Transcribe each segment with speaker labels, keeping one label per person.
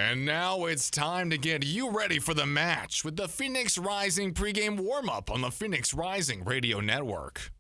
Speaker 1: And now it's time to get you ready for the match with the Phoenix Rising pregame warm-up on the Phoenix Rising Radio Network.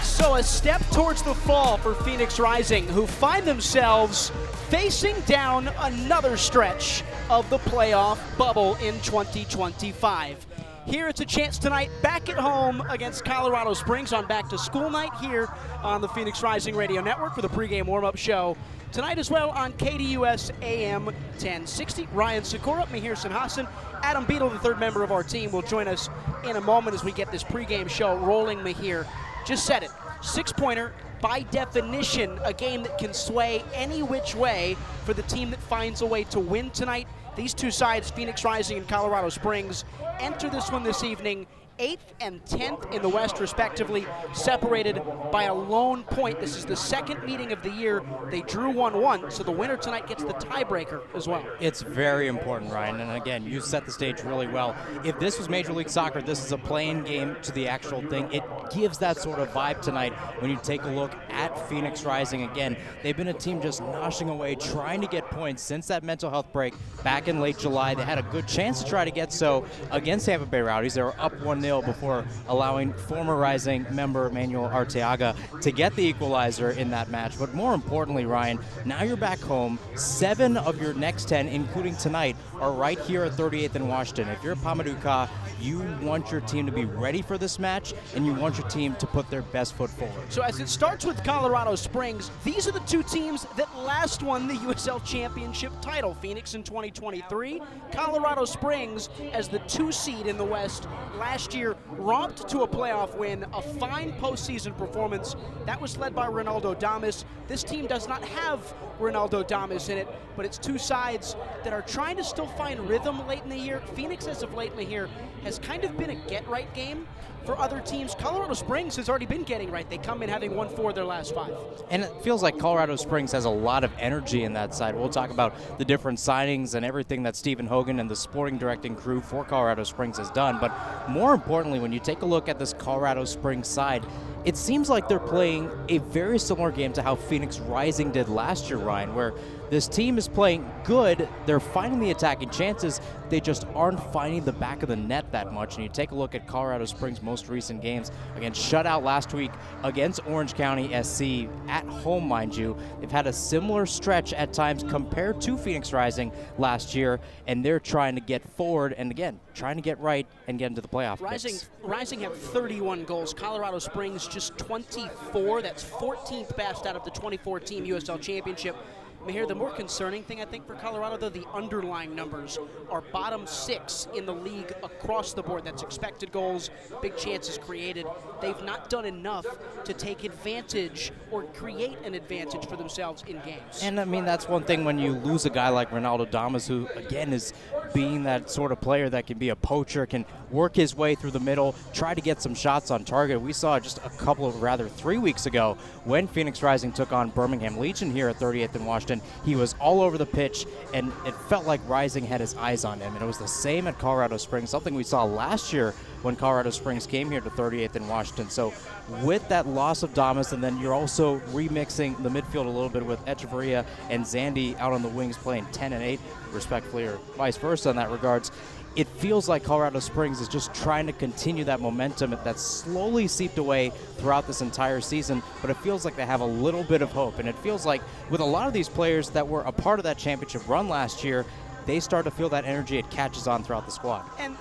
Speaker 2: So a step towards the fall for Phoenix Rising, who find themselves facing down another stretch of the playoff bubble in 2025. Here it's a chance tonight back at home against Colorado Springs on Back to School Night here on the Phoenix Rising Radio Network for the pregame warm-up show. Tonight as well on KDUS AM 1060. Ryan Sikora, Mihir Sinhasan, Adam Beadle, the third member of our team, will join us in a moment as we get this pregame show rolling. Mihir just said it. Six-pointer, by definition, a game that can sway any which way for the team that finds a way to win tonight. These two sides, Phoenix Rising and Colorado Springs, enter this one this evening 8th and 10th in the West, respectively, separated by a lone point. This is the second meeting of the year. They drew 1-1, so the winner tonight gets the tiebreaker as well.
Speaker 3: It's very important, Ryan, and again, you set the stage really well. If this was Major League Soccer, this is a playing game to the actual thing. It gives that sort of vibe tonight when you take a look at Phoenix Rising. Again, they've been a team just noshing away, trying to get points since that mental health break back in late July. They had a good chance to try to get so against Tampa Bay Rowdies. They were up 1-0 before allowing former Rising member Manuel Arteaga to get the equalizer in that match. But more importantly, Ryan, now you're back home. 7 of your next 10, including tonight, are right here at 38th and Washington. If you're Paducah, you want your team to be ready for this match, and you want your team to put their best foot forward.
Speaker 2: So as it starts with Colorado Springs, these are the two teams that last won the USL Championship title. Phoenix in 2023, Colorado Springs as the 2 seed in the West last year, romped to a playoff win, a fine postseason performance. That was led by Ronaldo Damas. This team does not have Ronaldo Damas in it, but it's two sides that are trying to still find rhythm late in the year. Phoenix, as of late in the year, has kind of been a get-right game for other teams. Colorado Springs has already been getting right. They come in having won 4 of their last 5.
Speaker 3: And it feels like Colorado Springs has a lot of energy in that side. We'll talk about the different signings and everything that Stephen Hogan and the sporting directing crew for Colorado Springs has done. But more importantly, when you take a look at this Colorado Springs side, it seems like they're playing a very similar game to how Phoenix Rising did last year, Ryan, where this team is playing good. They're finding the attacking chances. They just aren't finding the back of the net that much. And you take a look at Colorado Springs' most recent games. Again, shutout last week against Orange County SC at home, mind you. They've had a similar stretch at times compared to Phoenix Rising last year, and they're trying to get forward and, again, trying to get right and get into the playoff mix.
Speaker 2: Rising have 31 goals. Colorado Springs just 24. That's 14th best out of the 24-team USL Championship. Mihir, the more concerning thing, I think, for Colorado, though, the underlying numbers are bottom 6 in the league across the board. That's expected goals, big chances created. They've not done enough to take advantage or create an advantage for themselves in games.
Speaker 3: And, I mean, that's one thing when you lose a guy like Ronaldo Damas, who, again, is being that sort of player that can be a poacher, can work his way through the middle, try to get some shots on target. We saw just a couple of, 3 weeks ago when Phoenix Rising took on Birmingham Legion here at 38th and Washington. He was all over the pitch, and it felt like Rising had his eyes on him. And it was the same at Colorado Springs, something we saw last year when Colorado Springs came here to 38th and Washington. So with that loss of Damas, and then you're also remixing the midfield a little bit with Echeverria and Zandy out on the wings playing 10 and 8, respectively, or vice versa in that regards. It feels like Colorado Springs is just trying to continue that momentum that's slowly seeped away throughout this entire season, but it feels like they have a little bit of hope. And it feels like with a lot of these players that were a part of that championship run last year, they start to feel that energy. It catches on throughout the squad.
Speaker 2: And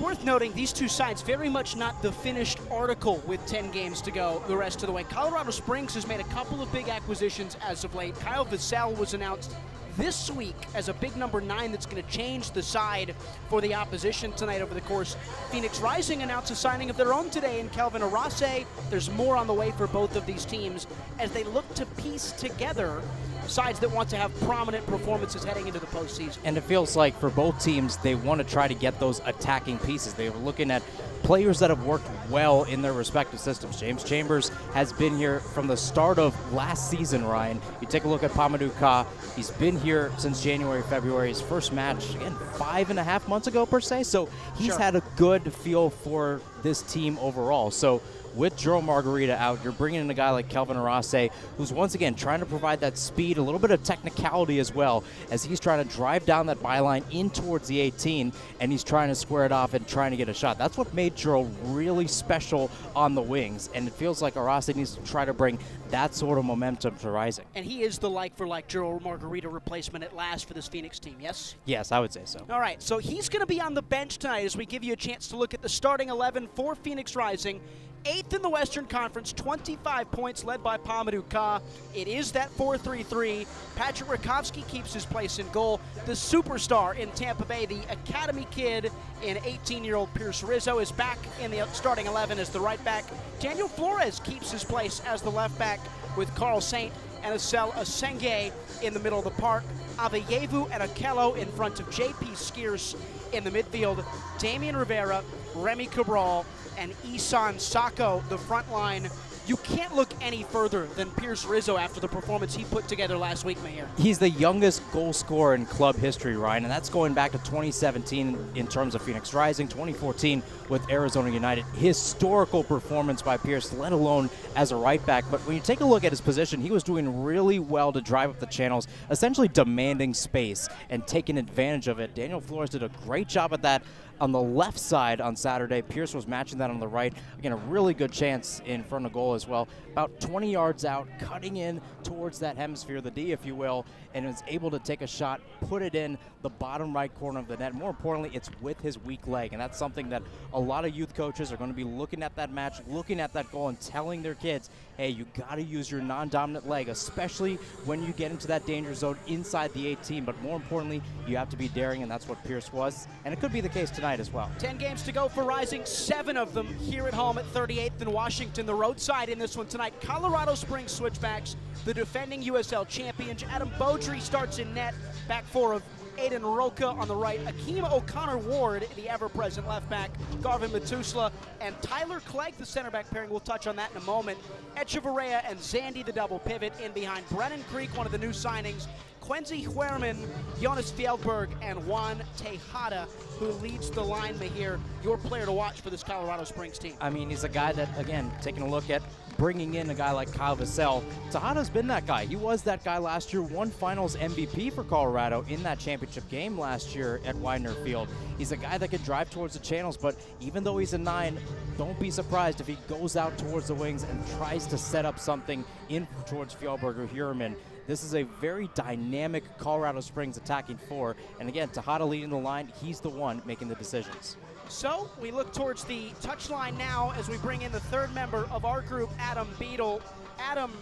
Speaker 2: worth noting, these two sides very much not the finished article with 10 games to go the rest of the way. Colorado Springs has made a couple of big acquisitions as of late. Kyle Vassell was announced this week as a big number 9 that's going to change the side for the opposition tonight over the course. Phoenix Rising announced a signing of their own today in Kelvin Arase. There's more on the way for both of these teams as they look to piece together sides that want to have prominent performances heading into the postseason.
Speaker 3: And it feels like for both teams, they want to try to get those attacking pieces. They were looking at players that have worked well in their respective systems. James Chambers has been here from the start of last season, Ryan. You take a look at Pamadou Ka. He's been here since January, February. His first match, again, 5.5 months ago, per se. So he's had a good feel for this team overall. So with Jerome Margarita out, you're bringing in a guy like Kelvin Arase, who's once again trying to provide that speed, a little bit of technicality as well, as he's trying to drive down that byline in towards the 18, and he's trying to square it off and trying to get a shot. That's what made Jerome really special on the wings, and it feels like Arase needs to try to bring that sort of momentum to Rising.
Speaker 2: And he is the like-for-like Jerome Margarita replacement at last for this Phoenix team, yes?
Speaker 3: Yes, I would say so.
Speaker 2: All right, so he's going to be on the bench tonight as we give you a chance to look at the starting 11 for Phoenix Rising. 8th in the Western Conference, 25 points led by Pamadou Ka. It is that 4-3-3. Patrick Rakowski keeps his place in goal. The superstar in Tampa Bay, the academy kid in 18-year-old Pierce Rizzo, is back in the starting 11 as the right back. Daniel Flores keeps his place as the left back with Carl Saint and Asel Asenge in the middle of the park. Aveyevu and Akello in front of J.P. Skiers in the midfield. Damian Rivera, Remy Cabral, and Isan Sako, the front line. You can't look any further than Pierce Rizzo after the performance he put together last week, Mahir.
Speaker 3: He's the youngest goal scorer in club history, Ryan, and that's going back to 2017 in terms of Phoenix Rising, 2014 with Arizona United. Historical performance by Pierce, let alone as a right back. But when you take a look at his position, he was doing really well to drive up the channels, essentially demanding space and taking advantage of it. Daniel Flores did a great job at that on the left side on Saturday. Pierce was matching that on the right. Again, a really good chance in front of goal as well. About 20 yards out, cutting in towards that hemisphere, the D, if you will, and was able to take a shot, put it in the bottom right corner of the net. More importantly, it's with his weak leg, and that's something that a lot of youth coaches are going to be looking at that match, looking at that goal, and telling their kids, hey, you got to use your non-dominant leg, especially when you get into that danger zone inside the 18. But more importantly, you have to be daring, and that's what Pierce was. And it could be the case tonight as well.
Speaker 2: 10 games to go for Rising, 7 of them here at home at 38th in Washington. The roadside in this one tonight, Colorado Springs Switchbacks, the defending USL champions. Adam Beaudry starts in net, back four of Aiden Roca on the right, Akeem O'Connor-Ward, the ever-present left back, Garvin Matusla, and Tyler Clegg, the center back pairing. We'll touch on that in a moment. Echevarria and Zandy, the double pivot, in behind. Brennan Creek, one of the new signings, Quincy Huerman, Jonas Fjellberg, and Juan Tejada, who leads the line here. Your player to watch for this Colorado Springs team.
Speaker 3: I mean, he's a guy that, again, taking a look at bringing in a guy like Kyle Vassell. Tejada's been that guy. He was that guy last year, won finals MVP for Colorado in that championship game last year at Widener Field. He's a guy that can drive towards the channels, but even though he's a 9, don't be surprised if he goes out towards the wings and tries to set up something in towards Fjellberg or Huerman. This is a very dynamic Colorado Springs attacking 4. And again, Tejada leading the line. He's the one making the decisions.
Speaker 2: So we look towards the touchline now as we bring in the third member of our group, Adam Beadle. Adam,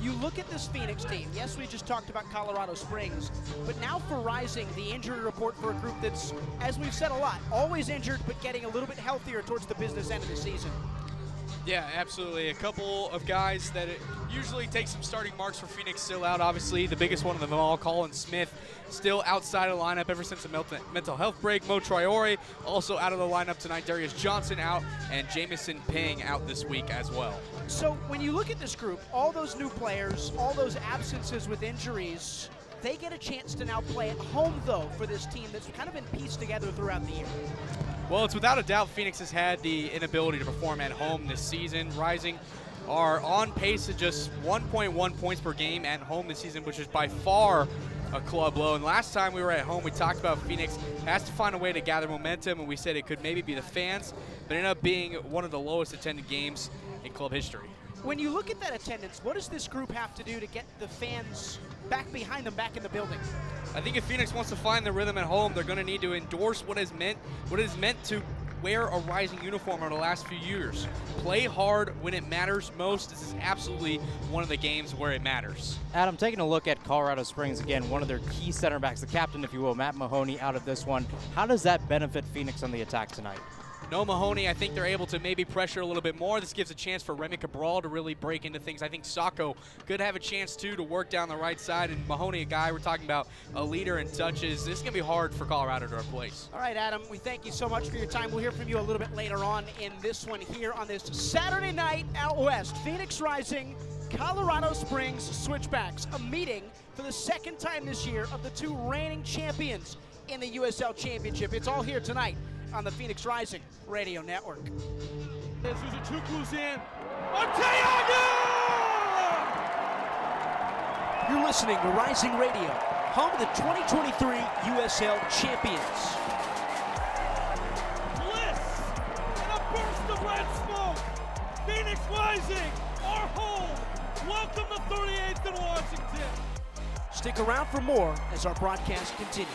Speaker 2: you look at this Phoenix team. Yes, we just talked about Colorado Springs, but now for Rising, the injury report for a group that's, as we've said a lot, always injured but getting a little bit healthier towards the business end of the season.
Speaker 4: Yeah, absolutely. A couple of guys that usually take some starting marks for Phoenix still out. Obviously, the biggest one of them all, Colin Smith, still outside of the lineup ever since the mental health break. Mo Traore also out of the lineup tonight. Darius Johnson out, and Jamison Ping out this week as well.
Speaker 2: So when you look at this group, all those new players, all those absences with injuries, they get a chance to now play at home, though, for this team that's kind of been pieced together throughout the year.
Speaker 4: Well, it's without a doubt Phoenix has had the inability to perform at home this season. Rising are on pace to just 1.1 points per game at home this season, which is by far a club low. And last time we were at home, we talked about Phoenix has to find a way to gather momentum, and we said it could maybe be the fans, but it ended up being one of the lowest attended games in club history.
Speaker 2: When you look at that attendance, what does this group have to do to get the fans back behind them, back in the building?
Speaker 4: I think if Phoenix wants to find the rhythm at home, they're going to need to endorse what is meant to wear a Rising uniform over the last few years. Play hard when it matters most. This is absolutely one of the games where it matters.
Speaker 3: Adam, taking a look at Colorado Springs, again, one of their key center backs, the captain, if you will, Matt Mahoney, out of this one. How does that benefit Phoenix on the attack tonight?
Speaker 4: No Mahoney, I think they're able to maybe pressure a little bit more. This gives a chance for Remy Cabral to really break into things. I think Sacco could have a chance, too, to work down the right side. And Mahoney, a guy we're talking about, a leader in touches. This is going to be hard for Colorado to replace.
Speaker 2: All right, Adam, we thank you so much for your time. We'll hear from you a little bit later on in this one here on this Saturday night out west. Phoenix Rising, Colorado Springs Switchbacks, a meeting for the second time this year of the two reigning champions in the USL Championship. It's all here tonight on the Phoenix Rising Radio Network.
Speaker 5: Suzuku's in. Arteaga!
Speaker 2: You're listening to Rising Radio, home of the 2023 USL Champions.
Speaker 5: Bliss and a burst of red smoke. Phoenix Rising, our home. Welcome to 38th and Washington.
Speaker 2: Stick around for more as our broadcast continues.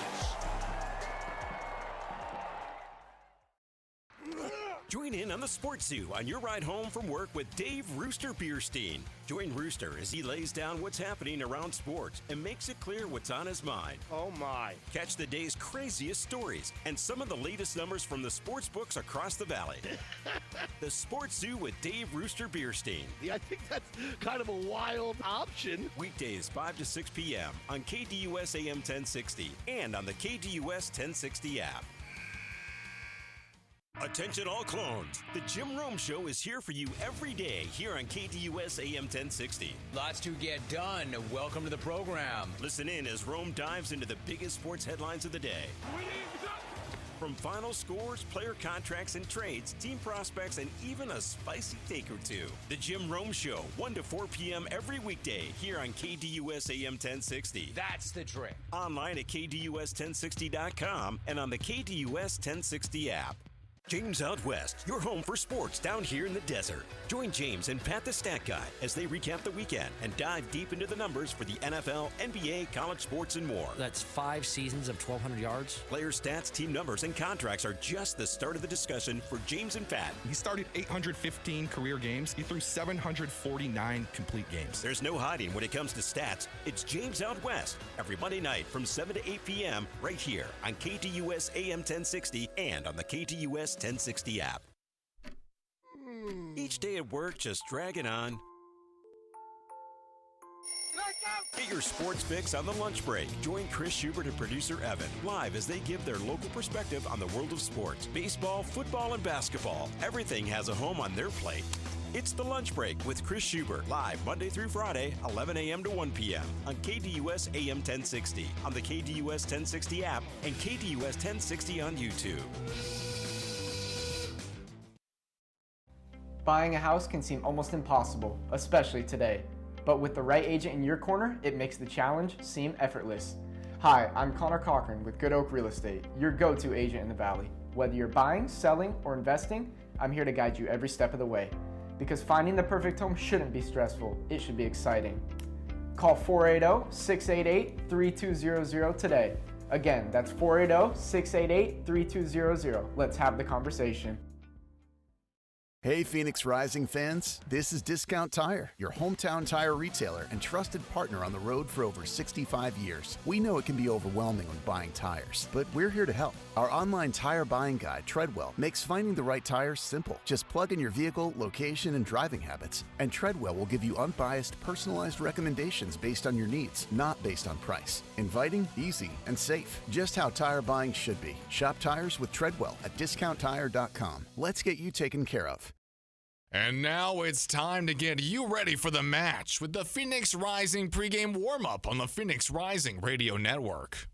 Speaker 6: Join in on the Sports Zoo on your ride home from work with Dave Rooster Bierstein. Join Rooster as he lays down what's happening around sports and makes it clear what's on his mind.
Speaker 7: Oh my.
Speaker 6: Catch the day's craziest stories and some of the latest numbers from the sports books across the valley. The Sports Zoo with Dave Rooster Bierstein.
Speaker 7: Yeah, I think that's kind of a wild option.
Speaker 6: Weekdays 5 to 6 p.m. on KDUS AM 1060 and on the KDUS 1060 app. Attention all clones. The Jim Rome Show is here for you every day here on KDUS AM 1060.
Speaker 8: Lots to get done. Welcome to the program.
Speaker 6: Listen in as Rome dives into the biggest sports headlines of the day. From final scores, player contracts and trades, team prospects, and even a spicy take or two. The Jim Rome Show, 1 to 4 p.m. every weekday here on KDUS AM 1060.
Speaker 8: That's the trick.
Speaker 6: Online at KDUS1060.com and on the KDUS 1060 app. James Out West, your home for sports down here in the desert. Join James and Pat the Stat Guy as they recap the weekend and dive deep into the numbers for the NFL, NBA, college sports, and more.
Speaker 9: That's 5 seasons of 1,200 yards.
Speaker 6: Player stats, team numbers, and contracts are just the start of the discussion for James and Pat.
Speaker 10: He started 815 career games. He threw 749 complete games.
Speaker 6: There's no hiding when it comes to stats. It's James Out West every Monday night from 7 to 8 p.m. right here on KDUS AM 1060 and on the KDUS 1060 app. Each day at work just dragging on. Get your sports fix on the lunch break. Join Chris Schubert and producer Evan live as they give their local perspective on the world of sports. Baseball, football, and basketball. Everything has a home on their plate. It's the lunch break with Chris Schubert, live Monday through Friday, 11 a.m. to 1 p.m. on KDUS AM 1060, on the KDUS 1060 app, and KDUS 1060 on YouTube.
Speaker 11: Buying a house can seem almost impossible, especially today. But with the right agent in your corner, it makes the challenge seem effortless. Hi, I'm Connor Cochran with Good Oak Real Estate, your go-to agent in the Valley. Whether you're buying, selling, or investing, I'm here to guide you every step of the way. Because finding the perfect home shouldn't be stressful, it should be exciting. Call 480-688-3200 today. Again, that's 480-688-3200. Let's have the conversation.
Speaker 12: Hey Phoenix Rising fans, this is Discount Tire, your hometown tire retailer and trusted partner on the road for over 65 years. We know it can be overwhelming when buying tires, but we're here to help. Our online tire buying guide, Treadwell, makes finding the right tires simple. Just plug in your vehicle, location, and driving habits, and Treadwell will give you unbiased, personalized recommendations based on your needs, not based on price. Inviting, easy, and safe. Just how tire buying should be. Shop tires with Treadwell at discounttire.com. Let's get you taken care of.
Speaker 1: And now it's time to get you ready for the match with the Phoenix Rising pregame warm-up on the Phoenix Rising Radio Network.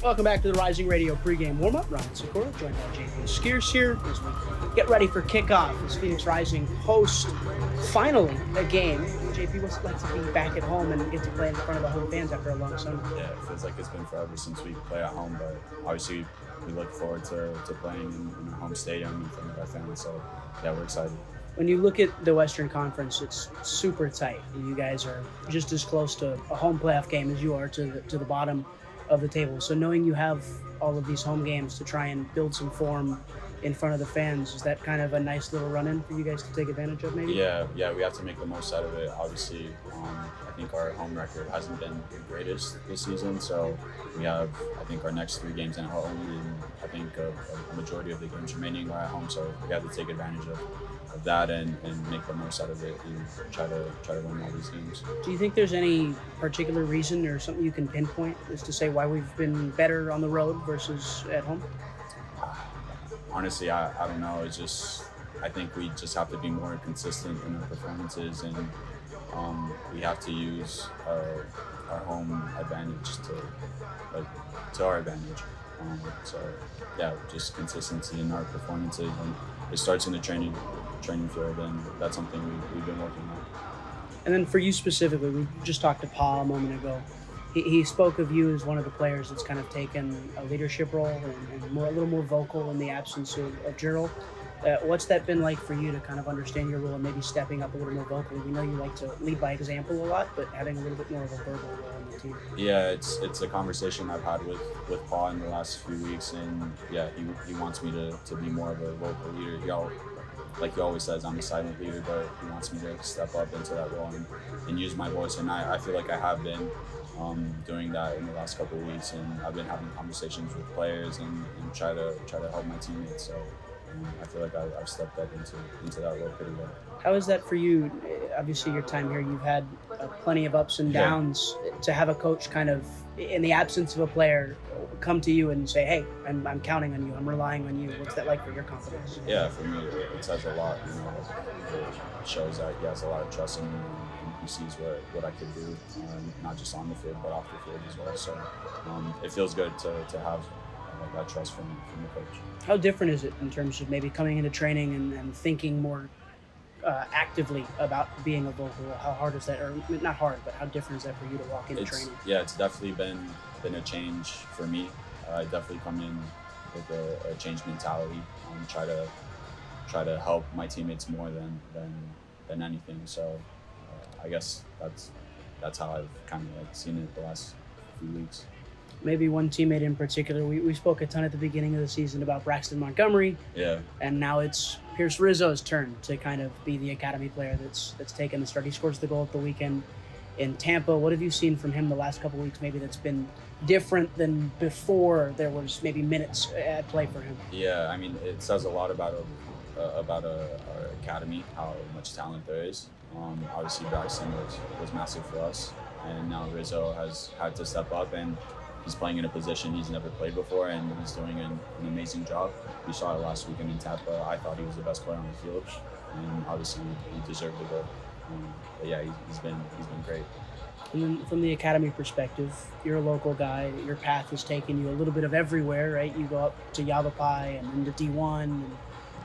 Speaker 2: Welcome back to the Rising Radio pregame warm-up. Ryan Sikora, joined by JP Skiers here as we get ready for kickoff as Phoenix Rising host finally a game. JP, what's it like to be back at home and get to play in front of the home fans after a long summer?
Speaker 13: Yeah, it feels like it's been forever since we play at home, but obviously we look forward to playing in our home stadium in front of our fans, so yeah, we're excited.
Speaker 2: When you look at the Western Conference, it's super tight. You guys are just as close to a home playoff game as you are to the bottom of the table. So knowing you have all of these home games to try and build some form in front of the fans, is that kind of a nice little run-in for you guys to take advantage of maybe?
Speaker 13: Yeah, we have to make the most out of it. Obviously, I think our home record hasn't been the greatest this season, so we have, I think, our next 3 games at home, and I think a majority of the games remaining are at home, so we have to take advantage of that and make the most out of it and try to win all these games.
Speaker 2: Do you think there's any particular reason or something you can pinpoint as to say why we've been better on the road versus at home?
Speaker 13: Honestly, I don't know. It's just, I think we just have to be more consistent in our performances, and we have to use our home advantage to our advantage. So yeah, just consistency in our performances, and it starts in the training field, and that's something we've been working on.
Speaker 2: And then for you specifically, we just talked to Paul a moment ago. He spoke of you as one of the players that's kind of taken a leadership role and a little more vocal in the absence of Gerald. What's that been like for you to kind of understand your role and maybe stepping up a little more vocally? We know you like to lead by example a lot, but having a little bit more of a verbal role on the team.
Speaker 13: Yeah, it's a conversation I've had with Paul in the last few weeks, and yeah, he wants me to be more of a vocal leader. Like he always says, I'm a silent leader, but he wants me to step up into that role and use my voice, and I feel like I have been doing that in the last couple of weeks, and I've been having conversations with players and try to help my teammates. So I feel like I've stepped up into that role pretty well.
Speaker 2: How is that for you? Obviously, your time here, you've had plenty of ups and downs. Yeah. To have a coach kind of, in the absence of a player, come to you and say, hey, I'm counting on you, I'm relying on you. What's that like for your confidence?
Speaker 13: Yeah, for me, it says a lot. It shows that he has a lot of trust in me, and he sees what I could do, not just on the field, but off the field as well. So it feels good to have that trust from the coach.
Speaker 2: How different is it in terms of maybe coming into training and thinking more actively about being a vocal? How hard is that, or not hard, but how different is that for you to walk into training?
Speaker 13: Yeah, it's definitely been a change for me. I definitely come in with a changed mentality. Try to help my teammates more than anything. So I guess that's how I've kind of seen it the last few weeks.
Speaker 2: Maybe one teammate in particular. We spoke a ton at the beginning of the season about Braxton Montgomery.
Speaker 13: Yeah.
Speaker 2: And now it's Pierce Rizzo's turn to kind of be the academy player that's taken the start. He scores the goal at the weekend in Tampa. What have you seen from him the last couple of weeks maybe that's been different than before there was maybe minutes at play for him?
Speaker 13: Yeah, I mean, it says a lot about our academy, how much talent there is. Obviously, Braxton was massive for us, and now Rizzo has had to step up, and he's playing in a position he's never played before, and he's doing an amazing job. We saw it last weekend in Tampa. I thought he was the best player on the field, and obviously he deserved the goal. But yeah, he's been great.
Speaker 2: And then from the academy perspective, you're a local guy. Your path has taken you a little bit of everywhere, right? You go up to Yavapai and into D1,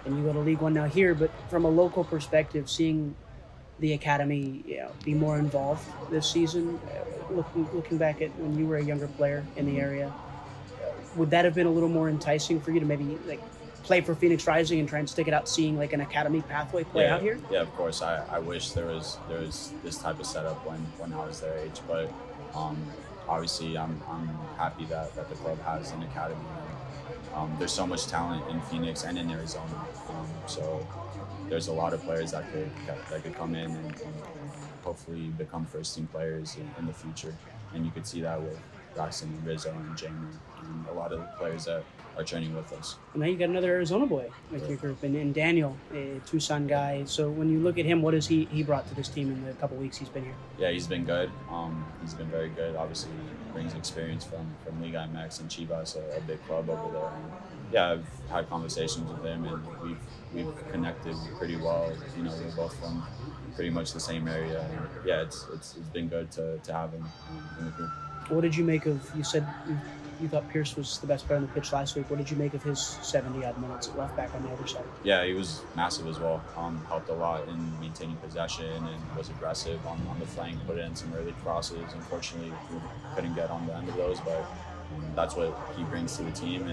Speaker 2: and you go to League One now here. But from a local perspective, seeing the academy be more involved this season, looking back at when you were a younger player in the area, would that have been a little more enticing for you to maybe play for Phoenix Rising and try and stick it out, seeing an academy pathway play out here?
Speaker 13: Yeah, of course. I wish there was this type of setup when I was their age, but obviously I'm happy that the club has an academy. There's so much talent in Phoenix and in Arizona, so there's a lot of players that could come in and hopefully become first-team players in the future. And you could see that with Braxton and Rizzo and Jamie and a lot of the players that are training with us.
Speaker 2: And now you got another Arizona boy with your group, and Daniel, a Tucson guy. So when you look at him, what has he brought to this team in the couple weeks he's been here?
Speaker 13: Yeah, he's been good. He's been very good. Obviously, he brings experience from Liga MX and Chivas, a big club over there. And yeah, I've had conversations with him, and we've connected pretty well. We're both from pretty much the same area. And yeah, it's been good to have him in the group.
Speaker 2: What did you make of? You said you thought Pierce was the best player on the pitch last week. What did you make of his 70-odd minutes at left back on the other side?
Speaker 13: Yeah, he was massive as well. Helped a lot in maintaining possession and was aggressive on the flank, put in some early crosses. Unfortunately, we couldn't get on the end of those, but That's what he brings to the team,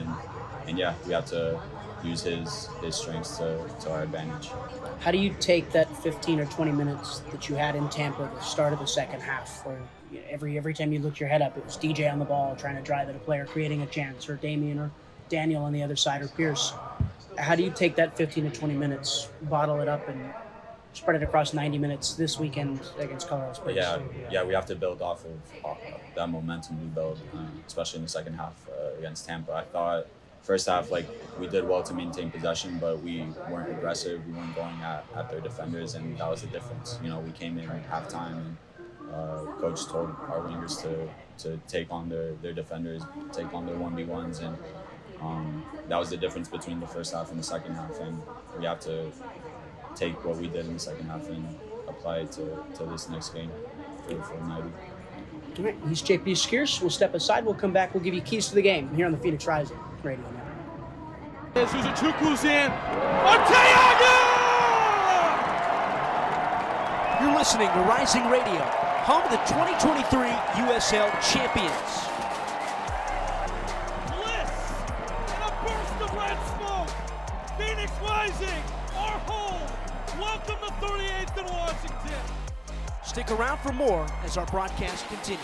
Speaker 13: and yeah, we have to use his strengths to our advantage.
Speaker 2: How do you take that 15 or 20 minutes that you had in Tampa at the start of the second half, where every time you looked your head up, it was DJ on the ball trying to drive at a player, creating a chance, or Damian or Daniel on the other side, or Pierce? How do you take that 15 to 20 minutes, bottle it up, and spread it across 90 minutes this weekend against Colorado Springs?
Speaker 13: Yeah, we have to build off of that momentum we built, especially in the second half against Tampa. I thought first half, we did well to maintain possession, but we weren't aggressive. We weren't going at their defenders, and that was the difference. We came in at halftime, and coach told our wingers to take on their defenders, take on their 1v1s, and that was the difference between the first half and the second half. And we have to take what we did in the second half and apply it to this next game for United.
Speaker 2: All right, he's JP Skeers. We'll step aside. We'll come back. We'll give you keys to the game here on the Phoenix Rising Radio Network.
Speaker 5: Uzuchukwu's in. Arteaga!
Speaker 2: You're listening to Rising Radio, home of the 2023 USL champions.
Speaker 5: Bliss and a burst of red smoke. Phoenix Rising, our home. Welcome to 38th and Washington.
Speaker 2: Stick around for more as our broadcast continues.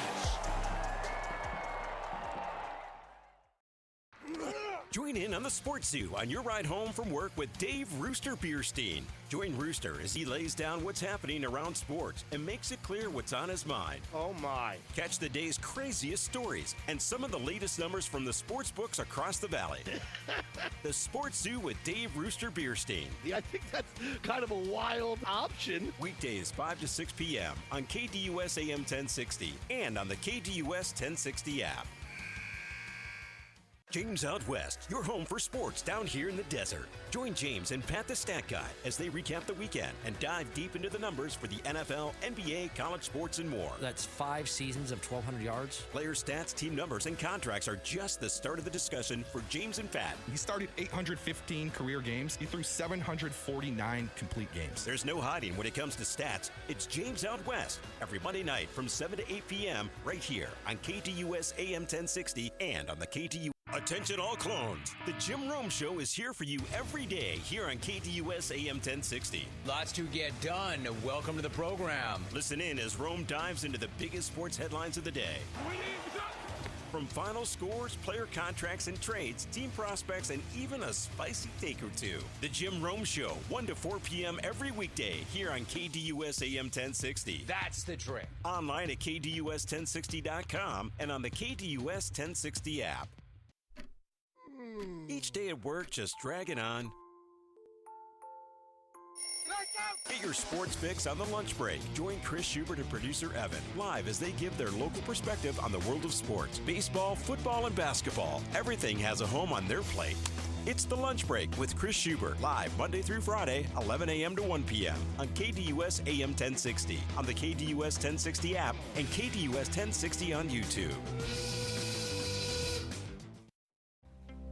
Speaker 6: Join in on the Sports Zoo on your ride home from work with Dave Rooster Bierstein. Join Rooster as he lays down what's happening around sports and makes it clear what's on his mind.
Speaker 7: Oh my.
Speaker 6: Catch the day's craziest stories and some of the latest numbers from the sports books across the valley. The Sports Zoo with Dave Rooster Bierstein.
Speaker 7: Yeah, I think that's kind of a wild option.
Speaker 6: Weekdays 5 to 6 p.m. on KDUS AM 1060 and on the KDUS 1060 app. James Out West, your home for sports down here in the desert. Join James and Pat the Stat Guy as they recap the weekend and dive deep into the numbers for the NFL, NBA, college sports, and more.
Speaker 9: That's 5 seasons of 1,200 yards.
Speaker 6: Player stats, team numbers, and contracts are just the start of the discussion for James and Pat.
Speaker 10: He started 815 career games. He threw 749 complete games.
Speaker 6: There's no hiding when it comes to stats. It's James Out West every Monday night from 7 to 8 p.m. right here on KDUS AM 1060 and on the KDUS. Attention all clones. The Jim Rome Show is here for you every day here on KDUS AM 1060.
Speaker 8: Lots to get done. Welcome to the program.
Speaker 6: Listen in as Rome dives into the biggest sports headlines of the day. From final scores, player contracts and trades, team prospects, and even a spicy take or two. The Jim Rome Show, 1 to 4 p.m. every weekday here on KDUS AM 1060.
Speaker 8: That's the trick.
Speaker 6: Online at KDUS1060.com and on the KDUS 1060 app. Each day at work just dragging on. Get your sports fix on the lunch break. Join Chris Schubert and producer Evan live as they give their local perspective on the world of sports. Baseball, football, and basketball. Everything has a home on their plate. It's The Lunch Break with Chris Schubert, live Monday through Friday, 11 a.m. to 1 p.m. on KDUS AM 1060, on the KDUS 1060 app, and KDUS 1060 on YouTube.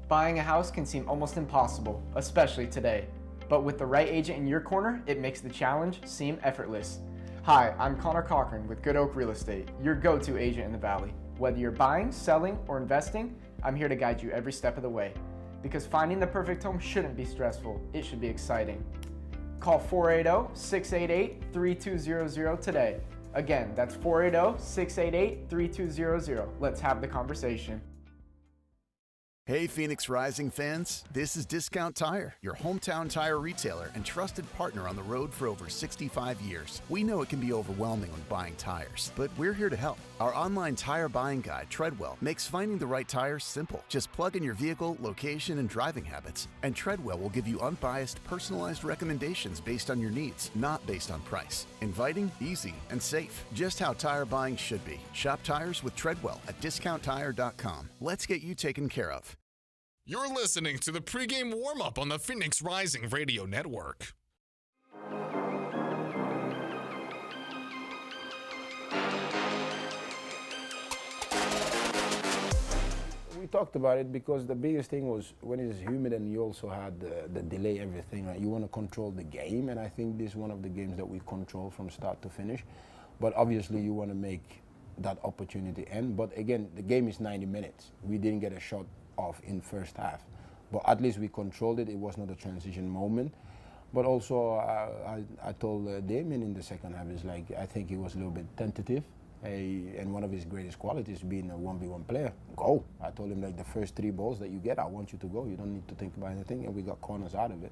Speaker 11: Buying a house can seem almost impossible, especially today. But with the right agent in your corner, it makes the challenge seem effortless. Hi, I'm Connor Cochran with Good Oak Real Estate, your go-to agent in the Valley. Whether you're buying, selling, or investing, I'm here to guide you every step of the way. Because finding the perfect home shouldn't be stressful, it should be exciting. Call 480-688-3200 today. Again, that's 480-688-3200. Let's have the conversation.
Speaker 12: Hey Phoenix Rising fans, this is Discount Tire, your hometown tire retailer and trusted partner on the road for over 65 years. We know it can be overwhelming when buying tires, but we're here to help. Our online tire buying guide, Treadwell, makes finding the right tire simple. Just plug in your vehicle, location, and driving habits, and Treadwell will give you unbiased, personalized recommendations based on your needs, not based on price. Inviting, easy, and safe. Just how tire buying should be. Shop tires with Treadwell at discounttire.com. Let's get you taken care of.
Speaker 1: You're listening to the pregame warm-up on the Phoenix Rising Radio Network.
Speaker 14: We talked about it because the biggest thing was when it's humid and you also had the delay, everything, right? You want to control the game, and I think this is one of the games that we control from start to finish. But obviously you want to make that opportunity end. But again, the game is 90 minutes. We didn't get a shot off in first half, but at least we controlled it. It was not a transition moment. But also, I told Damien in the second half, is like, I think he was a little bit tentative. And one of his greatest qualities being a 1v1 player. Go. I told him, like, the first 3 balls that you get, I want you to go. You don't need to think about anything. And we got corners out of it.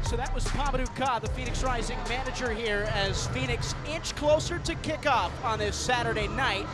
Speaker 2: So that was Mamadou Ka, the Phoenix Rising manager here, as Phoenix inch closer to kickoff on this Saturday night.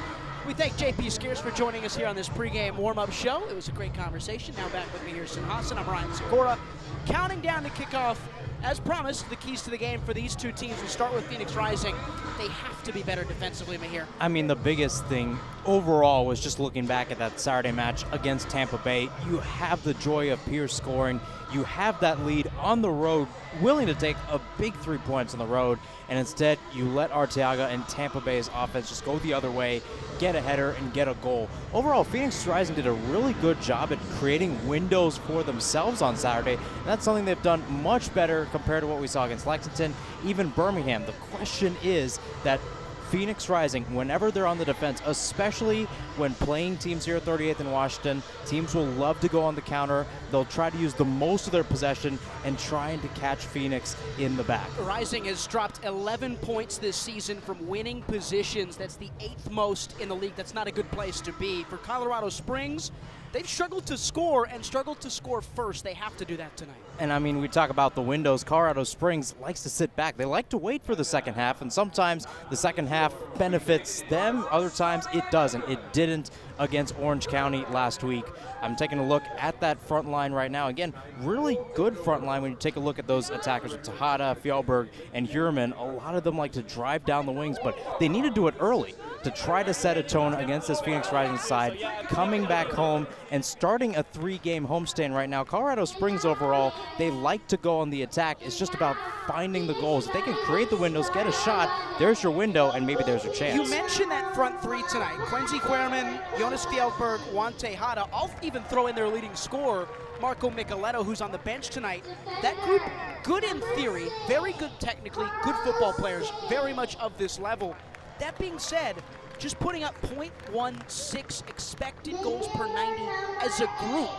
Speaker 2: We thank JP Scarce for joining us here on this pregame warm-up show. It was a great conversation. Now back with me here, Sin Hassan. I'm Ryan Sikora. Counting down to kickoff. As promised, the keys to the game for these two teams. We start with Phoenix Rising. They have to be better defensively, Mahir.
Speaker 3: I mean, the biggest thing overall was just looking back at that Saturday match against Tampa Bay. You have the joy of Pierce scoring. You have that lead on the road, willing to take a big 3 points on the road, and instead you let Arteaga and Tampa Bay's offense just go the other way, get a header, and get a goal. Overall, Phoenix Rising did a really good job at creating windows for themselves on Saturday, and that's something they've done much better compared to what we saw against Lexington, even Birmingham. The question is that Phoenix Rising, whenever they're on the defense, especially when playing teams here at 38th and Washington, teams will love to go on the counter. They'll try to use the most of their possession and trying to catch Phoenix in the back.
Speaker 2: Rising has dropped 11 points this season from winning positions. That's the 8th most in the league. That's not a good place to be. For Colorado Springs, they've struggled to score and struggled to score first. They have to do that tonight.
Speaker 3: And I mean, we talk about the windows. Colorado Springs likes to sit back. They like to wait for the second half, and sometimes the second half benefits them. Other times it doesn't. It didn't against Orange County last week. I'm taking a look at that front line right now. Again, really good front line when you take a look at those attackers with Tejada, Fjellberg, and Hurman. A lot of them like to drive down the wings, but they need to do it early to try to set a tone against this Phoenix Rising side, coming back home and starting a 3-game homestand right now. Colorado Springs overall, they like to go on the attack. It's just about finding the goals. If they can create the windows, get a shot, there's your window, and maybe there's a chance.
Speaker 2: You mentioned that front 3 tonight. Quincy Querman, Jonas Fjellberg, Juan Tejada. I'll even throw in their leading scorer, Marco Micheletto, who's on the bench tonight. That group, good in theory, very good technically, good football players, very much of this level. That being said, just putting up .16 expected goals per 90 as a group.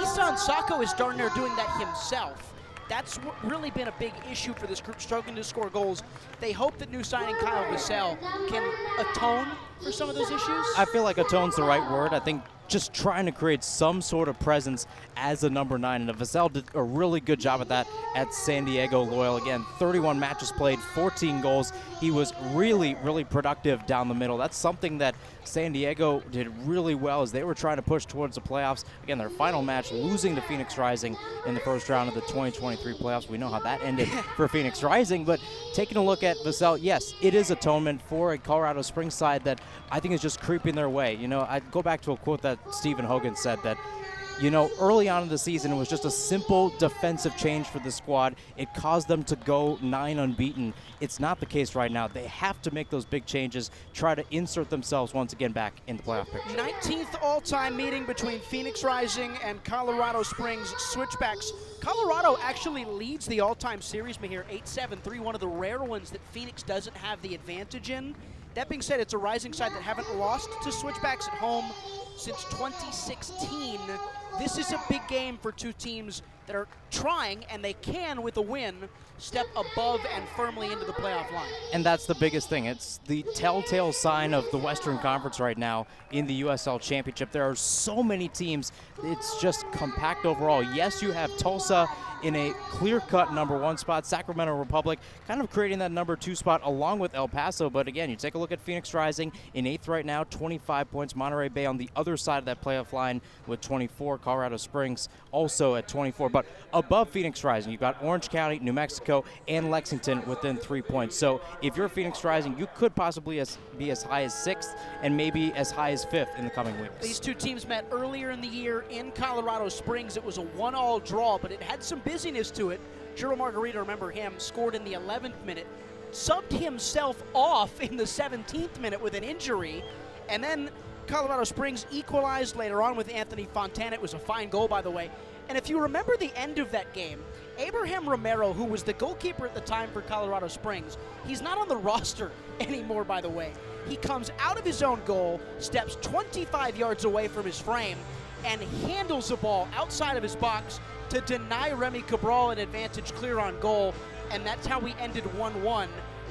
Speaker 2: Isan Sako is darn near doing that himself. That's really been a big issue for this group, struggling to score goals. They hope that new signing Kyle Vassell can atone for some of those issues.
Speaker 3: I feel like atone's the right word. I think just trying to create some sort of presence as a number 9. And Vassell did a really good job at that at San Diego Loyal. Again, 31 matches played, 14 goals. He was really, really productive down the middle. That's something that San Diego did really well as they were trying to push towards the playoffs. Again, their final match, losing to Phoenix Rising in the first round of the 2023 playoffs. We know how that ended for Phoenix Rising. But taking a look at Vassell, yes, it is atonement for a Colorado Springs side that I think is just creeping their way. You know, I'd go back to a quote that Stephen Hogan said that, you know, early on in the season, it was just a simple defensive change for the squad. It caused them to go 9 unbeaten. It's not the case right now. They have to make those big changes, try to insert themselves once again back in the playoff picture.
Speaker 2: 19th all-time meeting between Phoenix Rising and Colorado Springs Switchbacks. Colorado actually leads the all-time series, Mahir, 8-7-3, one of the rare ones that Phoenix doesn't have the advantage in. That being said, it's a Rising side that haven't lost to Switchbacks at home since 2016. This is a big game for two teams that are trying, and they can, with a win, step above and firmly into the playoff line.
Speaker 3: And that's the biggest thing. It's the telltale sign of the Western Conference right now in the USL Championship. There are so many teams. It's just compact overall. Yes, you have Tulsa in a clear-cut number 1 spot, Sacramento Republic kind of creating that number 2 spot along with El Paso. But again, you take a look at Phoenix Rising in 8th right now, 25 points. Monterey Bay on the other side of that playoff line with 24. Colorado Springs also at 24. But above Phoenix Rising, you've got Orange County, New Mexico, and Lexington within 3 points. So if you're Phoenix Rising, you could possibly be as high as 6th and maybe as high as 5th in the coming weeks.
Speaker 2: These two teams met earlier in the year in Colorado Springs. It was a 1-1 draw, but it had some busyness to it. Jiro Margarita, remember him, scored in the 11th minute, subbed himself off in the 17th minute with an injury, and then Colorado Springs equalized later on with Anthony Fontana. It was a fine goal, by the way. And if you remember the end of that game, Abraham Romero, who was the goalkeeper at the time for Colorado Springs, he's not on the roster anymore, by the way. He comes out of his own goal, steps 25 yards away from his frame, and handles the ball outside of his box to deny Remy Cabral an advantage clear on goal, and that's how we ended 1-1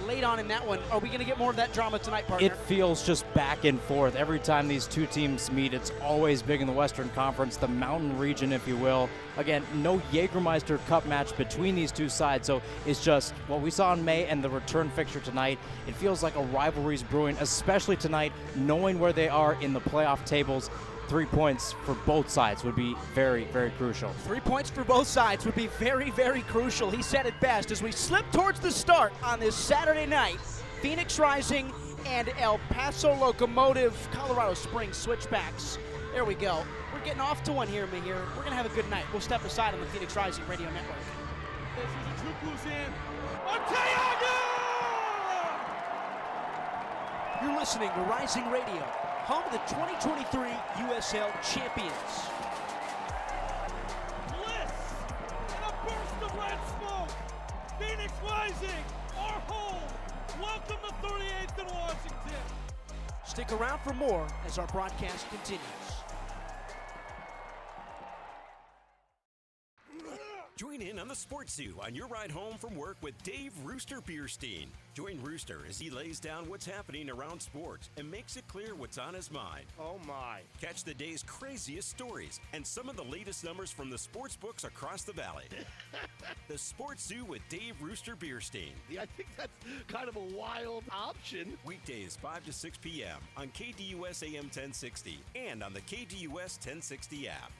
Speaker 2: late on in that one. Are we going to get more of that drama tonight, partner?
Speaker 3: It feels just back and forth. Every time these two teams meet, it's always big in the Western Conference, the Mountain Region, if you will. Again, no Jägermeister Cup match between these two sides, so it's just what we saw in May and the return fixture tonight. It feels like a rivalry's brewing, especially tonight, knowing where they are in the playoff tables. 3 points for both sides would be very, very crucial.
Speaker 2: 3 points for both sides would be very, very crucial. He said it best as we slip towards the start on this Saturday night. Phoenix Rising and El Paso Locomotive, Colorado Springs Switchbacks. There we go. We're getting off to one here, Mahir. We're going to have a good night. We'll step aside on the Phoenix Rising Radio Network.
Speaker 5: This is a true in. Arteaga!
Speaker 2: You're listening to Rising Radio, home of the 2023 USL Champions.
Speaker 5: Bliss and a burst of red smoke. Phoenix Rising, our home. Welcome to 38th and Washington.
Speaker 2: Stick around for more as our broadcast continues.
Speaker 6: Join in on the Sports Zoo on your ride home from work with Dave Rooster Bierstein. Join Rooster as he lays down what's happening around sports and makes it clear what's on his mind.
Speaker 7: Oh my.
Speaker 6: Catch the day's craziest stories and some of the latest numbers from the sports books across the valley. The Sports Zoo with Dave Rooster Bierstein.
Speaker 7: I think that's kind of a wild option.
Speaker 6: Weekdays 5 to 6 p.m. on KDUS AM 1060 and on the KDUS 1060 app.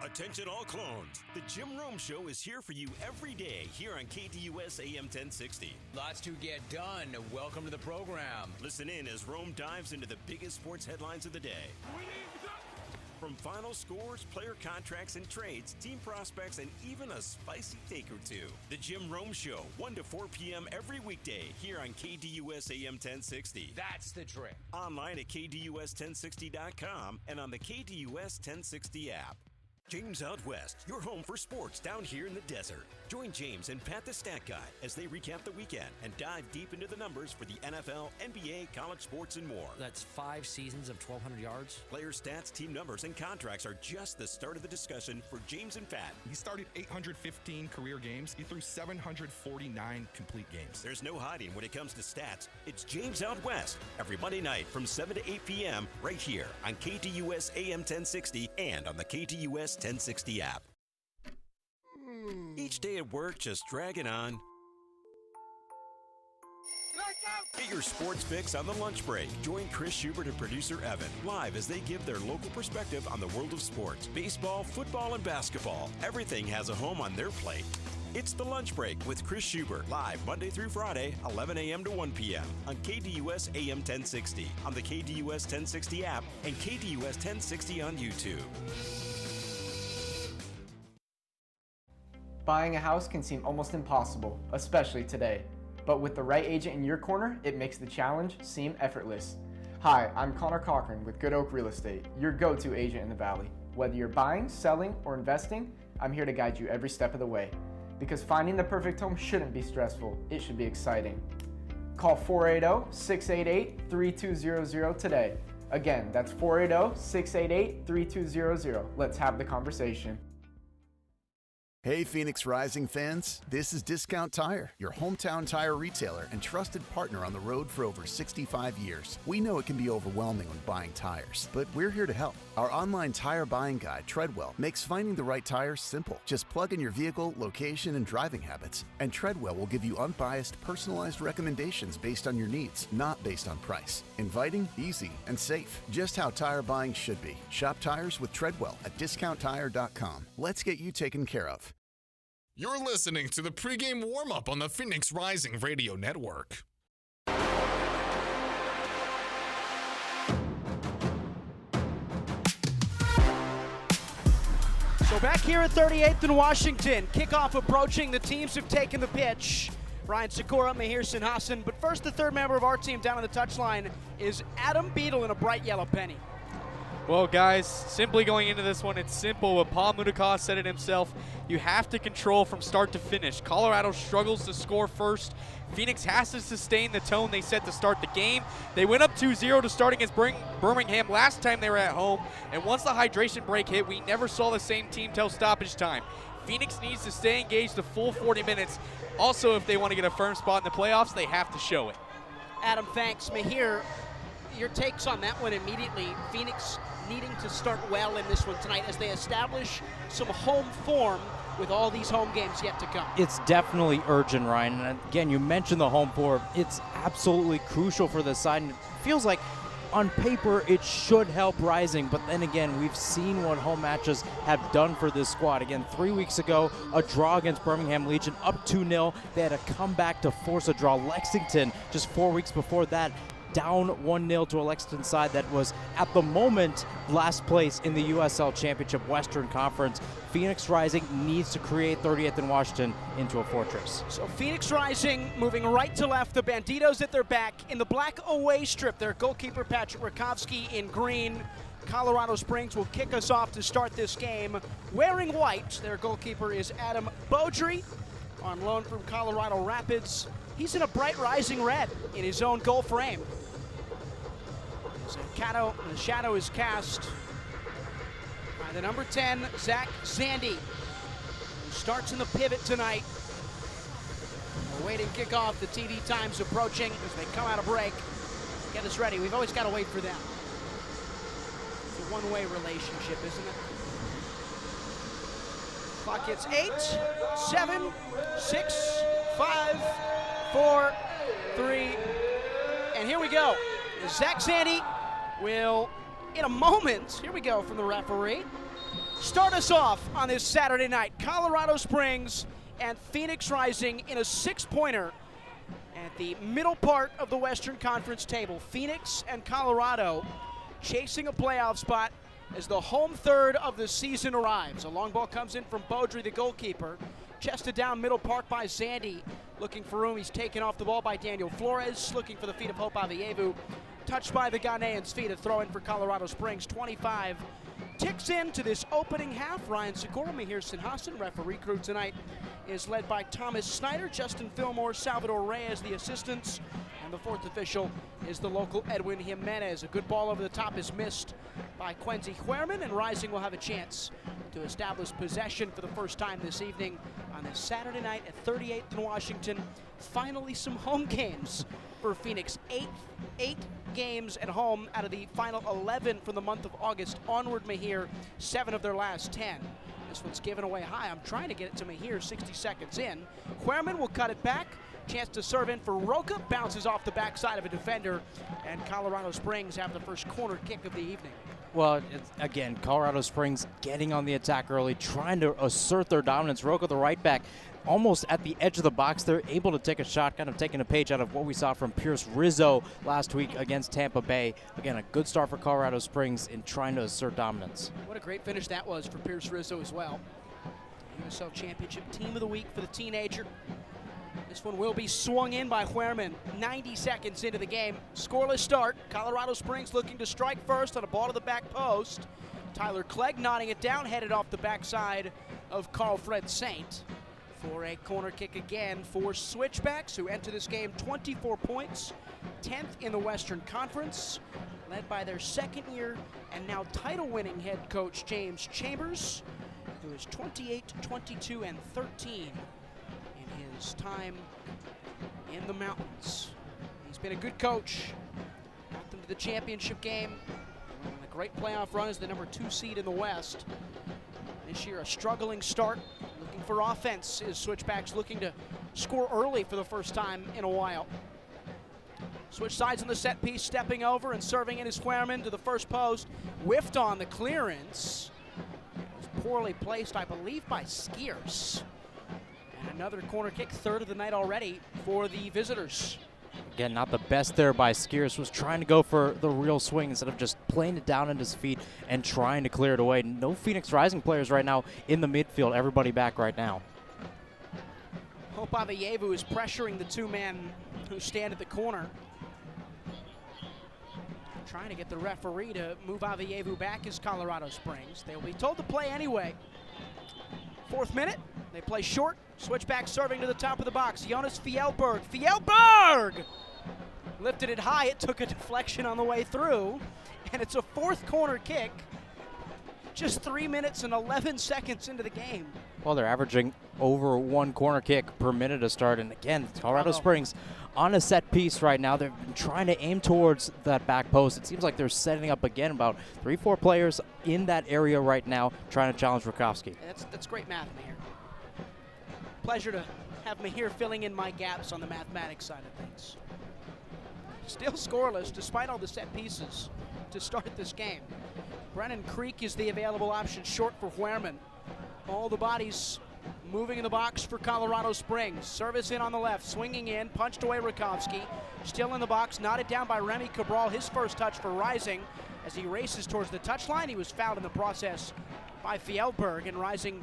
Speaker 6: Attention all clones. The Jim Rome Show is here for you every day here on KDUS AM 1060.
Speaker 8: Lots to get done. Welcome to the program.
Speaker 6: Listen in as Rome dives into the biggest sports headlines of the day. From final scores, player contracts and trades, team prospects, and even a spicy take or two. The Jim Rome Show, 1 to 4 p.m. every weekday here on KDUS AM 1060.
Speaker 8: That's the trick.
Speaker 6: Online at KDUS1060.com and on the KDUS 1060 app. James Out West, your home for sports down here in the desert. Join James and Pat the Stat Guy as they recap the weekend and dive deep into the numbers for the NFL, NBA, college sports, and more.
Speaker 9: That's 5 seasons of 1,200 yards.
Speaker 6: Player stats, team numbers, and contracts are just the start of the discussion for James and Pat.
Speaker 10: He started 815 career games. He threw 749 complete games.
Speaker 6: There's no hiding when it comes to stats. It's James Out West every Monday night from 7 to 8 p.m. right here on KDUS AM 1060 and on the KDUS 1060 app. Each day at work just dragging on. Get your sports fix on the lunch break. Join Chris Schubert and producer Evan live as they give their local perspective on the world of sports. Baseball, football, and basketball. Everything has a home on their plate. It's the lunch break with Chris Schubert, live Monday through Friday, 11 a.m. to 1 p.m. on KDUS AM 1060, on the KDUS 1060 app, and KDUS 1060 on YouTube.
Speaker 11: Buying a house can seem almost impossible, especially today. But with the right agent in your corner, it makes the challenge seem effortless. Hi, I'm Connor Cochran with Good Oak Real Estate, your go-to agent in the Valley. Whether you're buying, selling, or investing, I'm here to guide you every step of the way. Because finding the perfect home shouldn't be stressful, it should be exciting. Call 480-688-3200 today. Again, that's 480-688-3200. Let's have the conversation.
Speaker 12: Hey Phoenix Rising fans, this is Discount Tire, your hometown tire retailer and trusted partner on the road for over 65 years. We know it can be overwhelming when buying tires, but we're here to help. Our online tire buying guide, Treadwell, makes finding the right tire simple. Just plug in your vehicle, location, and driving habits, and Treadwell will give you unbiased, personalized recommendations based on your needs, not based on price. Inviting, easy, and safe. Just how tire buying should be. Shop tires with Treadwell at discounttire.com. Let's get you taken care of.
Speaker 1: You're listening to the pregame warm-up on the Phoenix Rising Radio Network.
Speaker 2: So back here at 38th and Washington, kickoff approaching. The teams have taken the pitch. Brian Sikora, Mahir Sinhasan. But first, the third member of our team down on the touchline is Adam Beadle in a bright yellow penny.
Speaker 4: Well, guys, simply going into this one, it's simple. But Paul Mudakar said it himself. You have to control from start to finish. Colorado struggles to score first. Phoenix has to sustain the tone they set to start the game. They went up 2-0 to start against Birmingham last time they were at home. And once the hydration break hit, we never saw the same team till stoppage time. Phoenix needs to stay engaged the full 40 minutes. Also, if they want to get a firm spot in the playoffs, they have to show it.
Speaker 2: Adam, thanks. Mahir, your takes on that one immediately. Phoenix needing to start well in this one tonight as they establish some home form with all these home games yet to come.
Speaker 3: It's definitely urgent, Ryan. And again, you mentioned the home form. It's absolutely crucial for this side. And it feels like on paper it should help Rising, but then again, we've seen what home matches have done for this squad. Again, 3 weeks ago, a draw against Birmingham Legion, up 2-0. They had to come back to force a draw. Lexington, just 4 weeks before that, down 1-0 to a Lexington side that was, at the moment, last place in the USL Championship Western Conference. Phoenix Rising needs to create 30th and Washington into a fortress.
Speaker 2: So Phoenix Rising moving right to left. The Banditos at their back. In the black away strip, their goalkeeper Patrick Rakowski in green. Colorado Springs will kick us off to start this game. Wearing white, their goalkeeper is Adam Beaudry, on loan from Colorado Rapids. He's in a bright rising red in his own goal frame. So the shadow is cast by the number 10, Zach Zandy, who starts in the pivot tonight. Awaiting kickoff, the TV time's approaching as they come out of break. Get us ready. We've always got to wait for them. It's a one-way relationship, isn't it? Clock hits 8, 7, 6, 5, 4, 3, and here we go. Zach Zandy will, in a moment, here we go from the referee, start us off on this Saturday night. Colorado Springs and Phoenix Rising in a 6-pointer at the middle part of the Western Conference table. Phoenix and Colorado chasing a playoff spot as the home third of the season arrives. A long ball comes in from Beaudry, the goalkeeper. Chested down middle park by Zandy. Looking for room. He's taken off the ball by Daniel Flores. Looking for the feet of Hope Avievu. Touched by the Ghanaian's feet. A throw in for Colorado Springs. 25 ticks into this opening half. Ryan Segura, Mahir Sinhasan. Referee crew tonight is led by Thomas Snyder, Justin Fillmore, Salvador Reyes, the assistants. And the fourth official is the local Edwin Jimenez. A good ball over the top is missed by Quincy Huerman, and Rising will have a chance to establish possession for the first time this evening on this Saturday night at 38th and Washington. Finally some home games for Phoenix. Eight games at home out of the final 11 from the month of August onward. Mahir, 7 of their last 10. This one's given away high. I'm trying to get it to Mahir 60 seconds in. Huerman will cut it back. Chance to serve in for Roca. Bounces off the backside of a defender. And Colorado Springs have the first corner kick of the evening.
Speaker 3: Well, again, Colorado Springs getting on the attack early, trying to assert their dominance. Roca, the right back, almost at the edge of the box. They're able to take a shot, kind of taking a page out of what we saw from Pierce Rizzo last week against Tampa Bay. Again, a good start for Colorado Springs in trying to assert dominance.
Speaker 2: What a great finish that was for Pierce Rizzo as well. USL Championship Team of the Week for the teenager. This one will be swung in by Huerman 90 seconds into the game. Scoreless start. Colorado Springs looking to strike first on a ball to the back post. Tyler Clegg nodding it down, headed off the backside of Carl Fred Saint for a corner kick again for Switchbacks, who enter this game 24 points, 10th in the Western Conference, led by their second year and now title-winning head coach James Chambers, who is 28, 22, and 13. His time in the mountains. He's been a good coach. Got them to the championship game. And a great playoff run as the number 2 seed in the West. This year, a struggling start. Looking for offense is Switchbacks looking to score early for the first time in a while. Switch sides on the set piece, stepping over and serving in is Huerman to the first post. Whiffed on the clearance. It was poorly placed, I believe, by Skiers. Another corner kick, third of the night already for the visitors.
Speaker 3: Again, not the best there by Skiers. Was trying to go for the real swing instead of just playing it down at his feet and trying to clear it away. No Phoenix Rising players right now in the midfield. Everybody back right now.
Speaker 2: Hope Avievu is pressuring the 2 men who stand at the corner. trying to get the referee to move Avievu back as Colorado Springs. They will be told to play anyway. 4th minute, they play short, switch back serving to the top of the box. Jonas Fjellberg. Fjellberg! Lifted it high, it took a deflection on the way through, and it's a 4th corner kick, just 3 minutes and 11 seconds into the game.
Speaker 3: Well, they're averaging over 1 corner kick per minute to start, and again, Colorado Springs on a set piece right now. They've been trying to aim towards that back post. It seems like they're setting up again about 3-4 players in that area right now trying to challenge Rakowski.
Speaker 2: That's great math, Mihir. Pleasure to have Mihir filling in my gaps on the mathematics side of things. Still scoreless despite all the set pieces to start this game. Brennan Creek is the available option short for Huerman. All the bodies moving in the box for Colorado Springs. Service in on the left, swinging in, punched away Rakowski. Still in the box, knotted down by Remy Cabral. His first touch for Rising. As he races towards the touchline, he was fouled in the process by Fjellberg, and Rising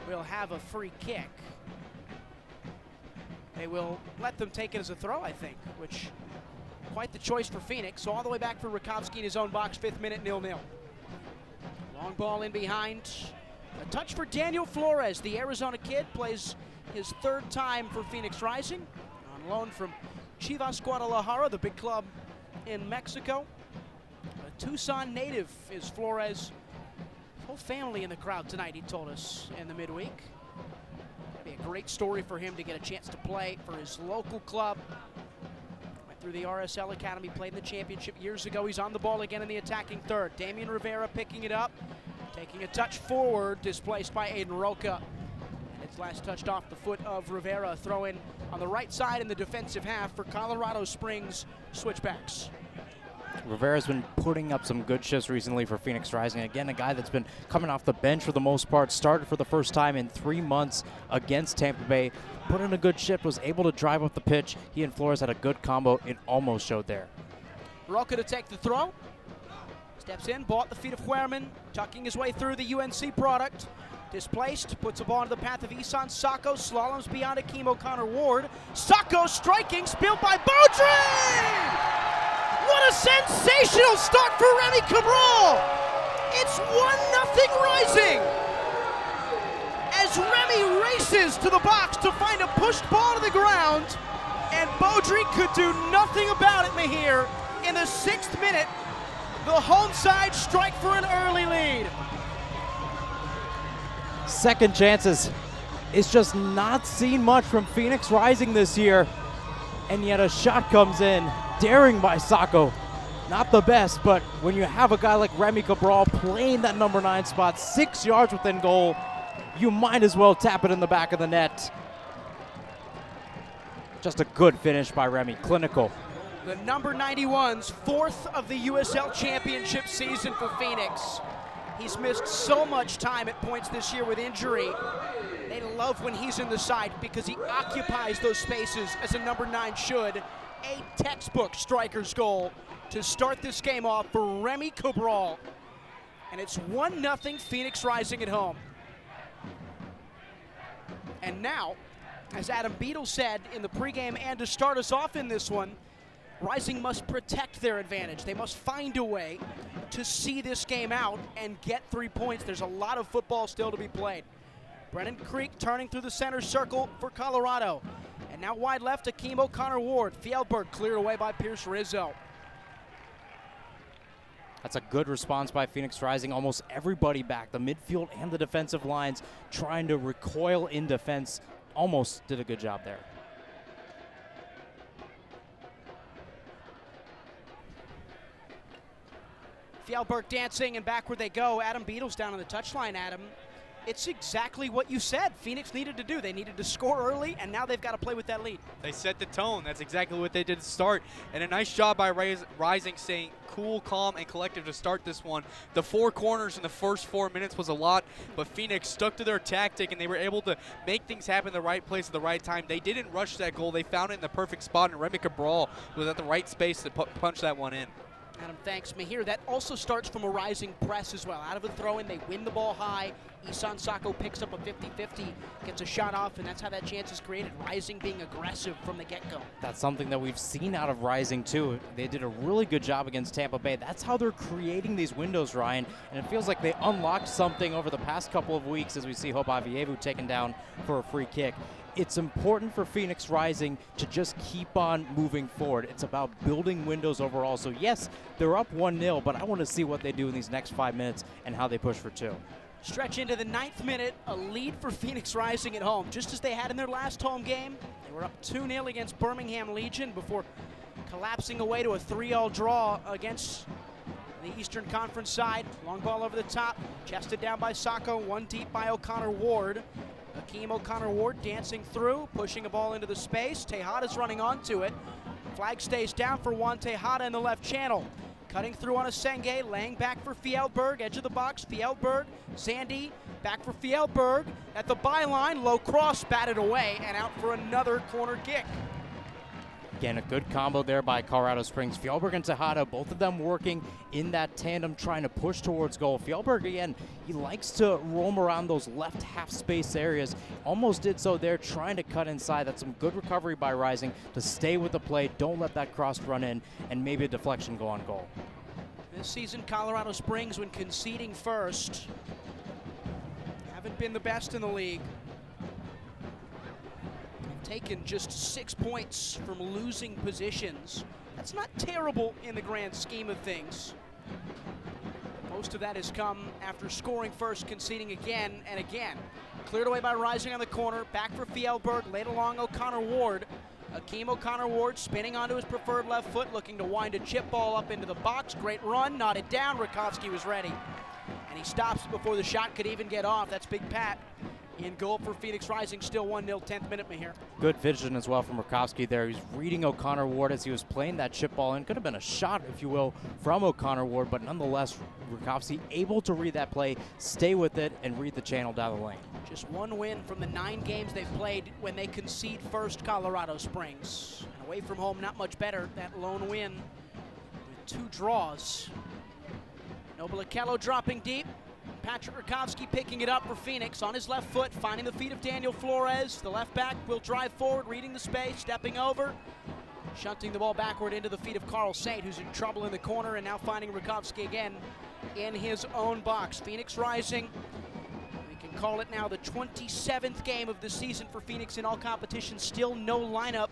Speaker 2: will have a free kick. They will let them take it as a throw, I think, which quite the choice for Phoenix. So all the way back for Rakowski in his own box, 5th minute, 0-0. Long ball in behind. A touch for Daniel Flores. The Arizona kid plays his 3rd time for Phoenix Rising. On loan from Chivas Guadalajara, the big club in Mexico. A Tucson native is Flores. Whole family in the crowd tonight, he told us in the midweek. Be a great story for him to get a chance to play for his local club. Went through the RSL Academy, played in the championship years ago. He's on the ball again in the attacking 3rd. Damian Rivera picking it up. Taking a touch forward, displaced by Aiden Roca. And it's last touched off the foot of Rivera. Throw in on the right side in the defensive half for Colorado Springs switchbacks.
Speaker 3: Rivera's been putting up some good shifts recently for Phoenix Rising. Again, a guy that's been coming off the bench for the most part. Started for the first time in 3 months against Tampa Bay. Put in a good shift, was able to drive up the pitch. He and Flores had a good combo. It almost showed there.
Speaker 2: Roca to take the throw. Steps in, bought the feet of Huerman, tucking his way through the UNC product. Displaced, puts a ball into the path of Isan Sacco, slaloms beyond Akeem O'Connor Ward. Sacco striking, spilled by Beaudry! What a sensational start for Remy Cabral! It's 1-0 Rising! As Remy races to the box to find a pushed ball to the ground, and Beaudry could do nothing about it, Mihir. In the 6th minute, the home side strike for an early lead.
Speaker 3: Second chances. It's just not seen much from Phoenix Rising this year. And yet a shot comes in, daring by Sacco. Not the best, but when you have a guy like Remy Cabral playing that number 9 spot, 6 yards within goal, you might as well tap it in the back of the net. Just a good finish by Remy, clinical.
Speaker 2: The number 91's 4th of the USL Championship season for Phoenix. He's missed so much time at points this year with injury. They love when he's in the side because he occupies those spaces as a number 9 should. A textbook striker's goal to start this game off for Remy Cabral. And it's 1-0 Phoenix Rising at home. And now, as Adam Beadle said in the pregame and to start us off in this one, Rising must protect their advantage. They must find a way to see this game out and get 3 points. There's a lot of football still to be played. Brennan Creek turning through the center circle for Colorado. And now wide left, Akeem O'Connor Ward. Fjellberg cleared away by Pierce Rizzo.
Speaker 3: That's a good response by Phoenix Rising. Almost everybody back, the midfield and the defensive lines, trying to recoil in defense. Almost did a good job there.
Speaker 2: Fjellberg dancing, and back where they go. Adam Beadle's down on the touchline, Adam. It's exactly what you said Phoenix needed to do. They needed to score early, and now they've got to play with that lead.
Speaker 4: They set the tone. That's exactly what they did to start. And a nice job by Rising staying cool, calm, and collective to start this one. The 4 corners in the first 4 minutes was a lot, but Phoenix stuck to their tactic, and they were able to make things happen in the right place at the right time. They didn't rush that goal. They found it in the perfect spot, and Remy Cabral was at the right space to punch that one in.
Speaker 2: Adam, thanks. Mihir, that also starts from a Rising press as well. Out of a throw-in, they win the ball high, Isan Sako picks up a 50-50, gets a shot off, and that's how that chance is created. Rising being aggressive from the get-go.
Speaker 3: That's something that we've seen out of Rising, too. They did a really good job against Tampa Bay. That's how they're creating these windows, Ryan, and it feels like they unlocked something over the past couple of weeks as we see Hope Avievu taken down for a free kick. It's important for Phoenix Rising to just keep on moving forward. It's about building windows overall. So, yes, they're up 1-0, but I want to see what they do in these next 5 minutes and how they push for 2.
Speaker 2: Stretch into the 9th minute, a lead for Phoenix Rising at home, just as they had in their last home game. They were up 2-0 against Birmingham Legion before collapsing away to a 3-all draw against the Eastern Conference side. Long ball over the top, chested down by Sako, one deep by O'Connor Ward. Akeem O'Connor Ward dancing through, pushing a ball into the space. Tejada's running onto it. Flag stays down for Juan Tejada in the left channel. Cutting through on a Senge, laying back for Fjellberg, edge of the box, Fjellberg, Zandy, back for Fjellberg, at the byline, low cross, batted away, and out for another corner kick.
Speaker 3: Again, a good combo there by Colorado Springs. Fjellberg and Tejada, both of them working in that tandem, trying to push towards goal. Fjellberg, again, he likes to roam around those left half space areas. Almost did so there, trying to cut inside. That's some good recovery by Rising to stay with the play. Don't let that cross run in, and maybe a deflection go on goal.
Speaker 2: This season, Colorado Springs, when conceding first, haven't been the best in the league. Taken just 6 points from losing positions. That's not terrible in the grand scheme of things. Most of that has come after scoring first, conceding again and again. Cleared away by Rising on the corner, back for Fjellberg, laid along O'Connor Ward. Akeem O'Connor Ward spinning onto his preferred left foot, looking to wind a chip ball up into the box. Great run, nodded down, Rakowski was ready. And he stops before the shot could even get off. That's Big Pat. In goal for Phoenix Rising, still 1-0, 10th minute, Mahir.
Speaker 3: Good vision as well from Rakowski there. He's reading O'Connor Ward as he was playing that chip ball in. Could have been a shot, if you will, from O'Connor Ward, but nonetheless, Rakowski able to read that play, stay with it, and read the channel down the lane.
Speaker 2: Just one win from the 9 games they've played when they concede first, Colorado Springs. And away from home, not much better. That lone win with 2 draws. Nobulokello dropping deep. Patrick Rakowski picking it up for Phoenix on his left foot, finding the feet of Daniel Flores. The left back will drive forward, reading the space, stepping over, shunting the ball backward into the feet of Carl Saint, who's in trouble in the corner, and now finding Rakowski again in his own box. Phoenix Rising, we can call it now the 27th game of the season for Phoenix in all competitions. Still no lineup,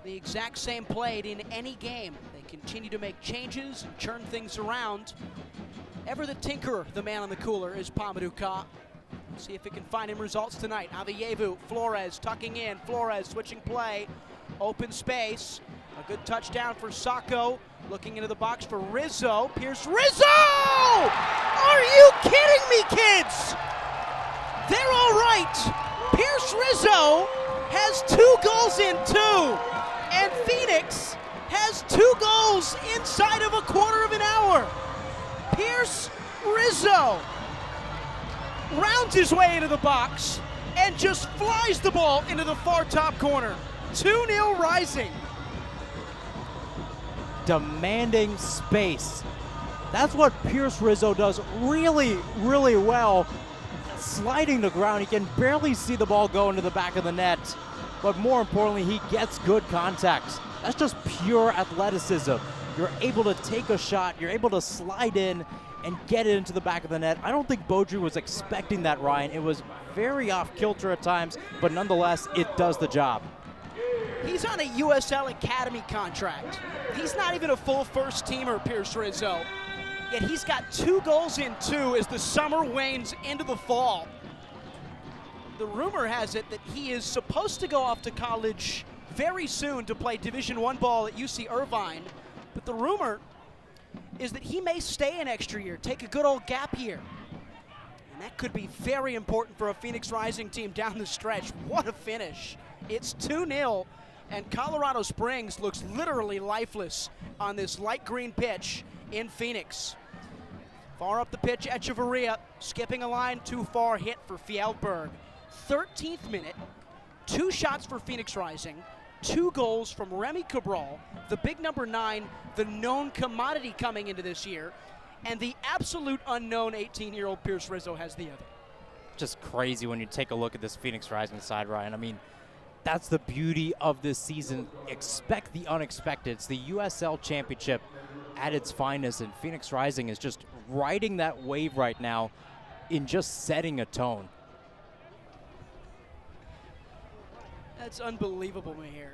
Speaker 2: the exact same played in any game. They continue to make changes and churn things around. Ever the tinkerer, the man on the cooler, is Pamadou Ka. See if he can find him results tonight. Avievu, Flores tucking in. Flores switching play. Open space. A good touchdown for Sako. Looking into the box for Rizzo. Pierce Rizzo! Are you kidding me, kids? They're all right. Pierce Rizzo has 2 goals in 2. And Phoenix has 2 goals inside of a quarter of an hour. Pierce Rizzo rounds his way into the box and just flies the ball into the far top corner. 2-0 Rising.
Speaker 3: Demanding space. That's what Pierce Rizzo does really, really well. Sliding the ground, he can barely see the ball go into the back of the net. But more importantly, he gets good contact. That's just pure athleticism. You're able to take a shot, you're able to slide in and get it into the back of the net. I don't think Beaudry was expecting that, Ryan. It was very off kilter at times, but nonetheless, it does the job.
Speaker 2: He's on a USL Academy contract. He's not even a full first teamer, Pierce Rizzo. Yet he's got 2 goals in 2 as the summer wanes into the fall. The rumor has it that he is supposed to go off to college very soon to play Division I ball at UC Irvine. But the rumor is that he may stay an extra year, take a good old gap year. And that could be very important for a Phoenix Rising team down the stretch. What a finish. It's 2-0, and Colorado Springs looks literally lifeless on this light green pitch in Phoenix. Far up the pitch, Echeverria skipping a line, too far, hit for Fjellberg. 13th minute, 2 shots for Phoenix Rising. 2 goals from Remy Cabral, the big number 9, the known commodity coming into this year, and the absolute unknown 18-year-old Pierce Rizzo has the other.
Speaker 3: just crazy when you take a look at this Phoenix Rising side, Ryan. I mean, that's the beauty of this season. Expect the unexpected. It's the USL Championship at its finest, and Phoenix Rising is just riding that wave right now in just setting a tone.
Speaker 2: That's unbelievable, Mahir.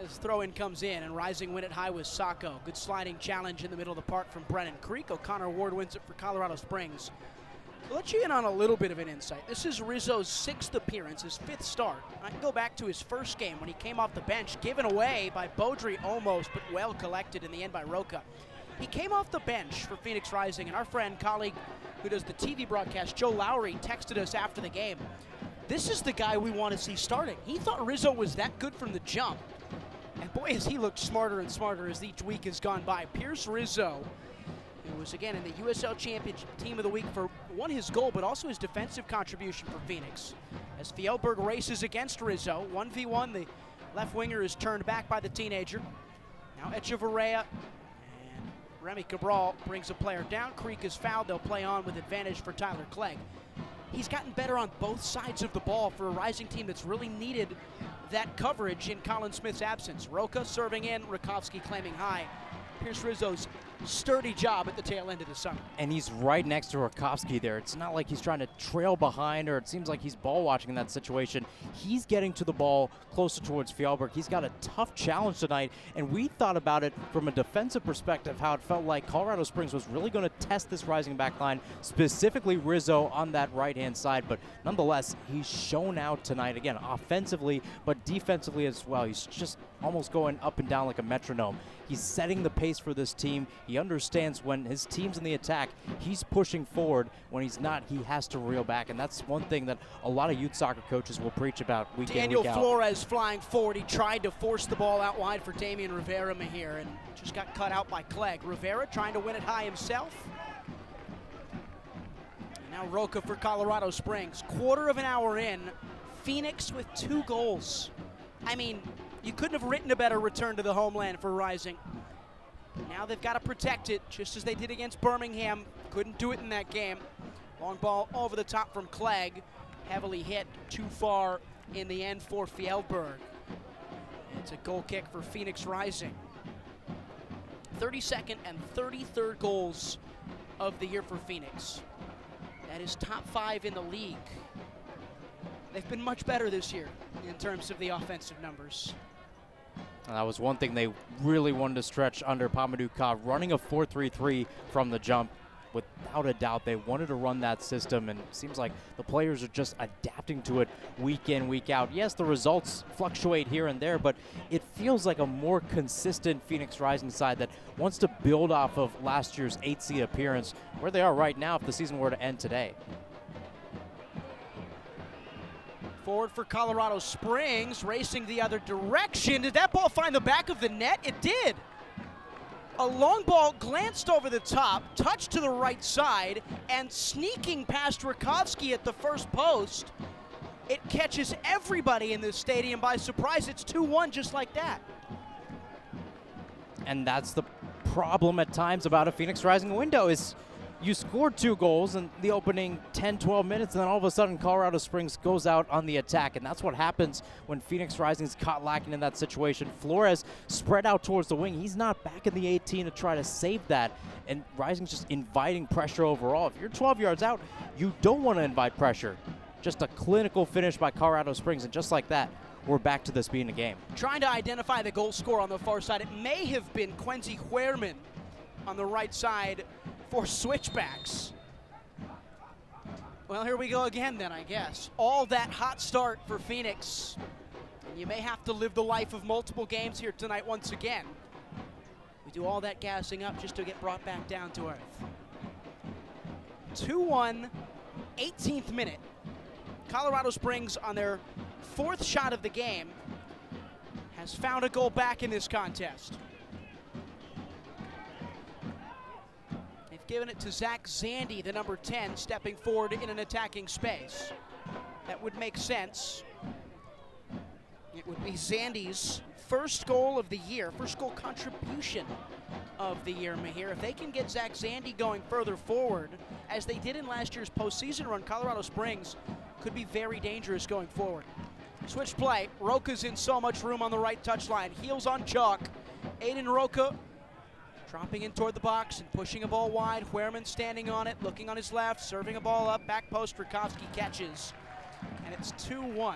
Speaker 2: As throw-in comes in, and Rising win it high with Sacco. Good sliding challenge in the middle of the park from Brennan Creek. O'Connor Ward wins it for Colorado Springs. I'll let you in on a little bit of an insight. This is Rizzo's 6th appearance, his 5th start. I can go back to his first game when he came off the bench, given away by Beaudry almost, but well collected in the end by Roca. He came off the bench for Phoenix Rising, and our friend, colleague who does the TV broadcast, Joe Lowry, texted us after the game. This is the guy we want to see starting. He thought Rizzo was that good from the jump. And boy, has he looked smarter and smarter as each week has gone by. Pierce Rizzo, who was again in the USL Championship Team of the Week for his goal, but also his defensive contribution for Phoenix. As Fjellberg races against Rizzo, 1v1, the left winger is turned back by the teenager. Now Echevarria and Remy Cabral brings a player down. Creek is fouled. They'll play on with advantage for Tyler Clegg. He's gotten better on both sides of the ball for a Rising team that's really needed that coverage in Colin Smith's absence. Roca serving in, Rakowski claiming high. Pierce Rizzo's sturdy job at the tail end of the summer.
Speaker 3: And he's right next to Rakowski there. It's not like he's trying to trail behind, or it seems like he's ball watching in that situation. He's getting to the ball closer towards Fjellberg. He's got a tough challenge tonight, and we thought about it from a defensive perspective, how it felt like Colorado Springs was really going to test this Rising back line, specifically Rizzo on that right-hand side. But nonetheless, he's shown out tonight, again, offensively, but defensively as well. He's just almost going up and down like a metronome. He's setting the pace for this team. He understands when his team's in the attack, he's pushing forward. When he's not, he has to reel back. And that's one thing that a lot of youth soccer coaches will preach about week in, week out.
Speaker 2: Daniel Flores flying forward. He tried to force the ball out wide for Damian Rivera Mahir and just got cut out by Clegg. Rivera trying to win it high himself. And now Roca for Colorado Springs. Quarter of an hour in, Phoenix with 2 goals. I mean, you couldn't have written a better return to the homeland for Rising. Now they've got to protect it, just as they did against Birmingham. Couldn't do it in that game. Long ball over the top from Clegg. Heavily hit, too far in the end for Fjellberg. It's a goal kick for Phoenix Rising. 32nd and 33rd goals of the year for Phoenix. That is top 5 in the league. They've been much better this year in terms of the offensive numbers.
Speaker 3: And that was one thing they really wanted to stretch under Pamadou Ka, running a 4-3-3 from the jump. Without a doubt, they wanted to run that system, and it seems like the players are just adapting to it week in, week out. Yes, the results fluctuate here and there, but it feels like a more consistent Phoenix Rising side that wants to build off of last year's 8th seed appearance, where they are right now if the season were to end today.
Speaker 2: Forward for Colorado Springs, racing the other direction. Did that ball find the back of the net? It did. A long ball glanced over the top, touched to the right side, and sneaking past Rakowski at the first post. It catches everybody in this stadium by surprise. It's 2-1 just like that.
Speaker 3: And that's the problem at times about a Phoenix Rising window is you scored 2 goals in the opening 10, 12 minutes, and then all of a sudden Colorado Springs goes out on the attack, and that's what happens when Phoenix Rising is caught lacking in that situation. Flores spread out towards the wing. He's not back in the 18 to try to save that, and Rising's just inviting pressure overall. If you're 12 yards out, you don't want to invite pressure. Just a clinical finish by Colorado Springs, and just like that, we're back to this being a game.
Speaker 2: Trying to identify the goal scorer on the far side. It may have been Quincy Huerman on the right side for switchbacks. Well, here we go again then, I guess. All that hot start for Phoenix. And you may have to live the life of multiple games here tonight once again. We do all that gassing up just to get brought back down to earth. 2-1, 18th minute. Colorado Springs on their 4th shot of the game has found a goal back in this contest. Giving it to Zach Zandy, the number 10, stepping forward in an attacking space. That would make sense. It would be Zandy's first goal of the year, first goal contribution of the year, Mahir. If they can get Zach Zandy going further forward, as they did in last year's postseason run, Colorado Springs could be very dangerous going forward. Switch play. Roca's in so much room on the right touchline. Heels on chalk. Aiden Roca dropping in toward the box and pushing a ball wide. Huerman standing on it, looking on his left, serving a ball up. Back post, Rakowski catches. And it's 2-1.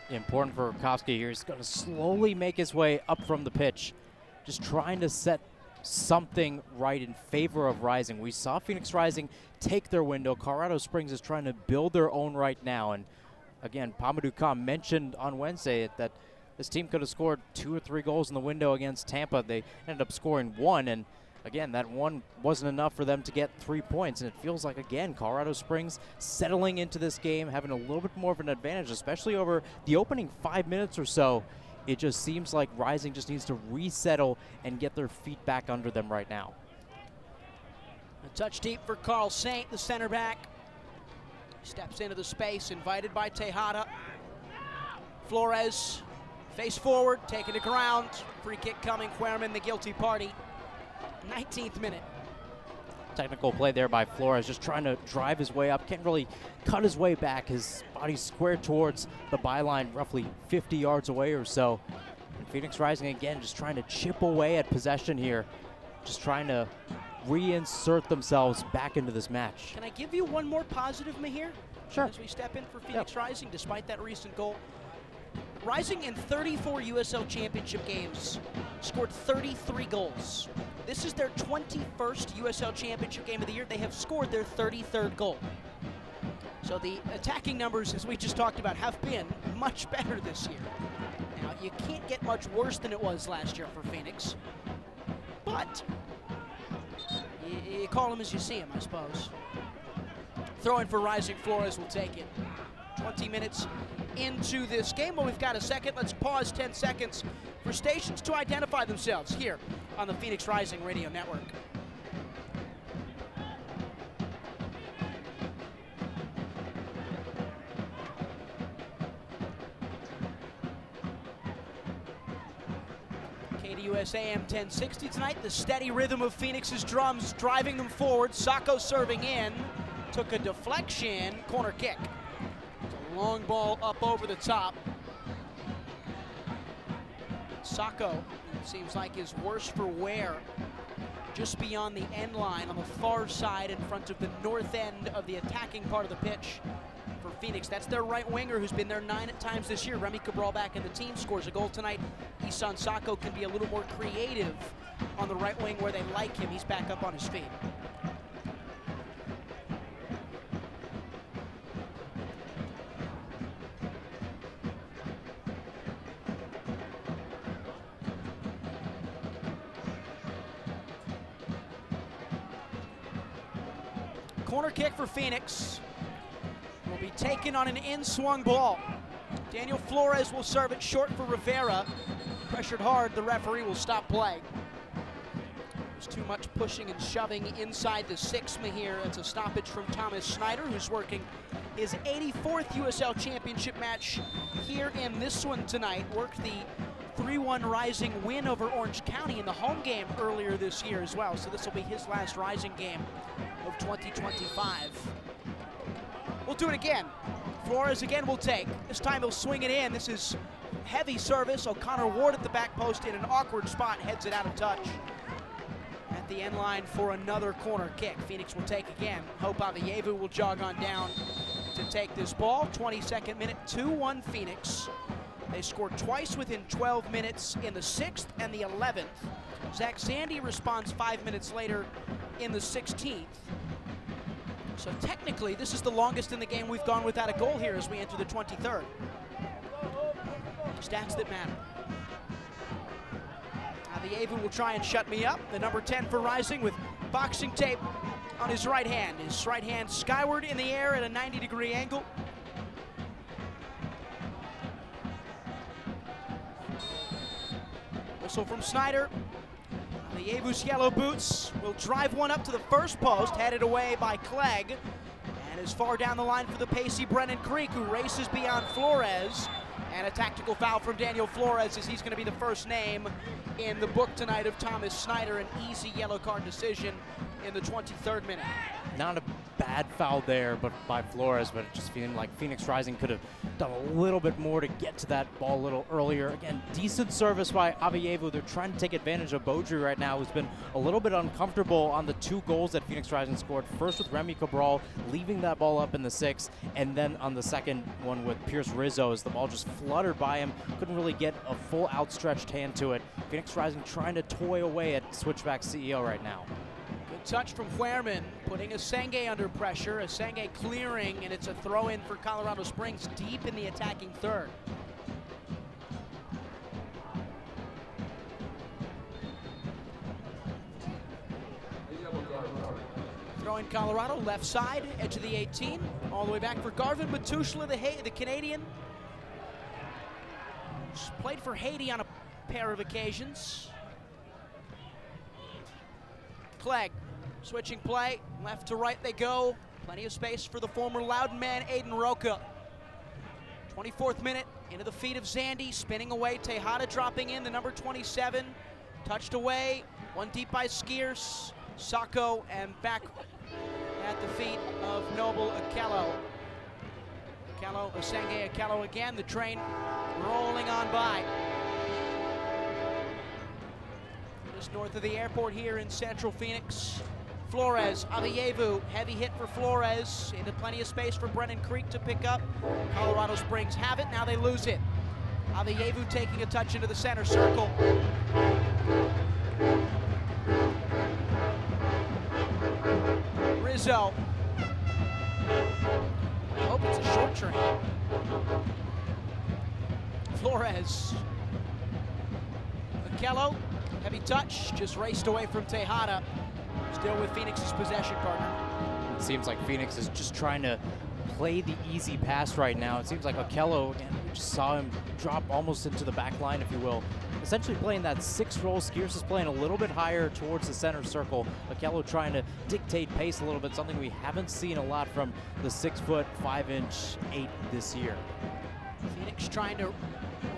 Speaker 3: Important for Rakowski here. He's going to slowly make his way up from the pitch, just trying to set something right in favor of Rising. We saw Phoenix Rising take their window. Colorado Springs is trying to build their own right now. And again, Pamadou Khan mentioned on Wednesday that this team could have scored 2 or 3 goals in the window against Tampa. They ended up scoring 1, and again, that 1 wasn't enough for them to get 3 points. And it feels like, again, Colorado Springs settling into this game, having a little bit more of an advantage, especially over the opening 5 minutes or so. It just seems like Rising just needs to resettle and get their feet back under them right now.
Speaker 2: A touch deep for Carl Saint, the center back. Steps into the space, invited by Tejada. Flores, face forward, taken to ground. Free kick coming, Huerman, the guilty party. 19th minute.
Speaker 3: Technical play there by Flores, just trying to drive his way up. Can't really cut his way back. His body's squared towards the byline, roughly 50 yards away or so. And Phoenix Rising again, just trying to chip away at possession here. Just trying to reinsert themselves back into this match.
Speaker 2: Can I give you one more positive, Mahir?
Speaker 3: Sure.
Speaker 2: As we step in for Phoenix Rising, despite that recent goal. Rising in 34 USL Championship games scored 33 goals. This is their 21st USL Championship game of the year. They have scored their 33rd goal. So the attacking numbers, as we just talked about, have been much better this year. Now, you can't get much worse than it was last year for Phoenix. But you call them as you see them, I suppose. Throw in for Rising. Flores will take it. 20 minutes into this game. Well, we've got a second. Let's pause 10 seconds for stations to identify themselves here on the Phoenix Rising Radio Network. KDUS AM 1060 tonight. The steady rhythm of Phoenix's drums driving them forward. Sacco serving in. Took a deflection. Corner kick. Long ball up over the top. Sacco, seems like, is worse for wear. Just beyond the end line on the far side in front of the north end of the attacking part of the pitch for Phoenix. That's their right winger who's been there 9 times this year. Remy Cabral back in the team, scores a goal tonight. Isan Sacco can be a little more creative on the right wing where they like him. He's back up on his feet. Corner kick for Phoenix will be taken on an in-swung ball. Daniel Flores will serve it short for Rivera. Pressured hard, the referee will stop play. There's too much pushing and shoving inside the 6, Mahir. It's a stoppage from Thomas Schneider, who's working his 84th USL Championship match here in this one tonight. Worked the 3-1 Rising win over Orange County in the home game earlier this year as well. So this will be his last Rising game of 2025. We'll do it again. Flores again will take. This time he'll swing it in. This is heavy service. O'Connor Ward at the back post in an awkward spot, heads it out of touch. At the end line for another corner kick. Phoenix will take again. Hope Avievu will jog on down to take this ball. 22nd minute, 2-1 Phoenix. They scored twice within 12 minutes in the 6th and the 11th. Zach Zandy responds 5 minutes later in the 16th. So technically, this is the longest in the game we've gone without a goal here as we enter the 23rd. Stats that matter. Avievu will try and shut me up. The number 10 for Rising with boxing tape on his right hand. His right hand skyward in the air at a 90-degree angle. Whistle from Snyder. Avievu's yellow boots will drive one up to the first post, headed away by Clegg. And is far down the line for the pacey Brennan Creek, who races beyond Flores And a tactical foul from Daniel Flores, as he's going to be the first name in the book tonight of Thomas Snyder. An easy yellow card decision in the 23rd minute.
Speaker 3: Not a bad foul there, but by Flores, but just feeling like Phoenix Rising could have done a little bit more to get to that ball a little earlier. Again, decent service by Avievu. They're trying to take advantage of Beaudry right now, who's been a little bit uncomfortable on the 2 goals that Phoenix Rising scored. First with Remy Cabral, leaving that ball up in the 6th, and then on the second one with Pierce Rizzo, as the ball just fluttered by him. Couldn't really get a full outstretched hand to it. Phoenix Rising trying to toy away at Switchback CEO right now.
Speaker 2: Good touch from Huerman, putting Asenge under pressure. Asenge clearing, and it's a throw-in for Colorado Springs deep in the attacking third. Throwing Colorado, left side, edge of the 18, all the way back for Garvin Matushla, the Canadian. Just played for Haiti on a pair of occasions. Clegg, switching play, left to right they go. Plenty of space for the former Loudon man, Aiden Roca. 24th minute, into the feet of Zandy, spinning away. Tejada dropping in, the number 27. Touched away, one deep by Skiers. Sacco, and back at the feet of Noble Akello. Akello, Asenge Akello again, the train rolling on by. Just north of the airport here in central Phoenix. Flores, Avievu, heavy hit for Flores, into plenty of space for Brennan Creek to pick up. Colorado Springs have it, now they lose it. Avievu taking a touch into the center circle. Rizzo. I hope it's a short train. Flores. Akello, heavy touch, just raced away from Tejada. Still with Phoenix's possession partner.
Speaker 3: It seems like Phoenix is just trying to play the easy pass right now. It seems like Akello, again, we just saw him drop almost into the back line, if you will. Essentially playing that 6 role. Skiers is playing a little bit higher towards the center circle. Akello trying to dictate pace a little bit, something we haven't seen a lot from the 6'5" 8 this year.
Speaker 2: Phoenix trying to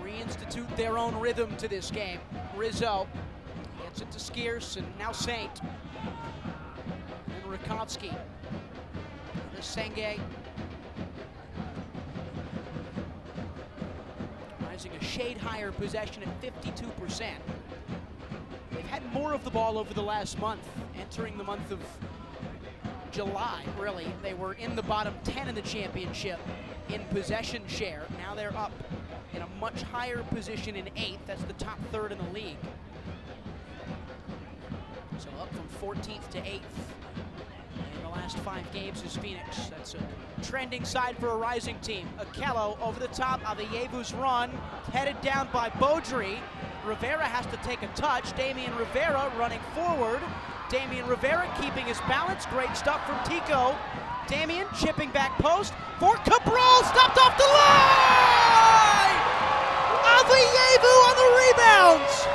Speaker 2: reinstitute their own rhythm to this game. Rizzo gets it to Skiers, and now Saint. And Rakovsky. Asenge. Rising a shade higher possession at 52%. They've had more of the ball over the last month, entering the month of July, really. They were in the bottom 10 in the championship in possession share. Now they're up in a much higher position in 8th. That's the top third in the league. So up from 14th to 8th. In the last 5 games is Phoenix. That's a trending side for a rising team. Akello over the top. Avievu's run, headed down by Beaudry. Rivera has to take a touch. Damian Rivera running forward. Damian Rivera keeping his balance. Great stuff from Tico. Damian chipping back post for Cabral. Stopped off the line! Avievu on the rebounds!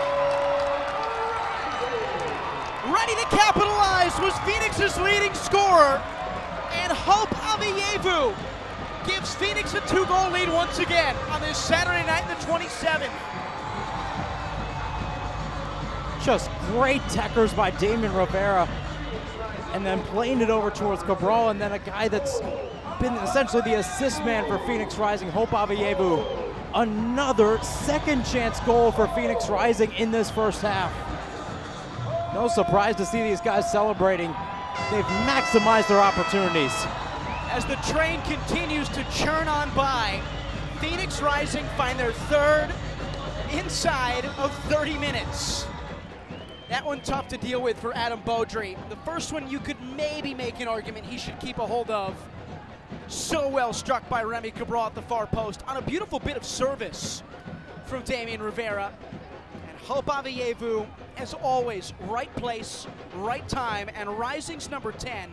Speaker 2: Ready to capitalize was Phoenix's leading scorer, and Hope Avievu gives Phoenix a 2-goal lead once again on this Saturday night, the 27th.
Speaker 3: Just great techers by Damian Rivera, and then playing it over towards Cabral, and then a guy that's been essentially the assist man for Phoenix Rising, Hope Avievu. Another second chance goal for Phoenix Rising in this first half. No surprise to see these guys celebrating. They've maximized their opportunities.
Speaker 2: As the train continues to churn on by, Phoenix Rising find their third inside of 30 minutes. That one tough to deal with for Adam Beaudry. The first one you could maybe make an argument he should keep a hold of. So well struck by Remy Cabral at the far post on a beautiful bit of service from Damian Rivera. And Hope Avievu, as always, right place, right time, and Rising's number 10,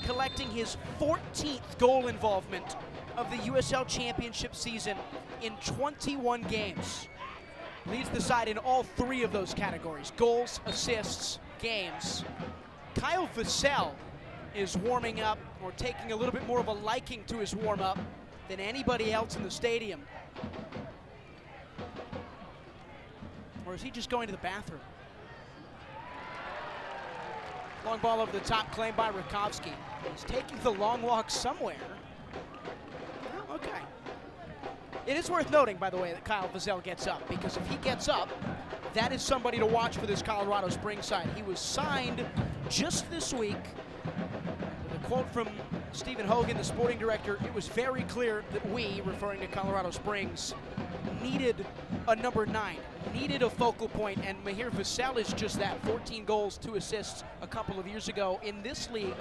Speaker 2: collecting his 14th goal involvement of the USL Championship season in 21 games. Leads the side in all 3 of those categories: goals, assists, games. Kyle Vassell is warming up, or taking a little bit more of a liking to his warm-up than anybody else in the stadium. Or is he just going to the bathroom? Long ball over the top, claimed by Rakowski. He's taking the long walk somewhere. Well, okay. It is worth noting, by the way, that Kyle Vassell gets up, because if he gets up, that is somebody to watch for this Colorado Springs side. He was signed just this week. With a quote from Stephen Hogan, the sporting director, it was very clear that we, referring to Colorado Springs, needed a number 9, needed a focal point, and Mihir Vassell is just that. 14 goals, 2 assists a couple of years ago. In this league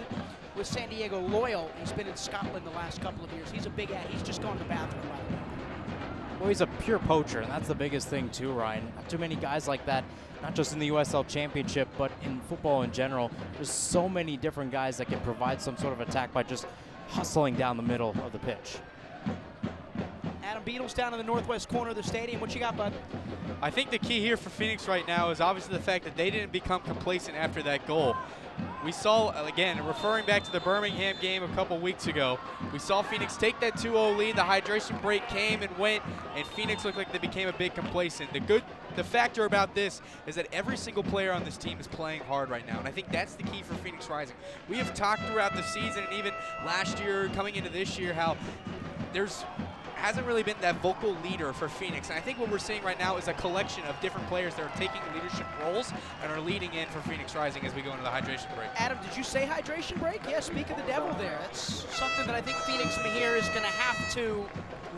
Speaker 2: with San Diego Loyal, he's been in Scotland the last couple of years. He's a big he's just going to the bathroom, by the way.
Speaker 3: Well, he's a pure poacher, and that's the biggest thing too, Ryan. Not too many guys like that, not just in the USL Championship, but in football in general. There's so many different guys that can provide some sort of attack by just hustling down the middle of the pitch.
Speaker 2: Adam Beatles down in the northwest corner of the stadium. What you got, bud?
Speaker 4: I think the key here for Phoenix right now is obviously the fact that they didn't become complacent after that goal. We saw, again, referring back to the Birmingham game a couple weeks ago, we saw Phoenix take that 2-0 lead. The hydration break came and went, and Phoenix looked like they became a bit complacent. The factor about this is that every single player on this team is playing hard right now, and I think that's the key for Phoenix Rising. We have talked throughout the season and even last year, coming into this year, how hasn't really been that vocal leader for Phoenix. And I think what we're seeing right now is a collection of different players that are taking leadership roles and are leading in for Phoenix Rising as we go into the hydration break.
Speaker 2: Adam, did you say hydration break? Yeah, speak of the devil there. That's something that I think Phoenix Mihir is going to have to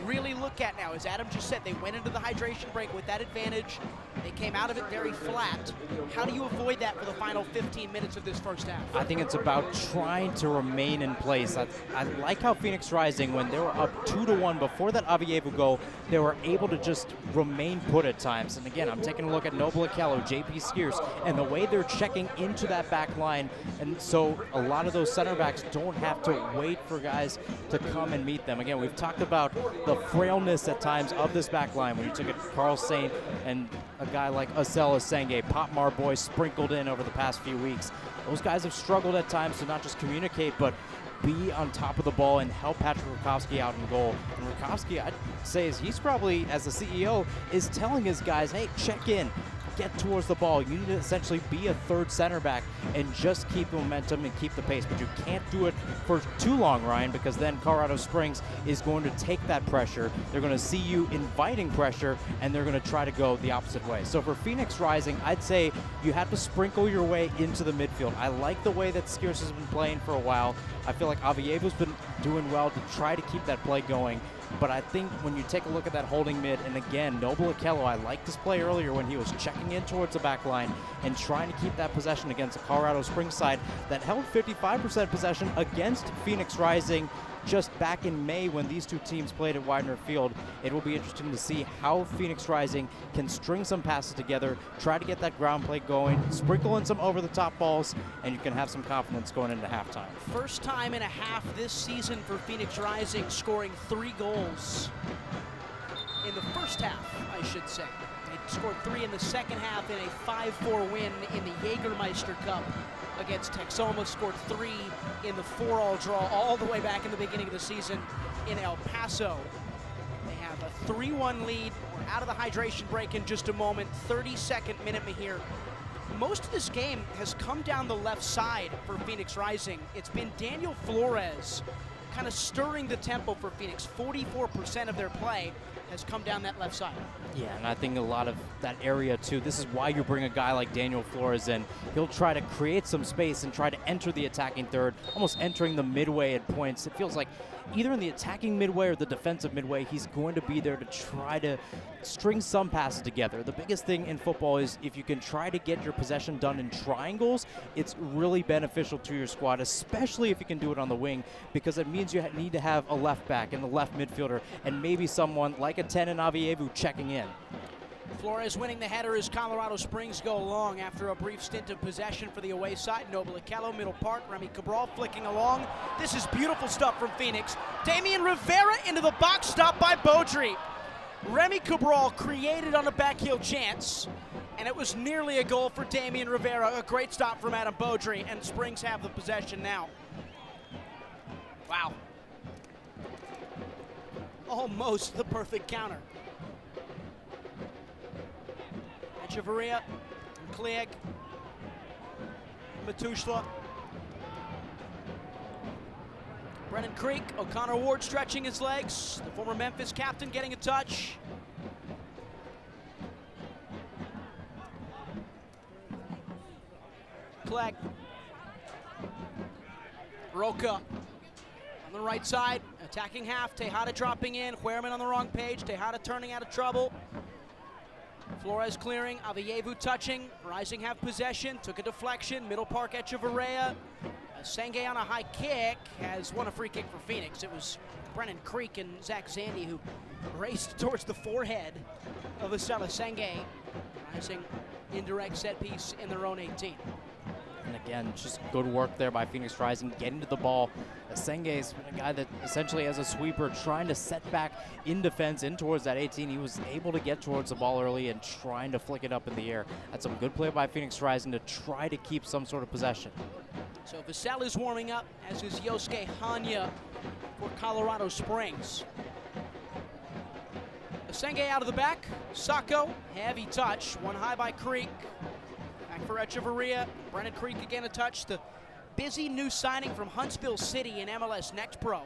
Speaker 2: really look at now. As Adam just said, they went into the hydration break with that advantage. They came out of it very flat. How do you avoid that for the final 15 minutes of this first half?
Speaker 3: I think it's about trying to remain in place. I like how Phoenix Rising, when they were up 2-1 before that Avievu goal, they were able to just remain put at times. And again, I'm taking a look at Noble Okello, JP Skiers, and the way they're checking into that back line. And so a lot of those center backs don't have to wait for guys to come and meet them. Again, we've talked about the frailness at times of this back line when you took it Carl Saint and a guy like Asel Asenge, Pop Marboy sprinkled in over the past few weeks. Those guys have struggled at times to not just communicate, but be on top of the ball and help Patrick Rakowski out in goal. And Rakowski, I'd say, he's probably, as the CEO, is telling his guys, hey, check in, get towards the ball. You need to essentially be a third center back and just keep the momentum and keep the pace. But you can't do it for too long, Ryan, because then Colorado Springs is going to take that pressure. They're going to see you inviting pressure, and they're going to try to go the opposite way. So for Phoenix Rising, I'd say you have to sprinkle your way into the midfield. I like the way that Skiers has been playing for a while. I feel like Avievu's been doing well to try to keep that play going. But I think when you take a look at that holding mid, and again, Noble Okello, I liked this play earlier when he was checking in towards the back line and trying to keep that possession against the Colorado Springs side that held 55% possession against Phoenix Rising just back in May when these two teams played at Widener Field. It will be interesting to see how Phoenix Rising can string some passes together, try to get that ground play going, sprinkle in some over-the-top balls, and you can have some confidence going into halftime.
Speaker 2: First time in a half this season for Phoenix Rising, scoring 3 goals in the first half, I should say. They scored 3 in the second half in a 5-4 win in the Jägermeister Cup against Texoma, scored 3 in the 4-4 draw all the way back in the beginning of the season in El Paso. They have a 3-1 lead. We're out of the hydration break in just a moment. 32nd minute here. Most of this game has come down the left side for Phoenix Rising. It's been Daniel Flores kind of stirring the tempo for Phoenix. 44% of their play has come down that left side.
Speaker 3: Yeah, and I think a lot of that area too, this is why you bring a guy like Daniel Flores in. He'll try to create some space and try to enter the attacking third, almost entering the midway at points. It feels like either in the attacking midway or the defensive midway, he's going to be there to try to string some passes together. The biggest thing in football is if you can try to get your possession done in triangles, it's really beneficial to your squad, especially if you can do it on the wing, because it means you need to have a left back and the left midfielder and maybe someone like a 10 in Avievu checking in.
Speaker 2: Flores winning the header as Colorado Springs go along after a brief stint of possession for the away side. Noble Okello, middle part, Remy Cabral flicking along. This is beautiful stuff from Phoenix. Damian Rivera into the box, stopped by Beaudry. Remy Cabral created on a backheel chance, and it was nearly a goal for Damian Rivera. A great stop from Adam Beaudry, and Springs have the possession now. Wow. almost the perfect counter. Echeverria, Klieg, Matushla, Brennan Creek, O'Connor Ward stretching his legs. The former Memphis captain getting a touch. Clegg. Roca on the right side, attacking half. Tejada dropping in. Huerman on the wrong page. Tejada turning out of trouble. Flores clearing. Avievu touching. Rising have possession. Took a deflection. Middle Park Echeverria. Senge on a high kick has won a free kick for Phoenix. It was Brennan Creek and Zach Zandy who raced towards the forehead of Asela Senge. Rising indirect set piece in their own 18.
Speaker 3: And again, just good work there by Phoenix Rising, getting to the ball. Senge is a guy that essentially as a sweeper trying to set back in defense in towards that 18. He was able to get towards the ball early and trying to flick it up in the air. That's some good play by Phoenix Rising to try to keep some sort of possession.
Speaker 2: So Vassell is warming up, as is Yosuke Hanya for Colorado Springs. Senge out of the back. Sacco, heavy touch. One high by Creek. Back for Echeverria. Brennan Creek again a touch. The busy new signing from Huntsville City in MLS Next Pro.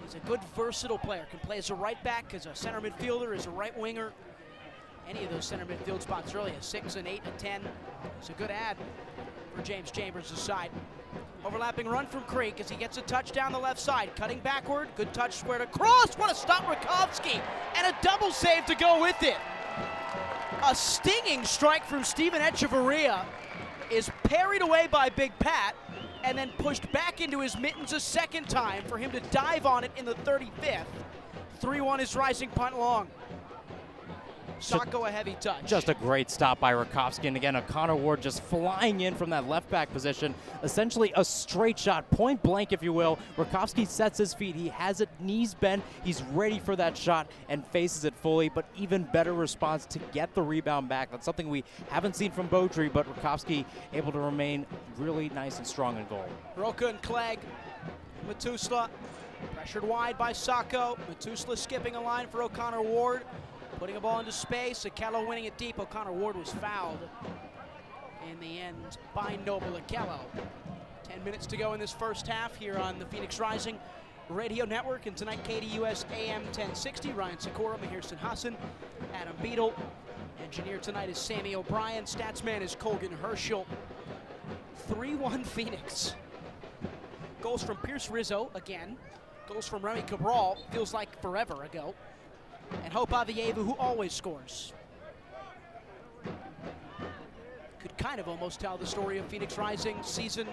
Speaker 2: He's a good versatile player. Can play as a right back, as a center midfielder, as a right winger. Any of those center midfield spots really, a 6, an 8, a 10. It's a good ad for James Chambers' side. Overlapping run from Creek as he gets a touch down the left side. Cutting backward. Good touch square to cross. What a stop, Rakowski. And a double save to go with it. A stinging strike from Steven Echeverria is parried away by Big Pat and then pushed back into his mittens a second time for him to dive on it in the 35th. 3-1 is Rising punt long. Sacco a heavy touch.
Speaker 3: Just a great stop by Rakowski. And again, O'Connor Ward just flying in from that left back position. Essentially a straight shot, point blank if you will. Rakowski sets his feet. He has it, knees bent. He's ready for that shot and faces it fully. But even better response to get the rebound back. That's something we haven't seen from Beaudry, but Rakowski able to remain really nice and strong in goal.
Speaker 2: Roca and Clegg. Matusla pressured wide by Sacco. Matusla skipping a line for O'Connor Ward. Putting a ball into space, Akello winning it deep. O'Connor Ward was fouled in the end by Noble Akello. 10 minutes to go in this first half here on the Phoenix Rising Radio Network. And tonight, KDUS AM 1060. Ryan Sikora, Mahirson Hassan, Adam Beadle. Engineer tonight is Sammy O'Brien. Statsman is Colgan Herschel. 3-1 Phoenix. Goals from Pierce Rizzo again. Goals from Remy Cabral. Feels like forever ago. And Hope Avievu, who always scores. Could kind of almost tell the story of Phoenix Rising season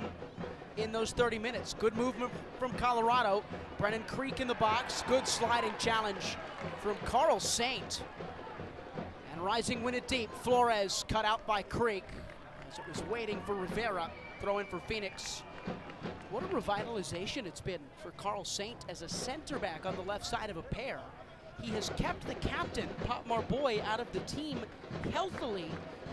Speaker 2: in those 30 minutes. Good movement from Colorado. Brennan Creek in the box. Good sliding challenge from Carl Saint. And Rising win it deep. Flores cut out by Creek as it was waiting for Rivera. Throw in for Phoenix. What a revitalization it's been for Carl Saint as a center back on the left side of a pair. He has kept the captain, Pop Marboy, out of the team healthily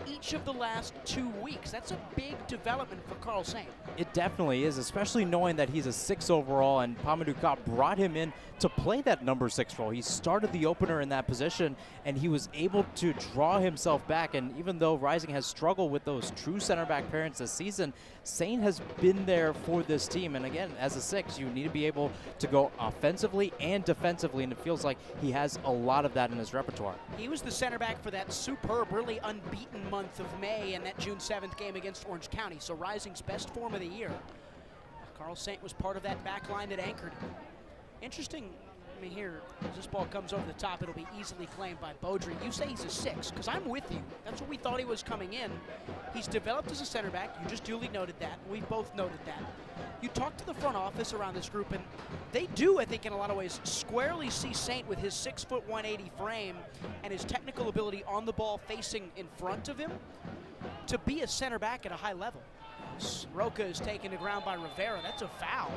Speaker 2: each of the last 2 weeks. That's a big development for Carl Saint.
Speaker 3: It definitely is, especially knowing that he's a 6 overall and Pamadou Kopp brought him in to play that number 6 role. He started the opener in that position and he was able to draw himself back. And even though Rising has struggled with those true center back pairings this season, Saint has been there for this team. And again, as a 6, you need to be able to go offensively and defensively, and it feels like he has a lot of that in his repertoire.
Speaker 2: He was the center back for that superb, really unbeaten month of May and that June 7th game against Orange County. So Rising's best form of the year. Carl Saint was part of that back line that anchored him. Interesting, I mean, here, as this ball comes over the top, it'll be easily claimed by Beaudry. You say he's a 6, because I'm with you. That's what we thought he was coming in. He's developed as a center back. You just duly noted that. We both noted that. You talk to the front office around this group, and they do, I think, in a lot of ways, squarely see Saint with his 6'1", 180 frame and his technical ability on the ball facing in front of him to be a center back at a high level. Roca is taken to ground by Rivera. That's a foul.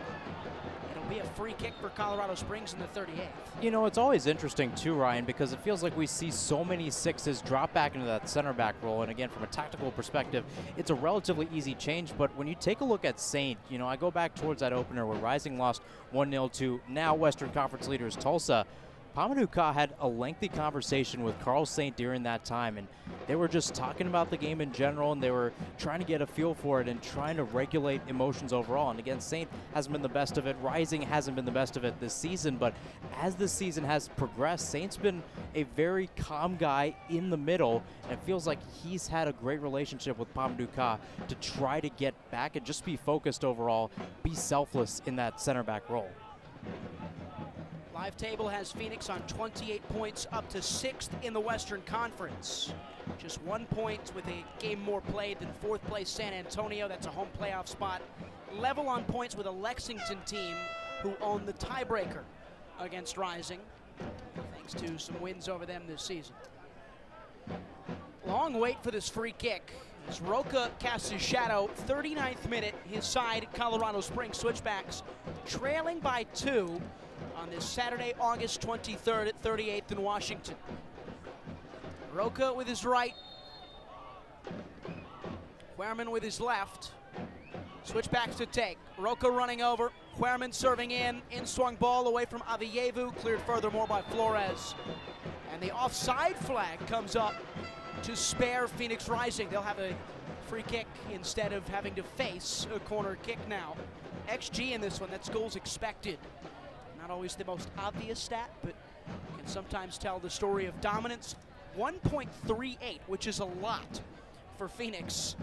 Speaker 2: It'll be a free kick for Colorado Springs in the 38th.
Speaker 3: You know, it's always interesting too, Ryan, because it feels like we see so many sixes drop back into that center back role. And again, from a tactical perspective, it's a relatively easy change. But when you take a look at Saint, you know, I go back towards that opener where Rising lost 1-0 to now Western Conference leaders Tulsa. Pamadou Ka had a lengthy conversation with Carl Saint during that time, and they were just talking about the game in general, and they were trying to get a feel for it and trying to regulate emotions overall. And again, Saint hasn't been the best of it. Rising hasn't been the best of it this season, but as the season has progressed, Saint's been a very calm guy in the middle, and it feels like he's had a great relationship with Pamadou Ka to try to get back and just be focused overall, be selfless in that center back role.
Speaker 2: Live table has Phoenix on 28 points, up to 6th in the Western Conference. Just 1 point with a game more played than 4th place San Antonio. That's a home playoff spot. Level on points with a Lexington team who own the tiebreaker against Rising, thanks to some wins over them this season. Long wait for this free kick as Roca casts his shadow. 39th minute, his side, Colorado Springs Switchbacks, trailing by 2 on this Saturday, August 23rd at 38th in Washington. Roca with his right. Huerman with his left. Switchbacks to take. Roca running over. Huerman serving in. In-swung ball away from Avievu. Cleared furthermore by Flores. And the offside flag comes up to spare Phoenix Rising. They'll have a free kick instead of having to face a corner kick now. XG in this one, that's goals expected. Not always the most obvious stat, but can sometimes tell the story of dominance. 1.38, which is a lot for Phoenix.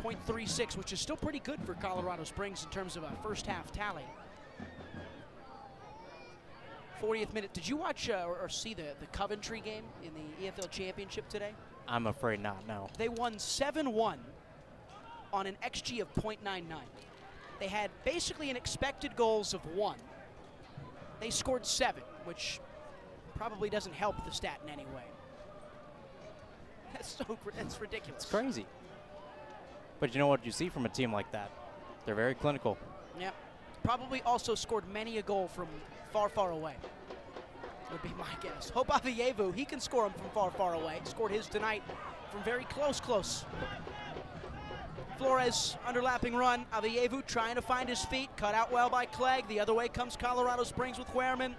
Speaker 2: 0.36, which is still pretty good for Colorado Springs in terms of a first half tally. 40th minute. Did you watch or see the Coventry game in the EFL Championship today?
Speaker 3: I'm afraid not, no.
Speaker 2: They won 7-1 on an XG of 0.99. They had basically an expected goals of 1. They scored 7, which probably doesn't help the stat in any way. That's ridiculous.
Speaker 3: It's crazy. But you know what you see from a team like that? They're very clinical.
Speaker 2: Yep. Probably also scored many a goal from far, far away, would be my guess. Hope Avievu, he can score them from far, far away. Scored his tonight from very close. Flores, underlapping run. Avievu trying to find his feet. Cut out well by Clegg. The other way comes Colorado Springs with Huerman.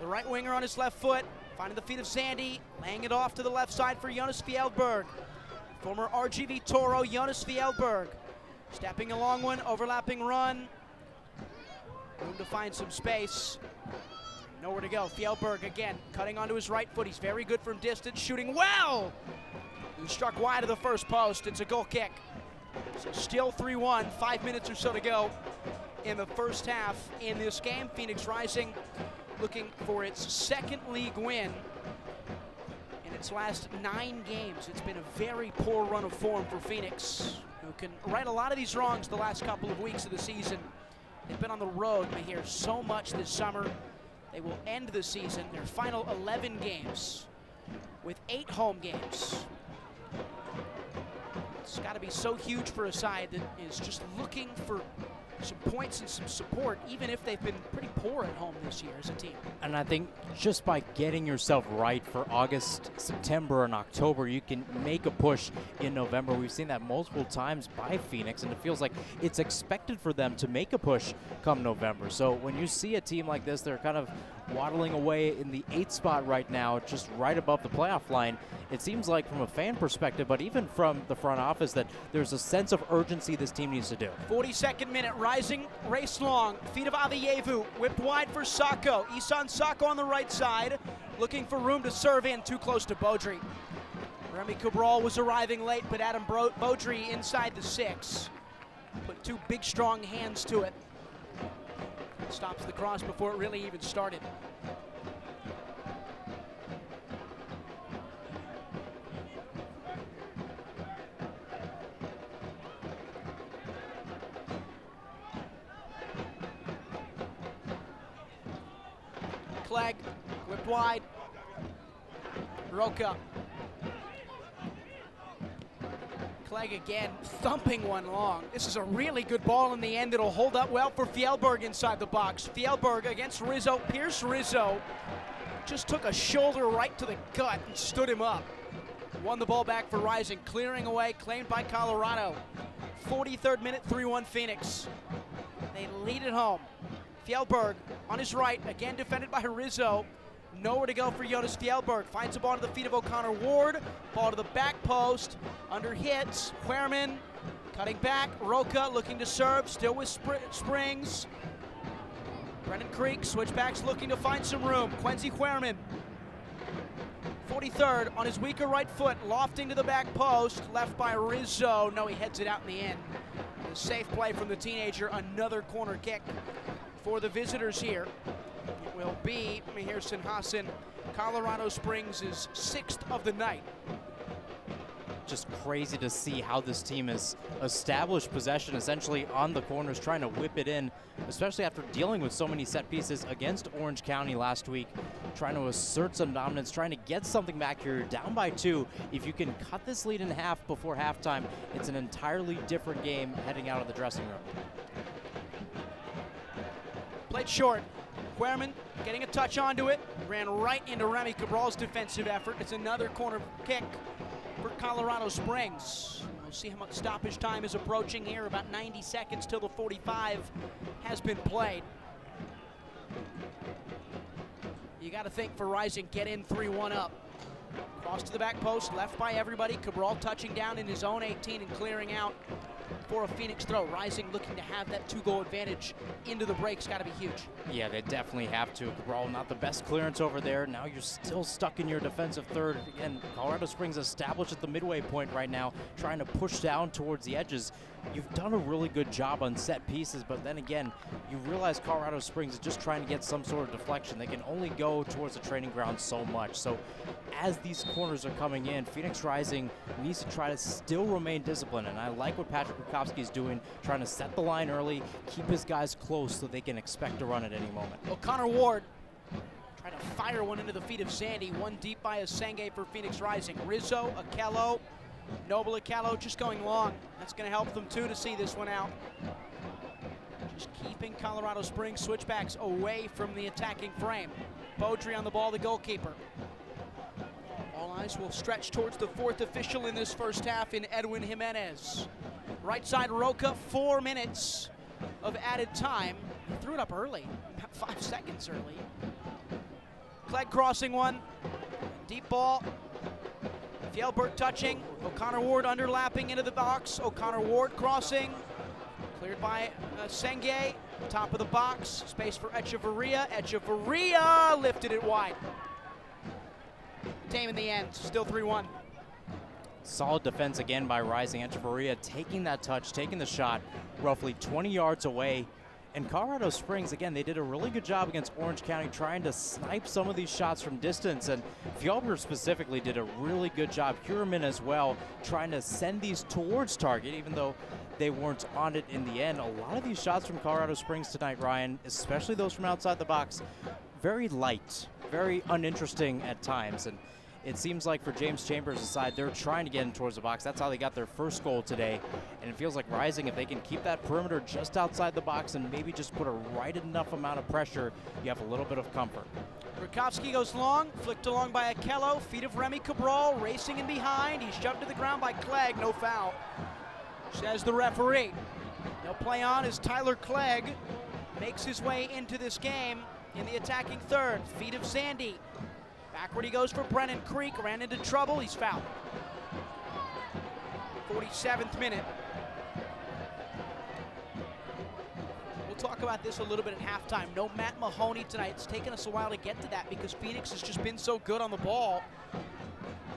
Speaker 2: The right winger on his left foot. Finding the feet of Zandy. Laying it off to the left side for Jonas Fjellberg. Former RGV Toro, Jonas Fjellberg. Stepping a long one. Overlapping run. Room to find some space. Nowhere to go. Fjellberg again cutting onto his right foot. He's very good from distance. Shooting well. He struck wide of the first post. It's a goal kick. So still 3-1, 5 minutes or so to go in the first half in this game. Phoenix Rising looking for its second league win in its last 9 games. It's been a very poor run of form for Phoenix, who can right a lot of these wrongs the last couple of weeks of the season. They've been on the road, I hear so much this summer. They will end the season, their final 11 games, with 8 home games. It's got to be so huge for a side that is just looking for some points and some support, even if they've been pretty poor at home this year as a team.
Speaker 3: And I think just by getting yourself right for August, September, and October, you can make a push in November. We've seen that multiple times by Phoenix, and it feels like it's expected for them to make a push come November. So when you see a team like this, they're kind of waddling away in the 8th spot right now, just right above the playoff line. It seems like from a fan perspective, but even from the front office, that there's a sense of urgency this team needs to do.
Speaker 2: 42nd minute, Rising, race long, feet of Avievu, whipped wide for Sacco. Isan Sacco on the right side, looking for room to serve in, too close to Beaudry. Remy Cabral was arriving late, but Adam Beaudry inside the 6. Put 2 big, strong hands to it. Stops the cross before it really even started. Clegg, whipped wide. Roca. Clegg again thumping one long. This is a really good ball in the end. It'll hold up well for Fjellberg inside the box. Fjellberg against Rizzo. Pierce Rizzo just took a shoulder right to the gut and stood him up. Won the ball back for Rising. Clearing away, claimed by Colorado. 43rd minute, 3-1 Phoenix. They lead it home. Fjellberg on his right, again defended by Rizzo. Nowhere to go for Jonas Fjellberg. Finds the ball to the feet of O'Connor Ward. Ball to the back post. Under hits. Huerman cutting back. Roca looking to serve. Still with Springs. Brennan Creek. Switchbacks looking to find some room. Quincy Huerman. 43rd on his weaker right foot. Lofting to the back post. Left by Rizzo. No, he heads it out in the end. A safe play from the teenager. Another corner kick for the visitors here. It will be Meherson Hassan. Colorado Springs is 6th of the night.
Speaker 3: Just crazy to see how this team has established possession essentially on the corners, trying to whip it in, especially after dealing with so many set pieces against Orange County last week, trying to assert some dominance, trying to get something back here. You're down by 2. If you can cut this lead in half before halftime, it's an entirely different game heading out of the dressing room.
Speaker 2: Played short. Huerman getting a touch onto it. Ran right into Remy Cabral's defensive effort. It's another corner kick for Colorado Springs. We'll see how much stoppage time is approaching here. About 90 seconds till the 45 has been played. You got to think for Rising, get in 3-1 up. Cross to the back post, left by everybody. Cabral touching down in his own 18 and clearing out for a Phoenix throw. Rising looking to have that 2-goal advantage into the break's got to be huge.
Speaker 3: Yeah, they definitely have to. Cabral, not the best clearance over there. Now you're still stuck in your defensive third. Again, Colorado Springs established at the midway point right now, trying to push down towards the edges. You've done a really good job on set pieces, but then again, you realize Colorado Springs is just trying to get some sort of deflection. They can only go towards the training ground so much. So as these corners are coming in, Phoenix Rising needs to try to still remain disciplined, and I like what Patrick Rukowski is doing, trying to set the line early, keep his guys close so they can expect to run at any moment.
Speaker 2: O'Connor Ward trying to fire one into the feet of Zandy. One deep by Asenge for Phoenix Rising. Rizzo, Akello, Noble Akello just going long. That's going to help them too to see this one out. Just keeping Colorado Springs switchbacks away from the attacking frame. Beaudry on the ball, the goalkeeper. All eyes will stretch towards the 4th official in this first half in Edwin Jimenez. Right side Roca, 4 minutes of added time. He threw it up early, about 5 seconds early. Clegg crossing one, deep ball. Fjellberg touching, O'Connor Ward underlapping into the box. O'Connor Ward crossing, cleared by Senge, top of the box, space for Echeverria. Echeverria lifted it wide. Tame in the end, still 3-1.
Speaker 3: Solid defense again by Rising. Echeverria taking that touch, taking the shot roughly 20 yards away. And Colorado Springs, again, they did a really good job against Orange County trying to snipe some of these shots from distance. And Fjellberg specifically did a really good job. Huerman as well, trying to send these towards target, even though they weren't on it in the end. A lot of these shots from Colorado Springs tonight, Ryan, especially those from outside the box, very light, very uninteresting at times. And it seems like for James Chambers' side, they're trying to get in towards the box. That's how they got their first goal today. And it feels like Rising, if they can keep that perimeter just outside the box and maybe just put a right enough amount of pressure, you have a little bit of comfort.
Speaker 2: Rukowski goes long, flicked along by Akello, feet of Remy Cabral, racing in behind. He's shoved to the ground by Clegg, no foul, says the referee. They'll play on as Tyler Clegg makes his way into this game in the attacking third. Feet of Zandy. Backward he goes for Brennan Creek, ran into trouble, he's fouled. 47th minute. We'll talk about this a little bit at halftime. No Matt Mahoney tonight. It's taken us a while to get to that because Phoenix has just been so good on the ball.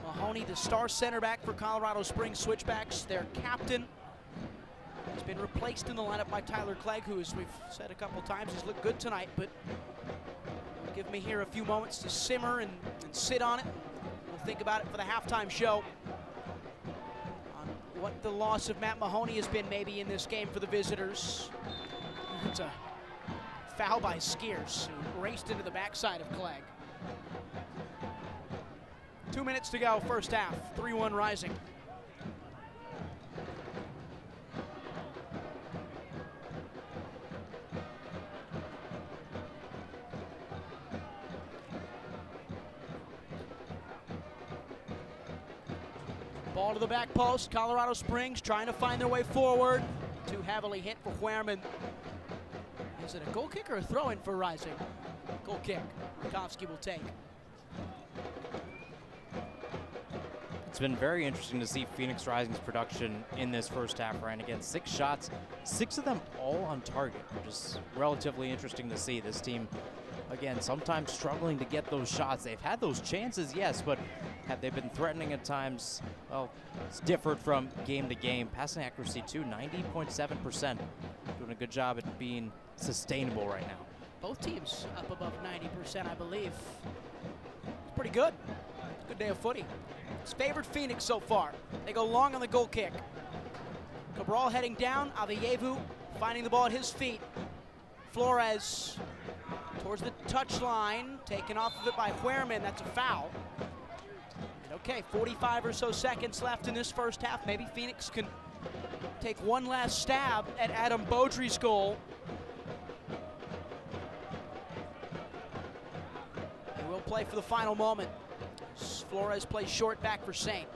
Speaker 2: Mahoney, the star center back for Colorado Springs Switchbacks, their captain, has been replaced in the lineup by Tyler Clegg, who, as we've said a couple times, has looked good tonight, but give me here a few moments to simmer and sit on it. We'll think about it for the halftime show on what the loss of Matt Mahoney has been maybe in this game for the visitors. It's a foul by Skiers, who raced into the backside of Clegg. 2 minutes to go, first half, 3-1 Rising. Ball to the back post. Colorado Springs trying to find their way forward. Too heavily hit for Huerman. Is it a goal kick or a throw-in for Rising? Goal kick. Rakowski will take.
Speaker 3: It's been very interesting to see Phoenix Rising's production in this first half, Ryan. Again, 6 shots, 6 of them all on target, which is relatively interesting to see. This team, again, sometimes struggling to get those shots. They've had those chances, yes, but have they been threatening at times? Well, it's differed from game to game. Passing accuracy, too, 90.7%. Doing a good job at being sustainable right now.
Speaker 2: Both teams up above 90%, I believe. It's pretty good. Good day of footy. It's favored Phoenix so far. They go long on the goal kick. Cabral heading down. Avievu finding the ball at his feet. Flores towards the touchline. Taken off of it by Huerman. That's a foul. And okay, 45 or so seconds left in this first half. Maybe Phoenix can take one last stab at Adam Beaudry's goal. They will play for the final moment. Flores plays short back for Saint.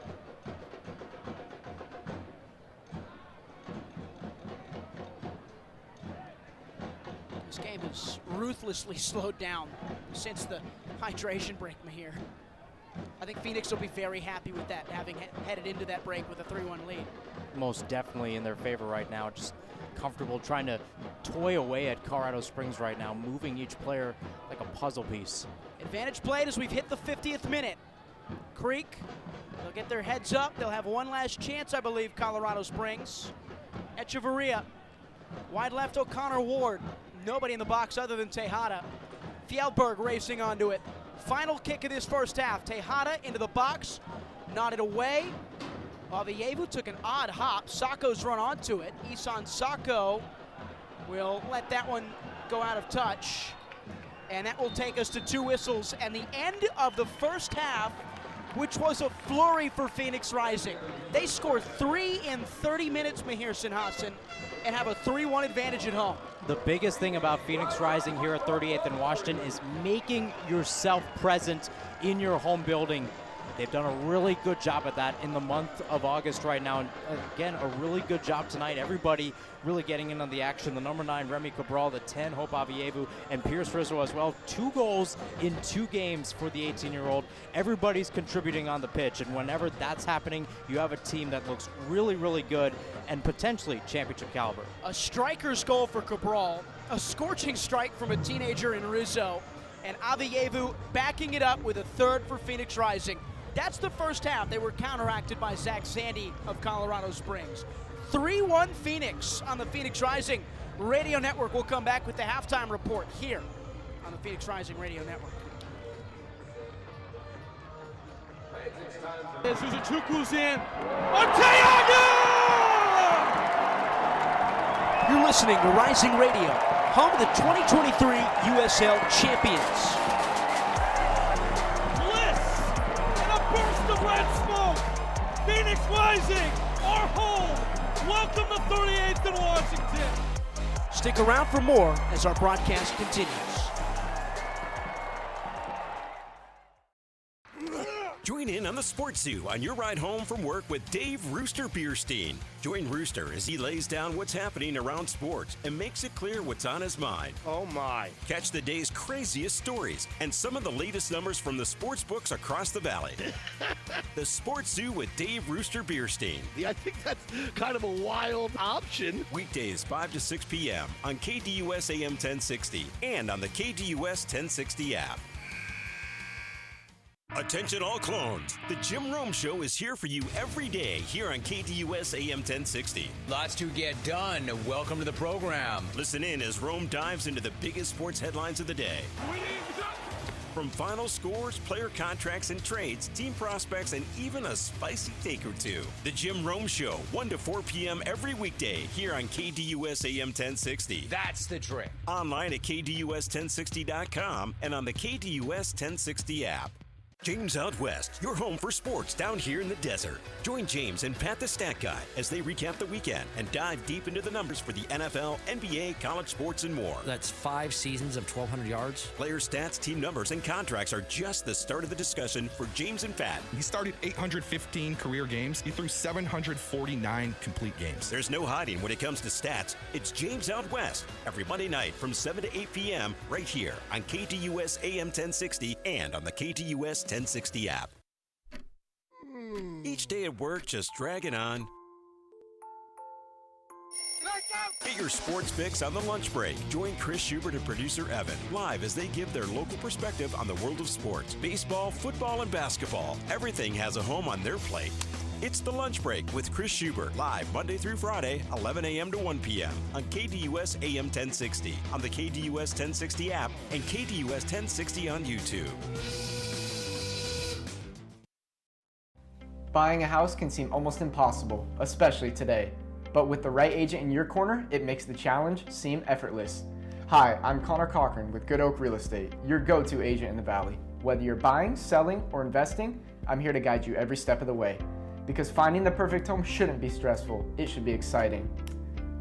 Speaker 2: This game is ruthlessly slowed down since the hydration break, Mahir. I think Phoenix will be very happy with that, having headed into that break with a 3-1 lead.
Speaker 3: Most definitely in their favor right now. Just comfortable trying to toy away at Colorado Springs right now, moving each player like a puzzle piece.
Speaker 2: Advantage played as we've hit the 50th minute. Creek, they'll get their heads up. They'll have one last chance, I believe, Colorado Springs. Echeverria, wide left O'Connor Ward. Nobody in the box other than Tejada. Fjellberg racing onto it. Final kick of this first half. Tejada into the box, nodded away. Avievu took an odd hop. Sacco's run onto it. Isan Sacco will let that one go out of touch. And that will take us to 2 whistles and the end of the first half, which was a flurry for Phoenix Rising. They scored 3 in 30 minutes, Mahir Sinhasan, and have a 3-1 advantage at home.
Speaker 3: The biggest thing about Phoenix Rising here at 38th and Washington is making yourself present in your home building. They've done a really good job at that in the month of August right now. And again, a really good job tonight. Everybody really getting in on the action. The number 9, Remy Cabral, the 10, Hope Avievu, and Pierce Rizzo as well. 2 goals in 2 games for the 18-year-old. Everybody's contributing on the pitch. And whenever that's happening, you have a team that looks really, really good and potentially championship caliber.
Speaker 2: A striker's goal for Cabral. A scorching strike from a teenager in Rizzo. And Avievu backing it up with a 3rd for Phoenix Rising. That's the first half. They were counteracted by Zach Sandy of Colorado Springs. 3-1 Phoenix on the Phoenix Rising Radio Network. We'll come back with the halftime report here on the Phoenix Rising Radio Network.
Speaker 5: Suzuchukwu's in. Arteaga!
Speaker 2: You're listening to Rising Radio, home of the 2023 USL champions.
Speaker 5: Red smoke! Phoenix Rising, our home! Welcome to 38th and Washington!
Speaker 2: Stick around for more as our broadcast continues.
Speaker 6: Join in on the Sports Zoo on your ride home from work with Dave Rooster Bierstein. Join Rooster as he lays down what's happening around sports and makes it clear what's on his mind.
Speaker 7: Oh my.
Speaker 6: Catch the day's craziest stories and some of the latest numbers from the sports books across the valley. The Sports Zoo with Dave Rooster Bierstein.
Speaker 7: Yeah, I think that's kind of a wild option.
Speaker 6: Weekdays 5 to 6 p.m. on KDUS AM 1060 and on the KDUS 1060 app. Attention all clones. The Jim Rome Show is here for you every day here on KDUS AM 1060.
Speaker 8: Lots to get done. Welcome to the program.
Speaker 6: Listen in as Rome dives into the biggest sports headlines of the day. From final scores, player contracts and trades, team prospects, and even a spicy take or two. The Jim Rome Show, 1 to 4 p.m. every weekday here on KDUS AM 1060.
Speaker 8: That's the trick.
Speaker 6: Online at KDUS1060.com and on the KDUS 1060 app. James Out West, your home for sports down here in the desert. Join James and Pat the Stat Guy as they recap the weekend and dive deep into the numbers for the NFL, NBA, college sports, and more.
Speaker 9: That's 5 seasons of 1,200 yards.
Speaker 6: Player stats, team numbers, and contracts are just the start of the discussion for James and Pat.
Speaker 10: He started 815 career games. He threw 749 complete games.
Speaker 6: There's no hiding when it comes to stats. It's James Out West every Monday night from 7 to 8 p.m. right here on KTUS AM 1060 and on the KTUS 1060 app. Each day at work just dragging on. Get your sports fix on the lunch break. Join Chris Schubert and producer Evan live as they give their local perspective on the world of sports. Baseball, football, and basketball. Everything has a home on their plate. It's The Lunch Break with Chris Schubert, live Monday through Friday, 11 a.m. to 1 p.m. on KTUS AM 1060, on the KTUS 1060 app, and KTUS 1060 on YouTube.
Speaker 11: Buying a house can seem almost impossible, especially today. But with the right agent in your corner, it makes the challenge seem effortless. Hi, I'm Connor Cochran with Good Oak Real Estate, your go-to agent in the Valley. Whether you're buying, selling, or investing, I'm here to guide you every step of the way. Because finding the perfect home shouldn't be stressful, it should be exciting.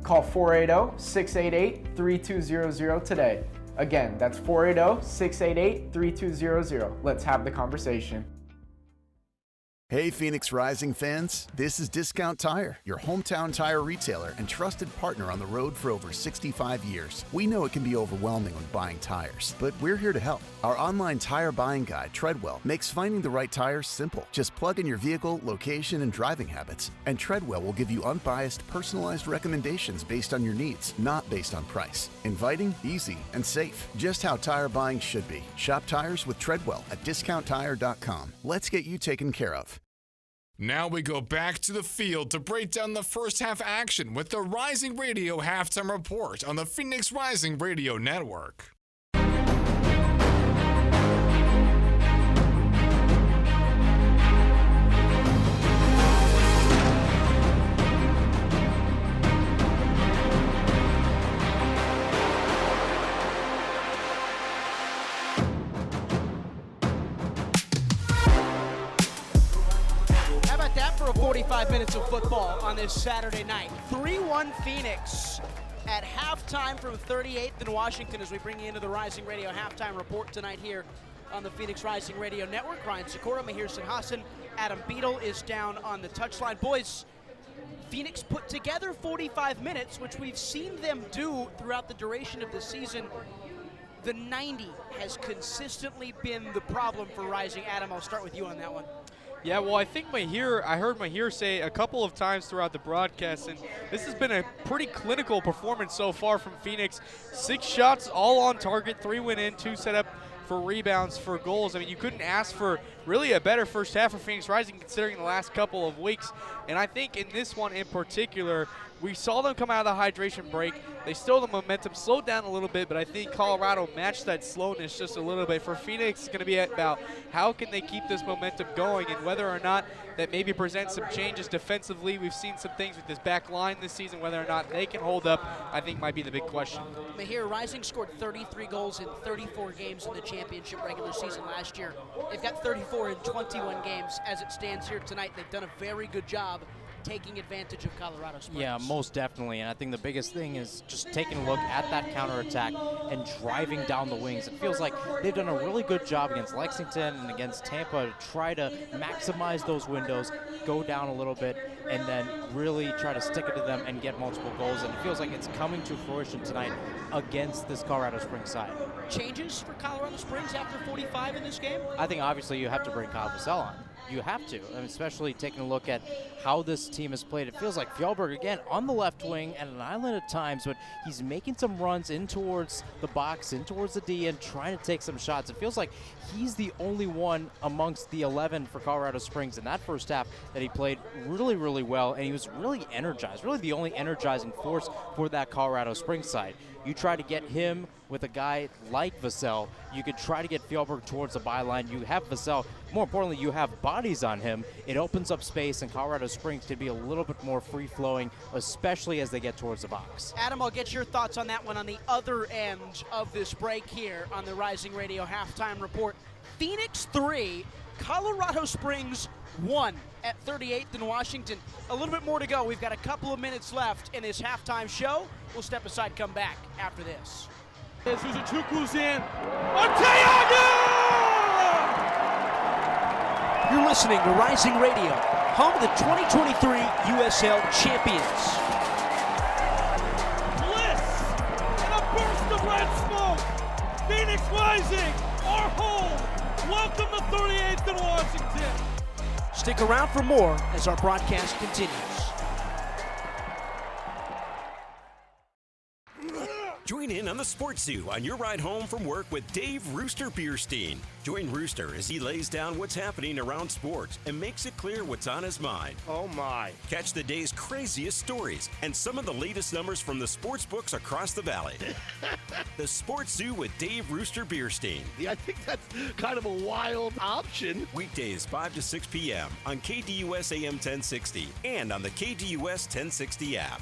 Speaker 11: Call 480-688-3200 today. Again, that's 480-688-3200. Let's have the conversation.
Speaker 12: Hey Phoenix Rising fans, this is Discount Tire, your hometown tire retailer and trusted partner on the road for over 65 years. We know it can be overwhelming when buying tires, but we're here to help. Our online tire buying guide, Treadwell, makes finding the right tires simple. Just plug in your vehicle, location, and driving habits, and Treadwell will give you unbiased, personalized recommendations based on your needs, not based on price. Inviting, easy, and safe. Just how tire buying should be. Shop tires with Treadwell at discounttire.com. Let's get you taken care of.
Speaker 1: Now we go back to the field to break down the first half action with the Rising Radio Halftime Report on the Phoenix Rising Radio Network.
Speaker 2: For 45 minutes of football on this Saturday night. 3-1 Phoenix at halftime from 38th in Washington as we bring you into the Rising Radio Halftime Report tonight here on the Phoenix Rising Radio Network. Ryan Sikora, Mahir Sinhasan, Adam Beadle is down on the touchline. Boys, Phoenix put together 45 minutes, which we've seen them do throughout the duration of the season. The 90 has consistently been the problem for Rising. Adam, I'll start with you on that one.
Speaker 4: Yeah, well, I think I heard Mahir say a couple of times throughout the broadcast, and this has been a pretty clinical performance so far from Phoenix. 6 shots, all on target, 3 went in, 2 set up for rebounds, for goals. I mean, you couldn't ask for really a better first half for Phoenix Rising considering the last couple of weeks. And I think in this one in particular, we saw them come out of the hydration break. They still, the momentum slowed down a little bit, but I think Colorado matched that slowness just a little bit. For Phoenix, it's going to be about how can they keep this momentum going and whether or not that maybe presents some changes defensively. We've seen some things with this back line this season. Whether or not they can hold up, I think might be the big question.
Speaker 2: Mahir, Rising scored 33 goals in 34 games in the championship regular season last year. They've got 34 in 21 games as it stands here tonight. They've done a very good job taking advantage of Colorado Springs.
Speaker 3: Yeah, most definitely. And I think the biggest thing is just taking a look at that counterattack and driving down the wings. It feels like they've done a really good job against Lexington and against Tampa to try to maximize those windows, go down a little bit, and then really try to stick it to them and get multiple goals. And it feels like it's coming to fruition tonight against this Colorado Springs side.
Speaker 2: Changes for Colorado Springs after 45 in this game?
Speaker 3: I think obviously you have to bring Kyle Vassell on. You have to, and especially taking a look at how this team has played. It feels like Fjellberg, again, on the left wing at an island at times, but he's making some runs in towards the box, in towards the D, and trying to take some shots. It feels like he's the only one amongst the 11 for Colorado Springs in that first half that he played really, really well, and he was really energized, really the only energizing force for that Colorado Springs side. You try to get him with a guy like Vassell, you could try to get Fjellberg towards the byline. You have Vassell, more importantly, you have bodies on him. It opens up space, and Colorado Springs could be a little bit more free-flowing, especially as they get towards the box.
Speaker 2: Adam, I'll get your thoughts on that one on the other end of this break here on the Rising Radio Halftime Report. Phoenix 3, Colorado Springs won at 38th in Washington. A little bit more to go. We've got a couple of minutes left in this halftime show. We'll step aside, come back after this.
Speaker 5: Suzuchukwu's in. Arteaga!
Speaker 2: You're listening to Rising Radio, home of the 2023 USL champions.
Speaker 5: Bliss and a burst of red smoke. Phoenix Rising, our home. Welcome to 38th and Washington.
Speaker 2: Stick around for more as our broadcast continues.
Speaker 6: Join in on the Sports Zoo on your ride home from work with Dave Rooster Bierstein. Join Rooster as he lays down what's happening around sports and makes it clear what's on his mind.
Speaker 7: Oh my.
Speaker 6: Catch the day's craziest stories and some of the latest numbers from the sports books across the valley. The Sports Zoo with Dave Rooster Bierstein.
Speaker 7: Yeah, I think that's kind of a wild option.
Speaker 6: Weekdays 5 to 6 p.m. on KDUS AM 1060 and on the KDUS 1060 app.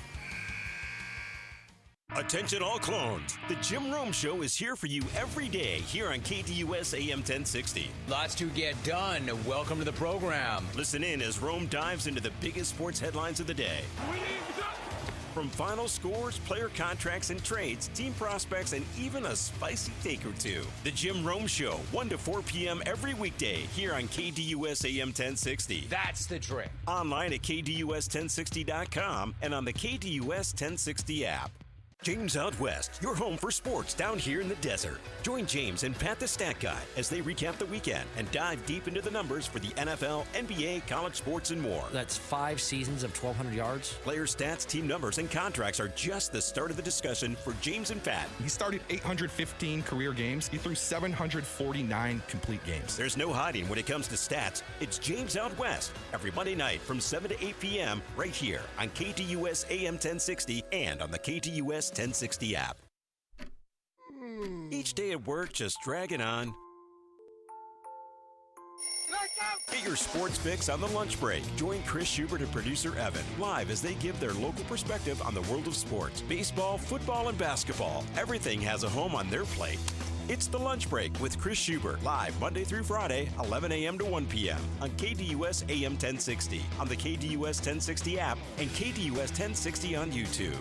Speaker 6: Attention all clones. The Jim Rome Show is here for you every day here on KDUS AM 1060.
Speaker 8: Lots to get done. Welcome to the program.
Speaker 6: Listen in as Rome dives into the biggest sports headlines of the day. From final scores, player contracts and trades, team prospects, and even a spicy take or two. The Jim Rome Show, 1 to 4 p.m. every weekday here on KDUS AM 1060.
Speaker 8: That's the trick.
Speaker 6: Online at KDUS1060.com and on the KDUS 1060 app. James Out West, your home for sports down here in the desert. Join James and Pat the Stat Guy as they recap the weekend and dive deep into the numbers for the NFL, NBA, college sports, and more.
Speaker 9: That's 5 seasons of 1,200 yards.
Speaker 6: Player stats, team numbers, and contracts are just the start of the discussion for James and Pat.
Speaker 10: He started 815 career games. He threw 749 complete games.
Speaker 6: There's no hiding when it comes to stats. It's James Out West every Monday night from 7 to 8 p.m. right here on KDUS AM 1060 and on the KDUS 1060 app. Each day at work just dragging on. Get your sports fix on the lunch break. Join Chris Schubert and producer Evan live as they give their local perspective on the world of sports. Baseball, football, and basketball. Everything has a home on their plate. It's the lunch break with Chris Schubert, live Monday through Friday, 11 a.m. to 1 p.m. on KDUS AM 1060, on the KDUS 1060 app, and KDUS 1060 on YouTube.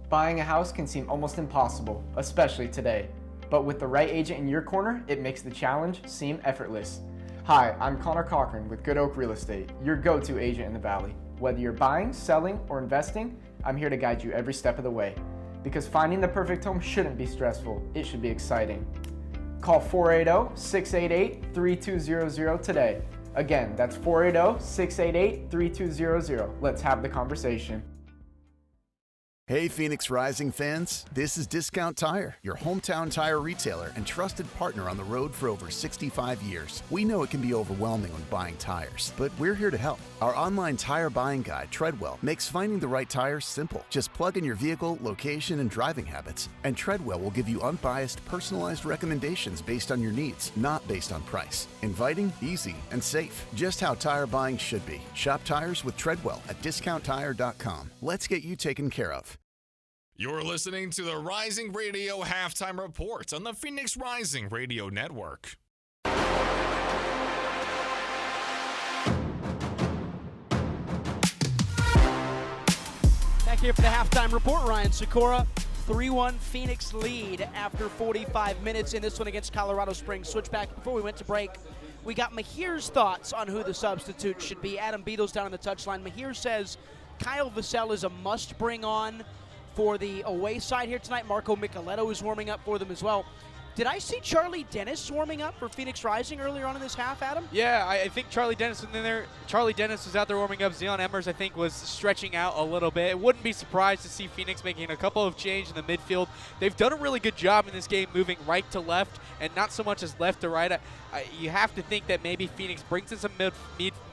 Speaker 11: Buying a house can seem almost impossible, especially today. But with the right agent in your corner, it makes the challenge seem effortless. Hi, I'm Connor Cochran with Good Oak Real Estate, your go-to agent in the Valley. Whether you're buying, selling, or investing, I'm here to guide you every step of the way. Because finding the perfect home shouldn't be stressful, it should be exciting. Call 480-688-3200 today. Again, that's 480-688-3200. Let's have the conversation.
Speaker 12: Hey Phoenix Rising fans, this is Discount Tire, your hometown tire retailer and trusted partner on the road for over 65 years. We know it can be overwhelming when buying tires, but we're here to help. Our online tire buying guide, Treadwell, makes finding the right tire simple. Just plug in your vehicle, location, and driving habits, and Treadwell will give you unbiased, personalized recommendations based on your needs, not based on price. Inviting, easy, and safe. Just how tire buying should be. Shop tires with Treadwell at discounttire.com. Let's get you taken care of.
Speaker 1: You're listening to the Rising Radio Halftime Report on the Phoenix Rising Radio Network.
Speaker 2: Back here for the halftime report, Ryan Sikora. 3-1 Phoenix lead after 45 minutes in this one against Colorado Springs. Switch back before we went to break. We got Mahir's thoughts on who the substitute should be. Adam Beadle's down on the touchline. Mahir says Kyle Vassell is a must bring on for the away side here tonight. Marco Micheletto is warming up for them as well. Did I see Charlie Dennis warming up for Phoenix Rising earlier on in this half, Adam?
Speaker 4: Yeah, I think Charlie Dennis was in there. Charlie Dennis was out there warming up. Zion Emmers, I think, was stretching out a little bit. It wouldn't be surprised to see Phoenix making a couple of changes in the midfield. They've done a really good job in this game moving right to left and not so much as left to right. You have to think that maybe Phoenix brings in some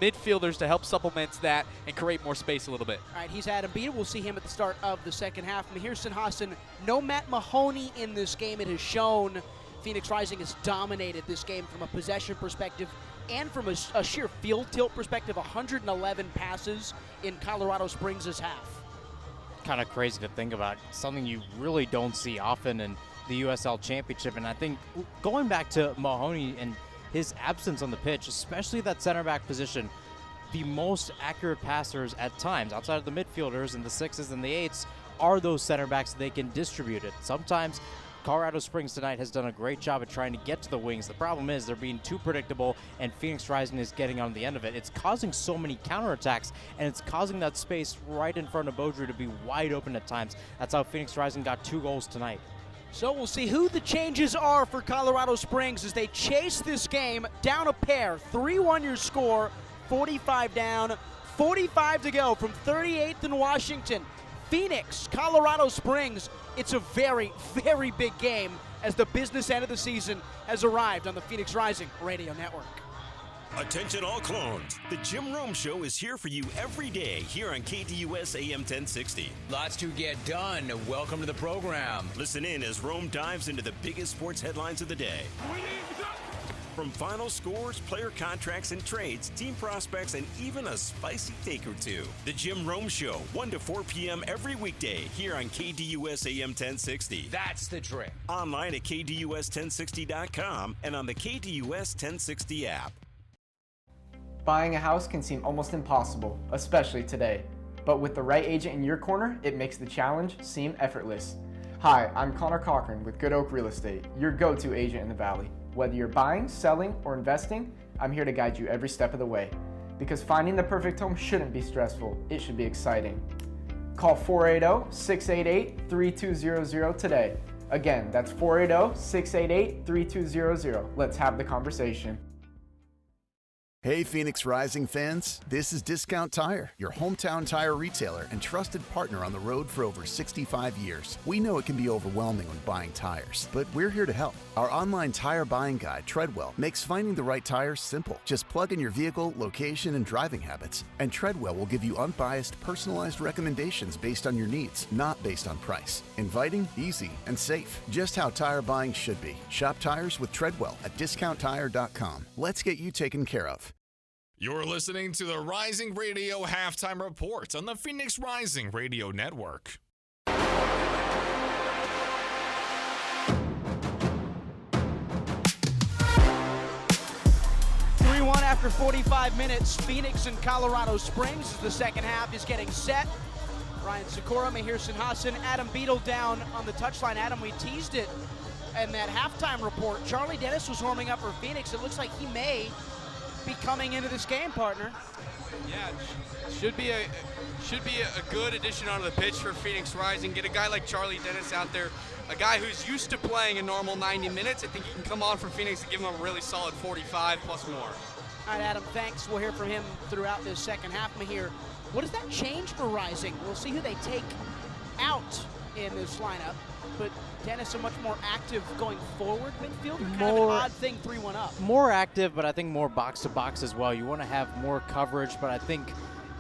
Speaker 4: midfielders to help supplement that and create more space a little bit.
Speaker 2: All right, he's Adam Beadle. We'll see him at the start of the second half. Mahir Sinhasan, no Matt Mahoney in this game. It has shown Phoenix Rising has dominated this game from a possession perspective and from a sheer field tilt perspective. 111 passes in Colorado Springs' half.
Speaker 3: Kind of crazy to think about. Something you really don't see often, and the USL Championship. And I think going back to Mahoney and his absence on the pitch, especially that center back position, the most accurate passers at times, outside of the midfielders and the 6s and the 8s, are those center backs. They can distribute it. Sometimes Colorado Springs tonight has done a great job at trying to get to the wings. The problem is they're being too predictable, and Phoenix Rising is getting on the end of it. It's causing so many counterattacks, and it's causing that space right in front of Beaudry to be wide open at times. That's how Phoenix Rising got 2 goals tonight.
Speaker 2: So we'll see who the changes are for Colorado Springs as they chase this game down a pair. 3-1 your score, 45 down, 45 to go from 38th in Washington. Phoenix, Colorado Springs. It's a very, very big game as the business end of the season has arrived on the Phoenix Rising Radio Network.
Speaker 6: Attention all clones. The Jim Rome Show is here for you every day here on KDUS AM 1060.
Speaker 8: Lots to get done. Welcome to the program.
Speaker 6: Listen in as Rome dives into the biggest sports headlines of the day. From final scores, player contracts and trades, team prospects, and even a spicy take or two. The Jim Rome Show, 1 to 4 p.m. every weekday here on KDUS AM 1060.
Speaker 8: That's the trick.
Speaker 6: Online at KDUS1060.com and on the KDUS 1060 app.
Speaker 11: Buying a house can seem almost impossible, especially today. But with the right agent in your corner, it makes the challenge seem effortless. Hi, I'm Connor Cochran with Good Oak Real Estate, your go-to agent in the Valley. Whether you're buying, selling, or investing, I'm here to guide you every step of the way. Because finding the perfect home shouldn't be stressful, it should be exciting. Call 480-688-3200 today. Again, that's 480-688-3200. Let's have the conversation.
Speaker 12: Hey Phoenix Rising fans, this is Discount Tire, your hometown tire retailer and trusted partner on the road for over 65 years. We know it can be overwhelming when buying tires, but we're here to help. Our online tire buying guide, Treadwell, makes finding the right tires simple. Just plug in your vehicle, location, and driving habits, and Treadwell will give you unbiased, personalized recommendations based on your needs, not based on price. Inviting, easy, and safe. Just how tire buying should be. Shop tires with Treadwell at discounttire.com. Let's get you taken care of.
Speaker 1: You're listening to the Rising Radio Halftime Report on the Phoenix Rising Radio Network.
Speaker 2: 3-1 after 45 minutes. Phoenix and Colorado Springs as the second half is getting set. Ryan Sikora, Mahir Sinhasan, Adam Beadle down on the touchline. Adam, we teased it in that halftime report. Charlie Dennis was warming up for Phoenix. It looks like he may be coming into this game, partner.
Speaker 4: Yeah, should be a good addition onto the pitch for Phoenix Rising. Get a guy like Charlie Dennis out there, a guy who's used to playing a normal 90 minutes. I think he can come on for Phoenix and give him a really solid 45 plus more.
Speaker 2: All right, Adam, thanks. We'll hear from him throughout this second half. Mahir, what does that change for Rising? We'll see who they take out in this lineup, but Dennis a much more active going forward midfielder, kind of an odd thing 3-1 up.
Speaker 3: More active, but I think more box-to-box as well. You want to have more coverage, but I think,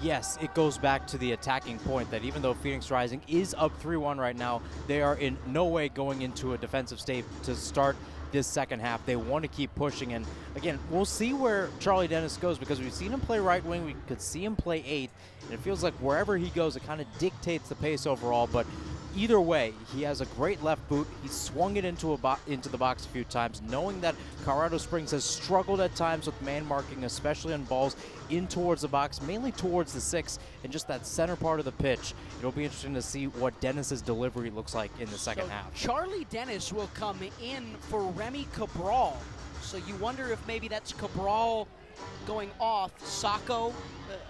Speaker 3: yes, it goes back to the attacking point that even though Phoenix Rising is up 3-1 right now, they are in no way going into a defensive state to start this second half. They want to keep pushing, and again, we'll see where Charlie Dennis goes because we've seen him play right wing, we could see him play 8, and it feels like wherever he goes, it kind of dictates the pace overall, but either way, he has a great left boot. He swung it into the box a few times, knowing that Colorado Springs has struggled at times with man marking, especially on balls in towards the box, mainly towards the 6 and just that center part of the pitch. It'll be interesting to see what Dennis's delivery looks like in the second half.
Speaker 2: Charlie Dennis will come in for Remy Cabral. So you wonder if maybe that's Cabral going off, Sacco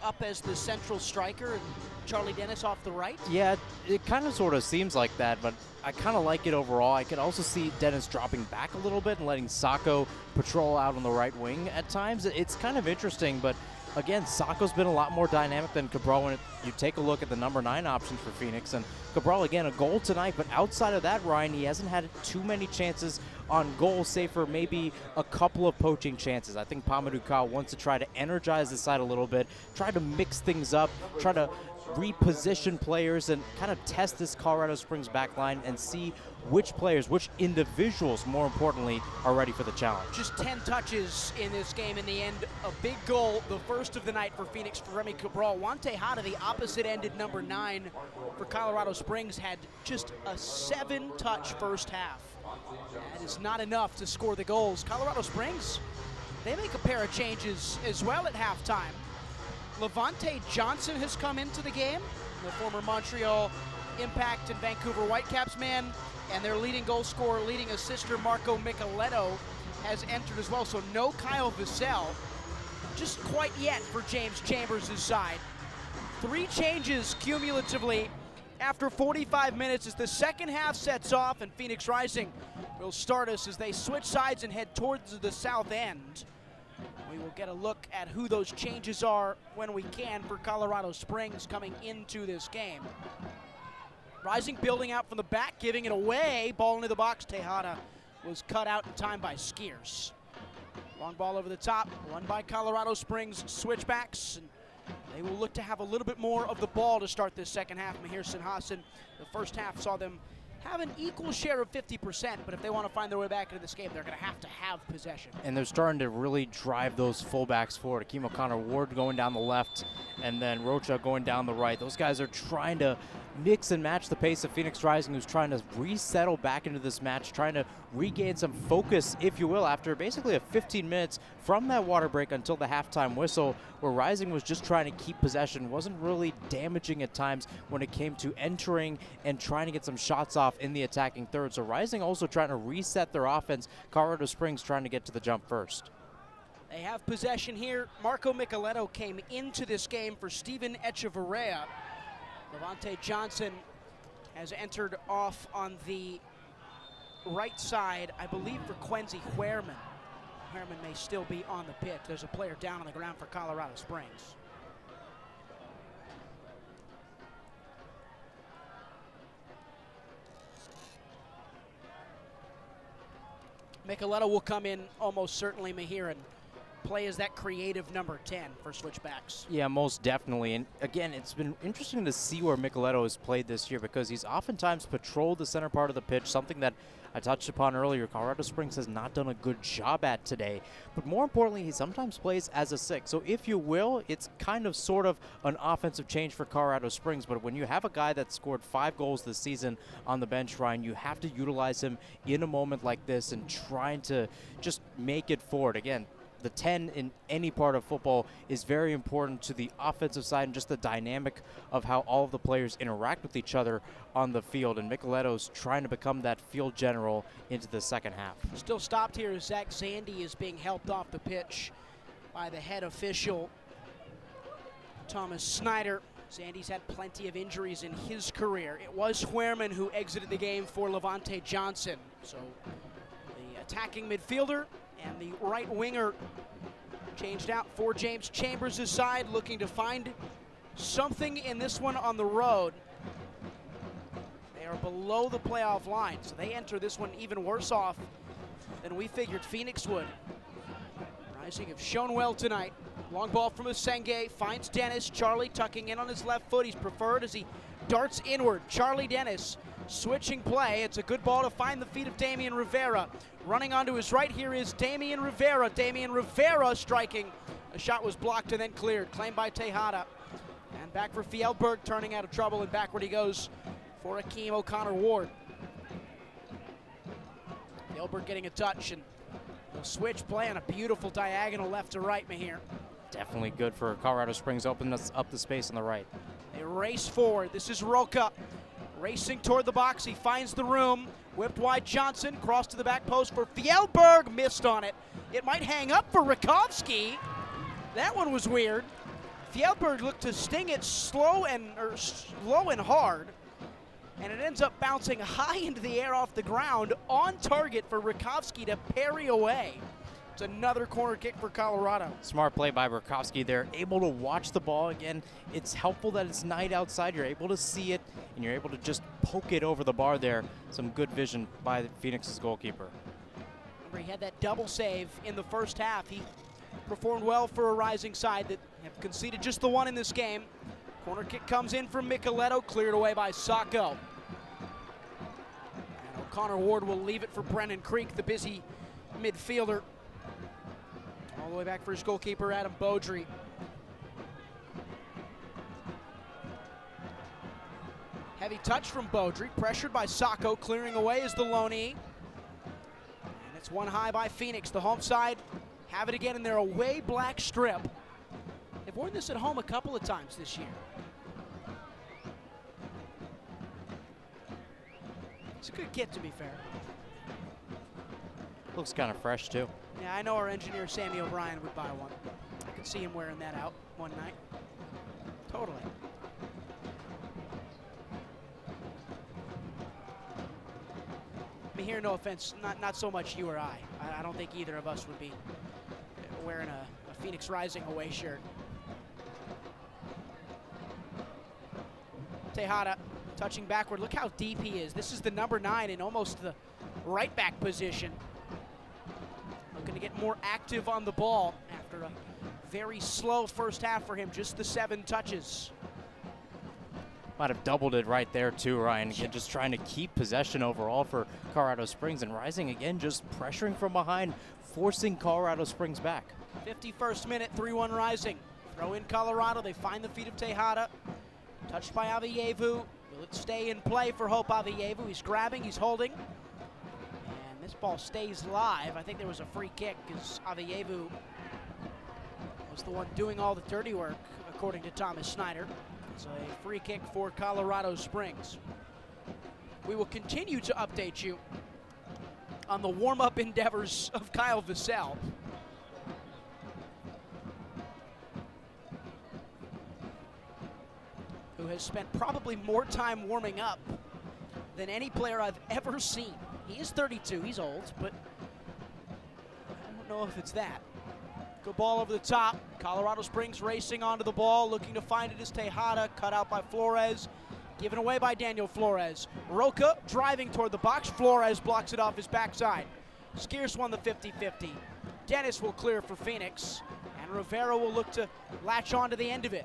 Speaker 2: up as the central striker, and Charlie Dennis off the right?
Speaker 3: Yeah, it kind of sort of seems like that, but I kind of like it overall. I could also see Dennis dropping back a little bit and letting Sacco patrol out on the right wing at times. It's kind of interesting, but again, Sacco's been a lot more dynamic than Cabral when you take a look at the number 9 options for Phoenix. And Cabral, again, a goal tonight, but outside of that, Ryan, he hasn't had too many chances on goal, save for maybe a couple of poaching chances. I think Pamadou Ka wants to try to energize the side a little bit, try to mix things up, try to reposition players and kind of test this Colorado Springs back line and see which players, which individuals, more importantly, are ready for the challenge.
Speaker 2: Just 10 touches in this game. In the end, a big goal, the first of the night for Phoenix, for Remy Cabral. Juan Tejada, the opposite-ended number 9 for Colorado Springs, had just a 7-touch first half. That is not enough to score the goals. Colorado Springs, they make a pair of changes as well at halftime. Levante Johnson has come into the game, the former Montreal Impact and Vancouver Whitecaps man, and their leading goal scorer, leading assister Marco Micheletto has entered as well. So no Kyle Vassell, just quite yet for James Chambers' side. 3 changes cumulatively after 45 minutes as the second half sets off, and Phoenix Rising will start us as they switch sides and head towards the south end. We will get a look at who those changes are when we can for Colorado Springs coming into this game. Rising building out from the back, giving it away. Ball into the box. Tejada was cut out in time by Skiers. Long ball over the top, won by Colorado Springs switchbacks. And they will look to have a little bit more of the ball to start this second half. Mahir Sinhasan, the first half saw them have an equal share of 50%, but if they want to find their way back into this game, they're going to have possession.
Speaker 3: And they're starting to really drive those fullbacks forward. Akeem O'Connor-Ward going down the left, and then Rocha going down the right. Those guys are trying to mix and match the pace of Phoenix Rising, who's trying to resettle back into this match, trying to regain some focus, if you will, after basically a 15 minutes from that water break until the halftime whistle, where Rising was just trying to keep possession, wasn't really damaging at times when it came to entering and trying to get some shots off in the attacking third. So Rising also trying to reset their offense. Colorado Springs trying to get to the jump first.
Speaker 2: They have possession here. Marco Micheletto came into this game for Steven Echeverria. Levante Johnson has entered off on the right side, I believe, for Quincy Huerman. Huerman may still be on the pitch. There's a player down on the ground for Colorado Springs. Micheletto will come in almost certainly, Mahir, and play as that creative number 10 for switchbacks.
Speaker 3: Yeah, most definitely. And again, it's been interesting to see where Micheletto has played this year, because he's oftentimes patrolled the center part of the pitch, something that I touched upon earlier. Colorado Springs has not done a good job at today. But more importantly, he sometimes plays as a 6. So if you will, it's kind of sort of an offensive change for Colorado Springs. But when you have a guy that scored 5 goals this season on the bench, Ryan, you have to utilize him in a moment like this and trying to just make it forward. Again, the 10 in any part of football is very important to the offensive side and just the dynamic of how all of the players interact with each other on the field. And Micheletto's trying to become that field general into the second half.
Speaker 2: Still stopped here as Zach Zandy is being helped off the pitch by the head official, Thomas Snyder. Zandy's had plenty of injuries in his career. It was Huerman who exited the game for Levante Johnson. So the attacking midfielder and the right winger changed out for James Chambers' side, looking to find something in this one on the road. They are below the playoff line, so they enter this one even worse off than we figured Phoenix would. Rising have shown well tonight. Long ball from Asenge, finds Dennis. Charlie tucking in on his left foot. He's preferred as he darts inward. Charlie Dennis switching play. It's a good ball to find the feet of Damian Rivera. Running onto his right here is Damian Rivera. Damian Rivera striking. A shot was blocked and then cleared. Claimed by Tejada. And back for Fjellberg, turning out of trouble, and backward he goes for Akeem O'Connor-Ward. Fjellberg getting a touch, and they'll switch play on a beautiful diagonal left to right, Mahir.
Speaker 3: Definitely good for Colorado Springs, opening up the space on the right.
Speaker 2: They race forward. This is Roca racing toward the box. He finds the room. Whipped wide Johnson. Cross to the back post for Fjellberg. Missed on it. It might hang up for Rakowski. That one was weird. Fjellberg looked to sting it slow and hard. And it ends up bouncing high into the air off the ground on target for Rakowski to parry away. It's another corner kick for Colorado.
Speaker 3: Smart play by Rakowski there. Able to watch the ball. Again, it's helpful that it's night outside. You're able to see it, and you're able to just poke it over the bar there. Some good vision by Phoenix's goalkeeper.
Speaker 2: Remember, he had that double save in the first half. He performed well for a Rising side that have conceded just the one in this game. Corner kick comes in from Micheletto, cleared away by Sacco. And O'Connor Ward will leave it for Brennan Creek, the busy midfielder. All the way back for his goalkeeper, Adam Beaudry. Heavy touch from Beaudry, pressured by Sacco, clearing away is the Loney. And it's one high by Phoenix. The home side have it again in their away black strip. They've worn this at home a couple of times this year. It's a good kit, to be fair.
Speaker 3: Looks kind of fresh, too.
Speaker 2: Yeah, I know our engineer, Sammy O'Brien, would buy one. I could see him wearing that out one night. Totally. I mean, here, no offense, not so much you or I. I don't think either of us would be wearing a Phoenix Rising away shirt. Tejada touching backward. Look how deep he is. This is the number 9 in almost the right back position. Looking to get more active on the ball after a very slow first half for him. Just the 7 touches.
Speaker 3: Might have doubled it right there too, Ryan. Again, just trying to keep possession overall for Colorado Springs, and Rising again just pressuring from behind, forcing Colorado Springs back.
Speaker 2: 51st minute, 3-1 Rising. Throw in Colorado. They find the feet of Tejada. Touched by Avievu. Will it stay in play for Hope Avievu? He's grabbing, he's holding. And this ball stays live. I think there was a free kick because Avievu was the one doing all the dirty work, according to Thomas Snyder. It's a free kick for Colorado Springs. We will continue to update you on the warm-up endeavors of Kyle Vassell. Who has spent probably more time warming up than any player I've ever seen. He is 32, he's old, but I don't know if it's that. Good ball over the top. Colorado Springs racing onto the ball, looking to find it is Tejada, cut out by Flores, given away by Daniel Flores. Roca driving toward the box. Flores blocks it off his backside. Skeers won the 50-50. Dennis will clear for Phoenix, and Rivera will look to latch on to the end of it.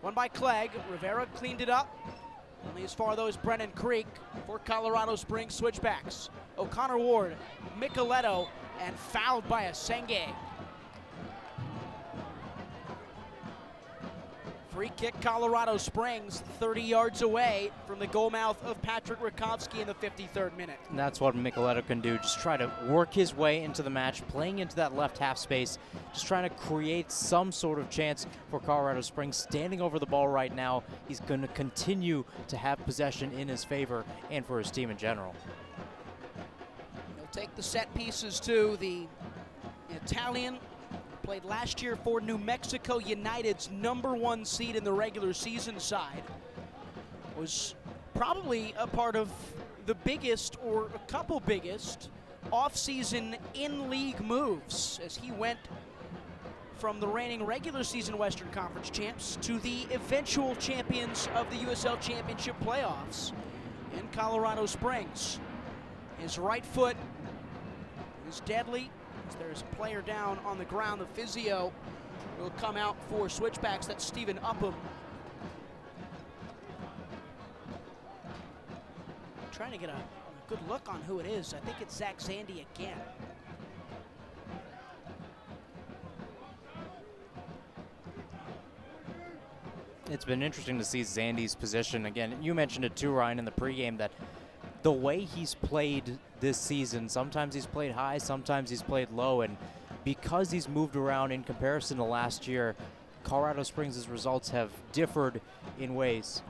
Speaker 2: Won by Clegg. Rivera cleaned it up. Only as far, though, as Brennan Creek for Colorado Springs switchbacks. O'Connor Ward, Micheletto, and fouled by Asenge. Free kick, Colorado Springs, 30 yards away from the goal mouth of Patrick Rakowski in the 53rd minute.
Speaker 3: And that's what Micheletto can do, just try to work his way into the match, playing into that left half space, just trying to create some sort of chance for Colorado Springs. Standing over the ball right now, he's going to continue to have possession in his favor and for his team in general.
Speaker 2: He'll take the set pieces too. The Italian played last year for New Mexico United's #1 seed in the regular season side. Was probably a part of the biggest, or a couple biggest, off-season in-league moves as he went from the reigning regular season Western Conference champs to the eventual champions of the USL Championship playoffs in Colorado Springs. His right foot is deadly. There's a player down on the ground. The physio will come out for switchbacks. That's Stephen Upham. Trying to get a good look on who it is. I think it's Zach Zandy again.
Speaker 3: It's been interesting to see Zandy's position. Again, you mentioned it too, Ryan, in the pregame, that the way he's played this season, sometimes he's played high, sometimes he's played low, and because he's moved around in comparison to last year, Colorado Springs' results have differed in ways.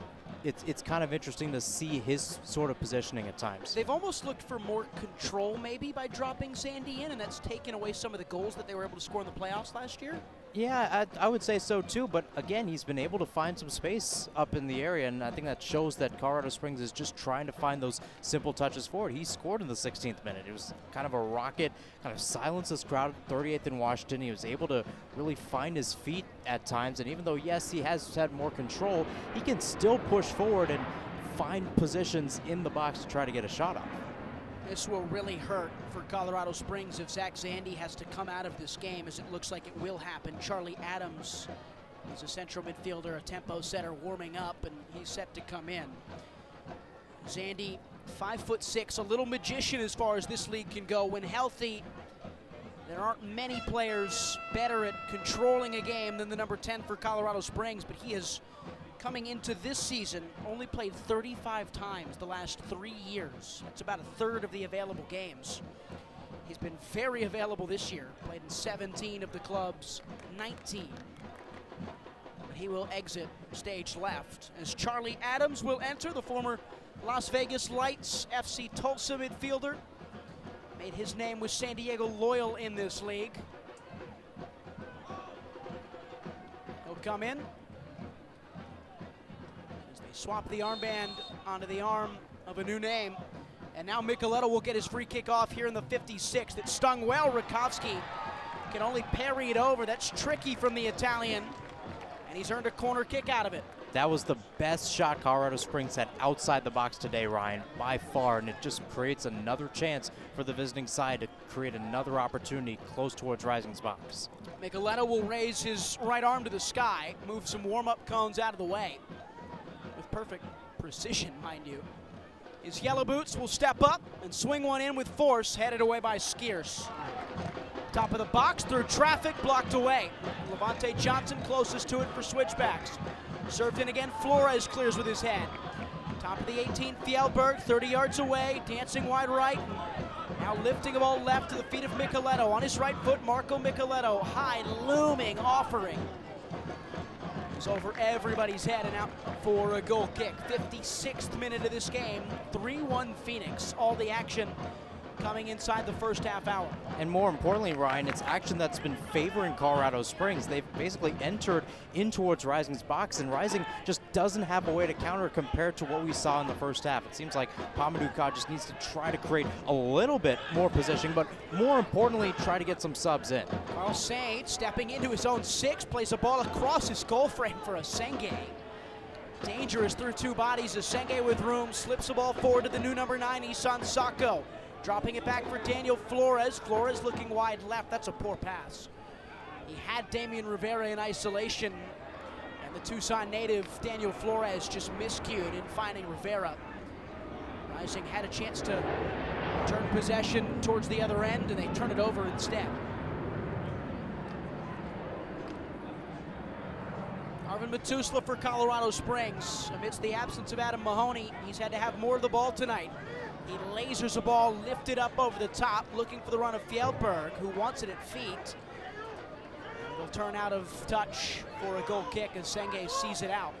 Speaker 3: It's kind of interesting to see his sort of positioning at times.
Speaker 2: They've almost looked for more control maybe by dropping Zandy in, and that's taken away some of the goals that they were able to score in the playoffs last year.
Speaker 3: Yeah, I would say so too, but again, he's been able to find some space up in the area, and I think that shows that Colorado Springs is just trying to find those simple touches forward. He scored in the 16th minute. It was kind of a rocket, kind of silenced this crowd, 38th in Washington. He was able to really find his feet at times, and even though, yes, he has had more control, he can still push forward and find positions in the box to try to get a shot off.
Speaker 2: This will really hurt for Colorado Springs if Zach Zandy has to come out of this game, as it looks like it will happen. Charlie Adams He's a central midfielder, a tempo setter, warming up, and he's set to come in. Zandy, 5'6", a little magician as far as this league can go. When healthy, there aren't many players better at controlling a game than the number 10 for Colorado Springs, but he is coming into this season, only played 35 times the last 3 years. That's about a third of the available games. He's been very available this year, played in 17 of the club's 19. But he will exit stage left as Charlie Adams will enter, the former Las Vegas Lights FC Tulsa midfielder. Made his name with San Diego Loyal in this league. He'll come in as they swap the armband onto the arm of a new name. And now Micheletto will get his free kick off here in the 56th. It stung well. Rakowski can only parry it over. That's tricky from the Italian. And he's earned a corner kick out of it.
Speaker 3: That was the best shot Colorado Springs had outside the box today, Ryan, by far, and it just creates another chance for the visiting side to create another opportunity close towards Rising's box.
Speaker 2: Micheletto will raise his right arm to the sky, move some warm-up cones out of the way. With perfect precision, mind you. His yellow boots will step up and swing one in with force, headed away by Skiers. Top of the box, through traffic, blocked away. Levante Johnson closest to it for switchbacks. Served in again, Flores clears with his head. Top of the 18, Fjellberg, 30 yards away, dancing wide right. Now lifting the ball left to the feet of Micheletto. On his right foot, Marco Micheletto, high, looming, offering. It's over everybody's head and out for a goal kick. 56th minute of this game, 3-1 Phoenix. All the action coming inside the first half hour.
Speaker 3: And more importantly, Ryan, it's action that's been favoring Colorado Springs. They've basically entered in towards Rising's box, and Rising just doesn't have a way to counter compared to what we saw in the first half. It seems like Pamadouka just needs to try to create a little bit more position, but more importantly, try to get some subs in.
Speaker 2: Carl Saint stepping into his own 6, plays a ball across his goal frame for Asenge. Dangerous through two bodies. Asenge with room, slips the ball forward to the new number 9, Isan Sako. Dropping it back for Daniel Flores. Flores looking wide left. That's a poor pass. He had Damian Rivera in isolation, and the Tucson native Daniel Flores just miscued in finding Rivera. Rising had a chance to turn possession towards the other end, and they turn it over instead. Arvin Matusla for Colorado Springs. Amidst the absence of Adam Mahoney, he's had to have more of the ball tonight. He lasers the ball lifted up over the top, looking for the run of Fjellberg, who wants it at feet. It'll turn out of touch for a goal kick as Senge sees it out.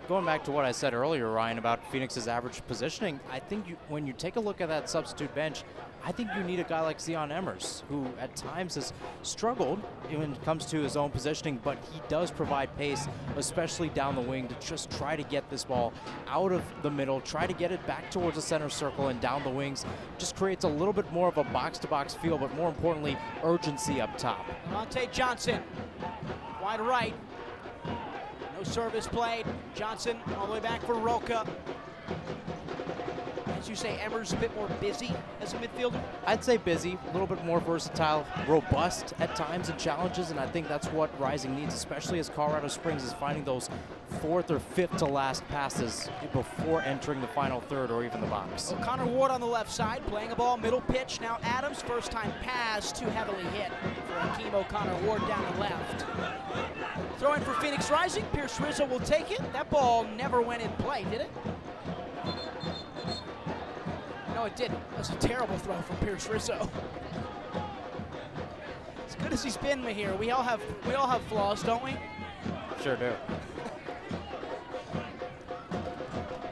Speaker 3: Going back to what I said earlier, Ryan, about Phoenix's average positioning, I think when you take a look at that substitute bench, I think you need a guy like Zion Emmers, who at times has struggled when it comes to his own positioning, but he does provide pace, especially down the wing, to just try to get this ball out of the middle, try to get it back towards the center circle and down the wings. Just creates a little bit more of a box-to-box feel, but more importantly, urgency up top.
Speaker 2: Monte Johnson, wide right. No service played. Johnson all the way back for Roca. As you say, Emmers a bit more busy as a midfielder?
Speaker 3: I'd say busy, a little bit more versatile, robust at times in challenges, and I think that's what Rising needs, especially as Colorado Springs is finding those 4th or 5th to last passes before entering the final third or even the box.
Speaker 2: O'Connor Ward on the left side, playing a ball middle pitch. Now Adams, first time pass, too heavily hit for Akeem O'Connor Ward down the left. Throwing for Phoenix Rising, Pierce Rizzo will take it. That ball never went in play, did it? No, it didn't. That was a terrible throw from Pierce Rizzo. As good as he's been here, we all have flaws, don't we?
Speaker 3: Sure do.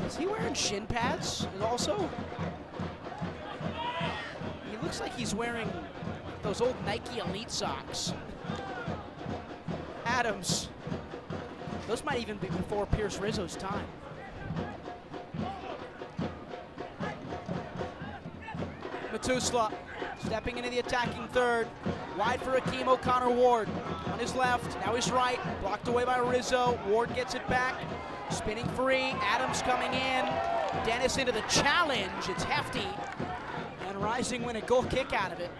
Speaker 2: Is he wearing shin pads also? He looks like he's wearing those old Nike Elite socks. Adams. Those might even be before Pierce Rizzo's time. Matusla stepping into the attacking third. Wide for Akeem O'Connor Ward. On his left, now his right. Blocked away by Rizzo. Ward gets it back. Spinning free. Adams coming in. Dennis into the challenge. It's hefty. And Rising win a goal kick out of it.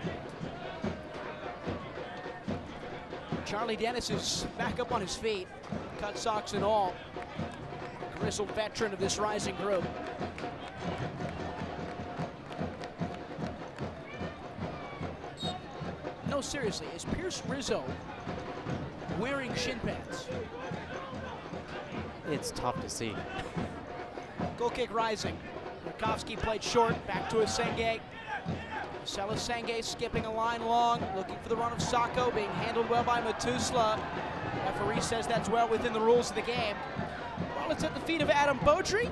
Speaker 2: Charlie Dennis is back up on his feet, cut socks and all. Grizzled veteran of this Rising group. No, seriously, is Pierce Rizzo wearing shin pads?
Speaker 3: It's tough to see.
Speaker 2: Goal kick Rising. Rakowski played short, back to Asenge. Senge skipping a line long, looking for the run of Sacco, being handled well by Matusla. Referee says that's well within the rules of the game. Well, it's at the feet of Adam Beaudry.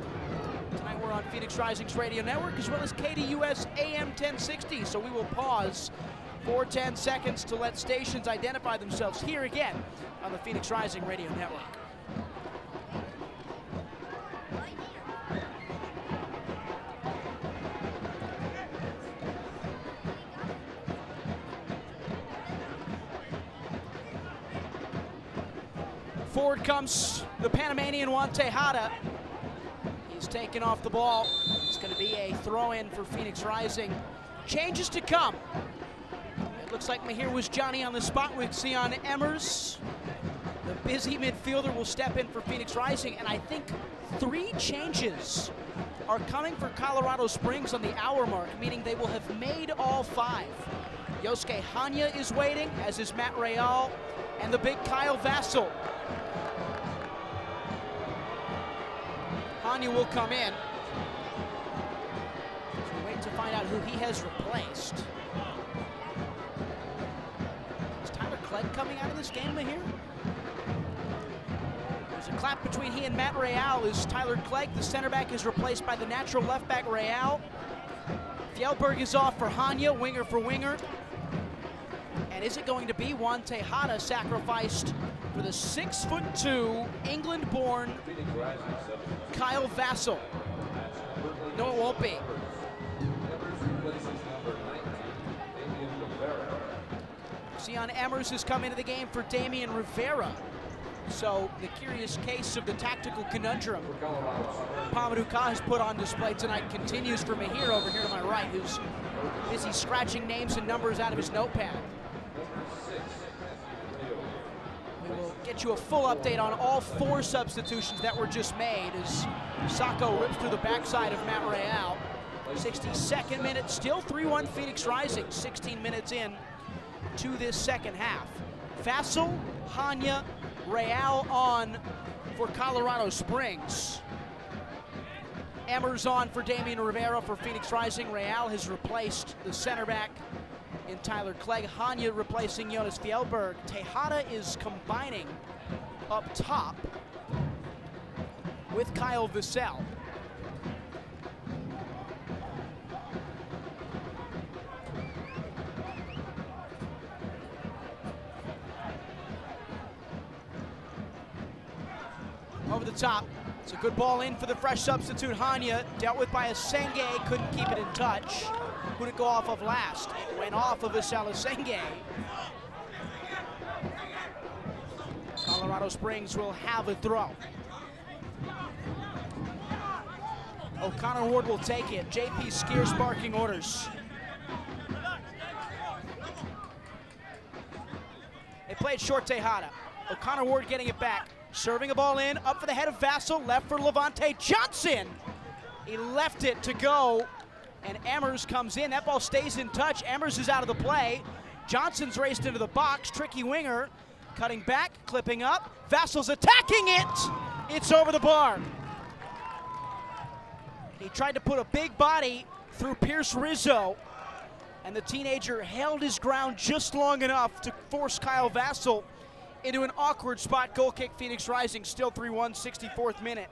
Speaker 2: Tonight we're on Phoenix Rising's radio network as well as KDUS AM 1060, so we will pause for 10 seconds to let stations identify themselves here again on the Phoenix Rising radio network. Forward comes the Panamanian Juan Tejada. He's taken off the ball. It's going to be a throw-in for Phoenix Rising. Changes to come. It looks like Mahir was Johnny on the spot with Sion Emmers. The busy midfielder will step in for Phoenix Rising, and I think 3 changes are coming for Colorado Springs on the hour mark, meaning they will have made all 5. Yosuke Hanya is waiting, as is Matt Real, and the big Kyle Vassell. Hanya will come in. So we wait to find out who he has replaced. Is Tyler Clegg coming out of this game, Mahir? There's a clap between he and Matt Real as Tyler Clegg, the center back, is replaced by the natural left back Real. Fjellberg is off for Hanya, winger for winger. And is it going to be Juan Tejada sacrificed for the 6'2", England-born Kyle Vassell? No, it won't be. Sion Emmers has come into the game for Damian Rivera. So the curious case of the tactical conundrum Pamadou Ka has put on display tonight continues for Mahir over here to my right, who's busy scratching names and numbers out of his notepad. We will get you a full update on all 4 substitutions that were just made as Sacco rips through the backside of Matt Real. 62nd minute, still 3-1 Phoenix Rising, 16 minutes in to this second half. Vassell, Hanya, Real on for Colorado Springs. Emmers on for Damian Rivera for Phoenix Rising. Real has replaced the center back in Tyler Clegg. Hanya replacing Jonas Fjellberg. Tejada is combining up top with Kyle Vassell. Over the top. It's a good ball in for the fresh substitute, Hanya. Dealt with by Asenge, couldn't keep it in touch. Who'd it go off of last? It went off of Asel Asenge. Colorado Springs will have a throw. O'Connor Ward will take it. JP Skiers barking orders. They played short Tejada. O'Connor Ward getting it back. Serving a ball in, up for the head of Vassell, left for Levante Johnson. He left it to go, and Emmers comes in. That ball stays in touch. Emmers is out of the play. Johnson's raced into the box. Tricky winger, cutting back, clipping up. Vassell's attacking it. It's over the bar. He tried to put a big body through Pierce Rizzo, and the teenager held his ground just long enough to force Kyle Vassell into an awkward spot. Goal kick, Phoenix Rising, still 3-1, 64th minute.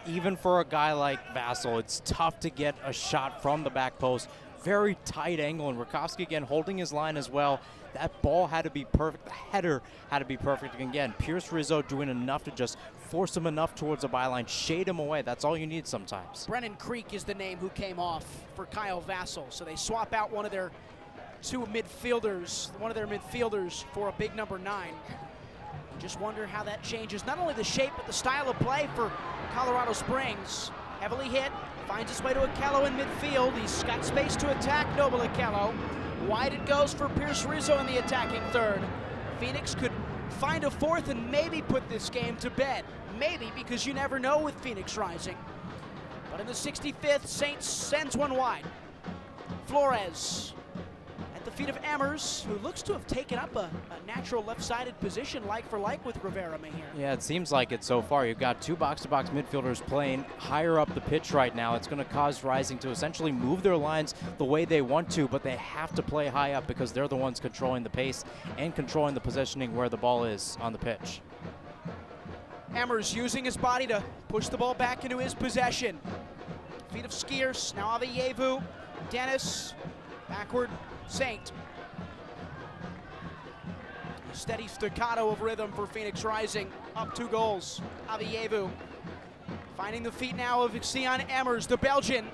Speaker 3: Even for a guy like Vassell, it's tough to get a shot from the back post. Very tight angle, and Rakowski again holding his line as well. That ball had to be perfect. The header had to be perfect. And again, Pierce Rizzo doing enough to just force him enough towards the byline, shade him away. That's all you need sometimes.
Speaker 2: Brennan Creek is the name who came off for Kyle Vassell. So they swap out one of their midfielders for a big number 9. Just wonder how that changes not only the shape but the style of play for Colorado Springs. Heavily hit, finds its way to Akello in midfield. He's got space to attack Noble Akello. Wide it goes for Pierce Rizzo in the attacking third. Phoenix could find a fourth and maybe put this game to bed. Maybe, because you never know with Phoenix Rising. But in the 65th, Saints sends one wide. Flores at the feet of Emmers, who looks to have taken up a natural left-sided position like for like with Rivera Mejia.
Speaker 3: Yeah, it seems like it so far. You've got two box-to-box midfielders playing higher up the pitch right now. It's going to cause Rising to essentially move their lines the way they want to, but they have to play high up because they're the ones controlling the pace and controlling the positioning where the ball is on the pitch.
Speaker 2: Emmers using his body to push the ball back into his possession. Feet of Skiers, now Avayevu, Dennis, backward, Saint. Steady staccato of rhythm for Phoenix Rising, up 2 goals. Avayevu finding the feet now of Sion Emmers, the Belgian,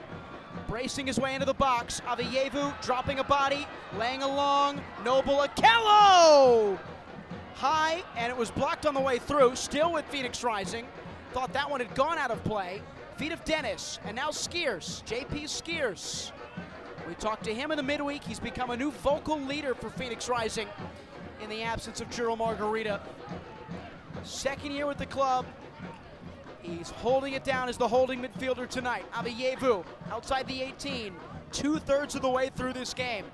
Speaker 2: bracing his way into the box. Avayevu dropping a body, laying along, Noble Okello! High, and it was blocked on the way through, still with Phoenix Rising. Thought that one had gone out of play. Feet of Dennis, and now Skiers, JP Skiers. We talked to him in the midweek. He's become a new vocal leader for Phoenix Rising in the absence of Churro Margarita. Second year with the club. He's holding it down as the holding midfielder tonight. Avayevu outside the 18, 2/3 of the way through this game.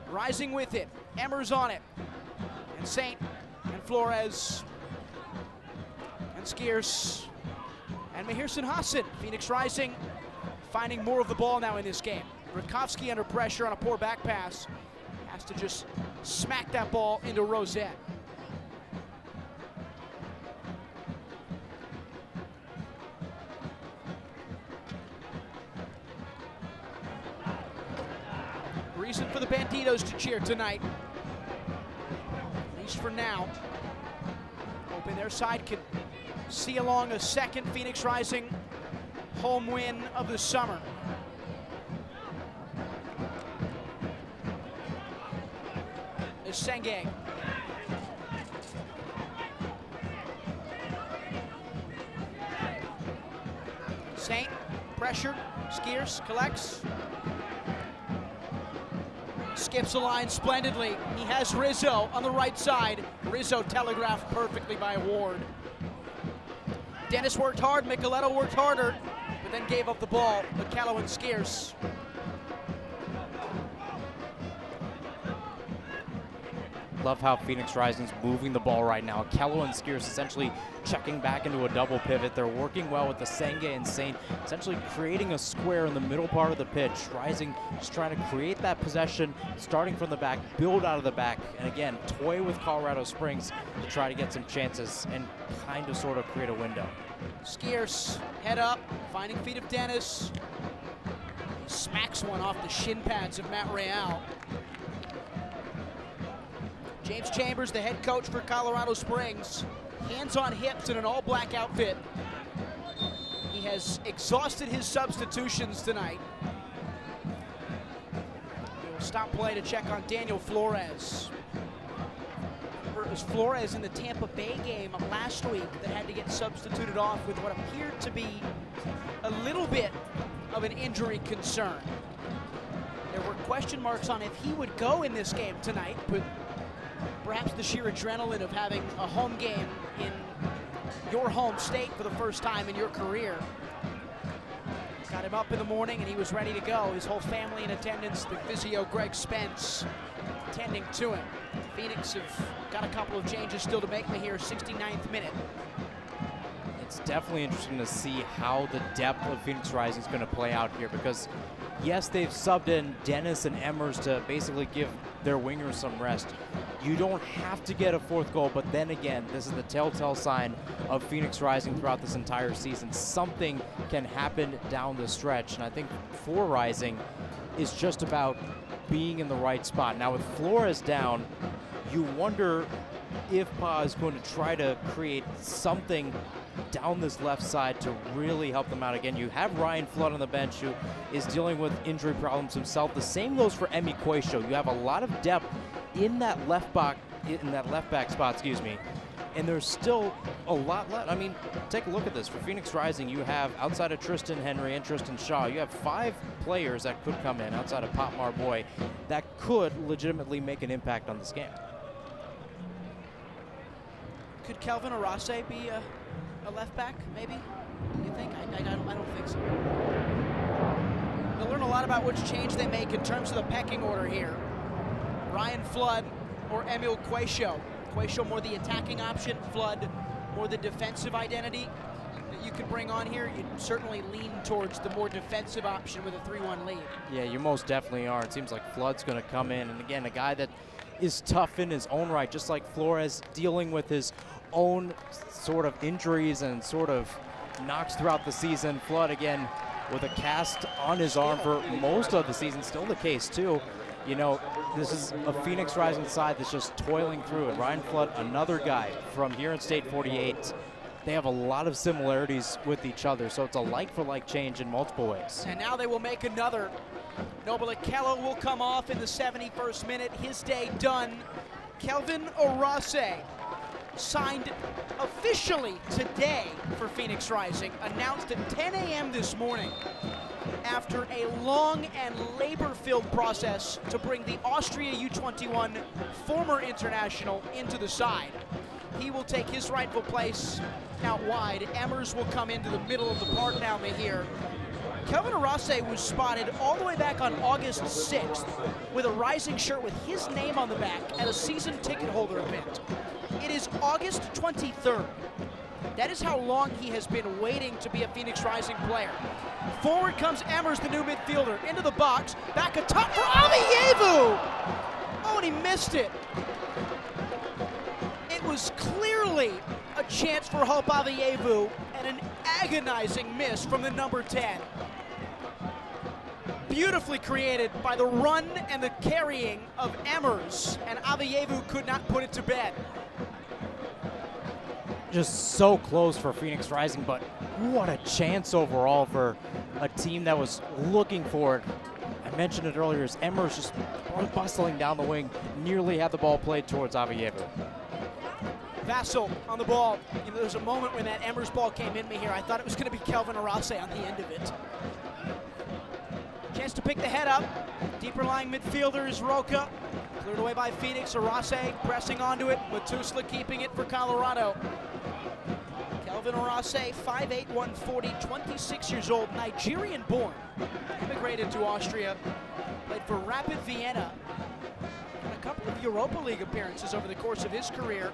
Speaker 2: Rising with it, Emmers on it, and Saint, and Flores, and Skiers, and Mahirson Hassan. Phoenix Rising finding more of the ball now in this game. Rakowski under pressure on a poor back pass. Has to just smack that ball into Rosette. Reason for the Banditos to cheer tonight, at least for now. Hoping their side can see along a second Phoenix Rising home win of the summer. Is Senge. Saint, pressured, Skiers, collects. Skips the line splendidly. He has Rizzo on the right side. Rizzo telegraphed perfectly by Ward. Dennis worked hard, Micheletto worked harder, but then gave up the ball. Okello and Skiers.
Speaker 3: Love how Phoenix Rising's moving the ball right now. Okello and Skiers essentially checking back into a double pivot. They're working well with the Senge and Saint, essentially creating a square in the middle part of the pitch. Rising just trying to create that possession, starting from the back, build out of the back, and again, toy with Colorado Springs to try to get some chances and kind of sort of create a window.
Speaker 2: Skiers, head up, finding feet of Dennis. He smacks one off the shin pads of Matt Real. James Chambers, the head coach for Colorado Springs, hands on hips in an all-black outfit. He has exhausted his substitutions tonight. He will stop play to check on Daniel Flores. It was Flores in the Tampa Bay game last week that had to get substituted off with what appeared to be a little bit of an injury concern. There were question marks on if he would go in this game tonight, but perhaps the sheer adrenaline of having a home game in your home state for the first time in your career got him up in the morning and he was ready to go. His whole family in attendance, the physio Greg Spence tending to him. Phoenix have got a couple of changes still to make here, 69th minute.
Speaker 3: It's definitely interesting to see how the depth of Phoenix Rising is going to play out here because, yes, they've subbed in Dennis and Emmers to basically give their wingers some rest. You don't have to get a fourth goal, but then again, this is the telltale sign of Phoenix Rising throughout this entire season. Something can happen down the stretch, and I think for Rising is just about being in the right spot. Now with Flores down, you wonder if Pa is going to try to create something down this left side to really help them out again. You have Ryan Flood on the bench who is dealing with injury problems himself. The same goes for Emi Quaisho. You have a lot of depth in that left back spot, and there's still a lot left. I mean, take a look at this. For Phoenix Rising, you have, outside of Tristan Henry and Tristan Shaw, you have 5 players that could come in outside of Pop Marboy that could legitimately make an impact on this game.
Speaker 2: Could Kelvin Arase be a left back, maybe? You think? I don't think so. We'll learn a lot about which change they make in terms of the pecking order here. Ryan Flood or Emil Quayshaw. Quayshaw more the attacking option, Flood more the defensive identity that you could bring on here. You'd certainly lean towards the more defensive option with a 3-1 lead.
Speaker 3: Yeah, you most definitely are. It seems like Flood's going to come in, and again, a guy that is tough in his own right, just like Flores, dealing with his own sort of injuries and sort of knocks throughout the season. Flood, again, with a cast on his arm for most of the season, still the case too. You know, this is a Phoenix Rising side that's just toiling through it. Ryan Flood, another guy from here in State 48. They have a lot of similarities with each other, so it's a like-for-like change in multiple ways.
Speaker 2: And now they will make another. Noble Okello will come off in the 71st minute. His day done. Kelvin Arase signed officially today for Phoenix Rising, announced at 10 a.m. this morning after a long and labor-filled process to bring the Austria U21 former international into the side. He will take his rightful place out wide. Emmers will come into the middle of the park now, Mahir. Kelvin Arase was spotted all the way back on August 6th with a Rising shirt with his name on the back at a season ticket holder event. It is August 23rd. That is how long he has been waiting to be a Phoenix Rising player. Forward comes Emmers, the new midfielder, into the box, back atop for Avievu! Oh, and he missed it. It was clearly a chance for Hope Avievu and an agonizing miss from the number 10. Beautifully created by the run and the carrying of Emmers, and Avievu could not put it to bed.
Speaker 3: Just so close for Phoenix Rising, but what a chance overall for a team that was looking for it. I mentioned it earlier, as Emmers just bustling down the wing, nearly had the ball played towards Avievu.
Speaker 2: Vassell on the ball. You know, there was a moment when that Emmers ball came in me here. I thought it was going to be Kelvin Arase on the end of it. Chance to pick the head up. Deeper lying midfielder is Roca. Cleared away by Phoenix. Arase pressing onto it. Matusla keeping it for Colorado. Kelvin Arase, 5'8", 140, 26 years old, Nigerian born. Immigrated to Austria. Played for Rapid Vienna. And a couple of Europa League appearances over the course of his career.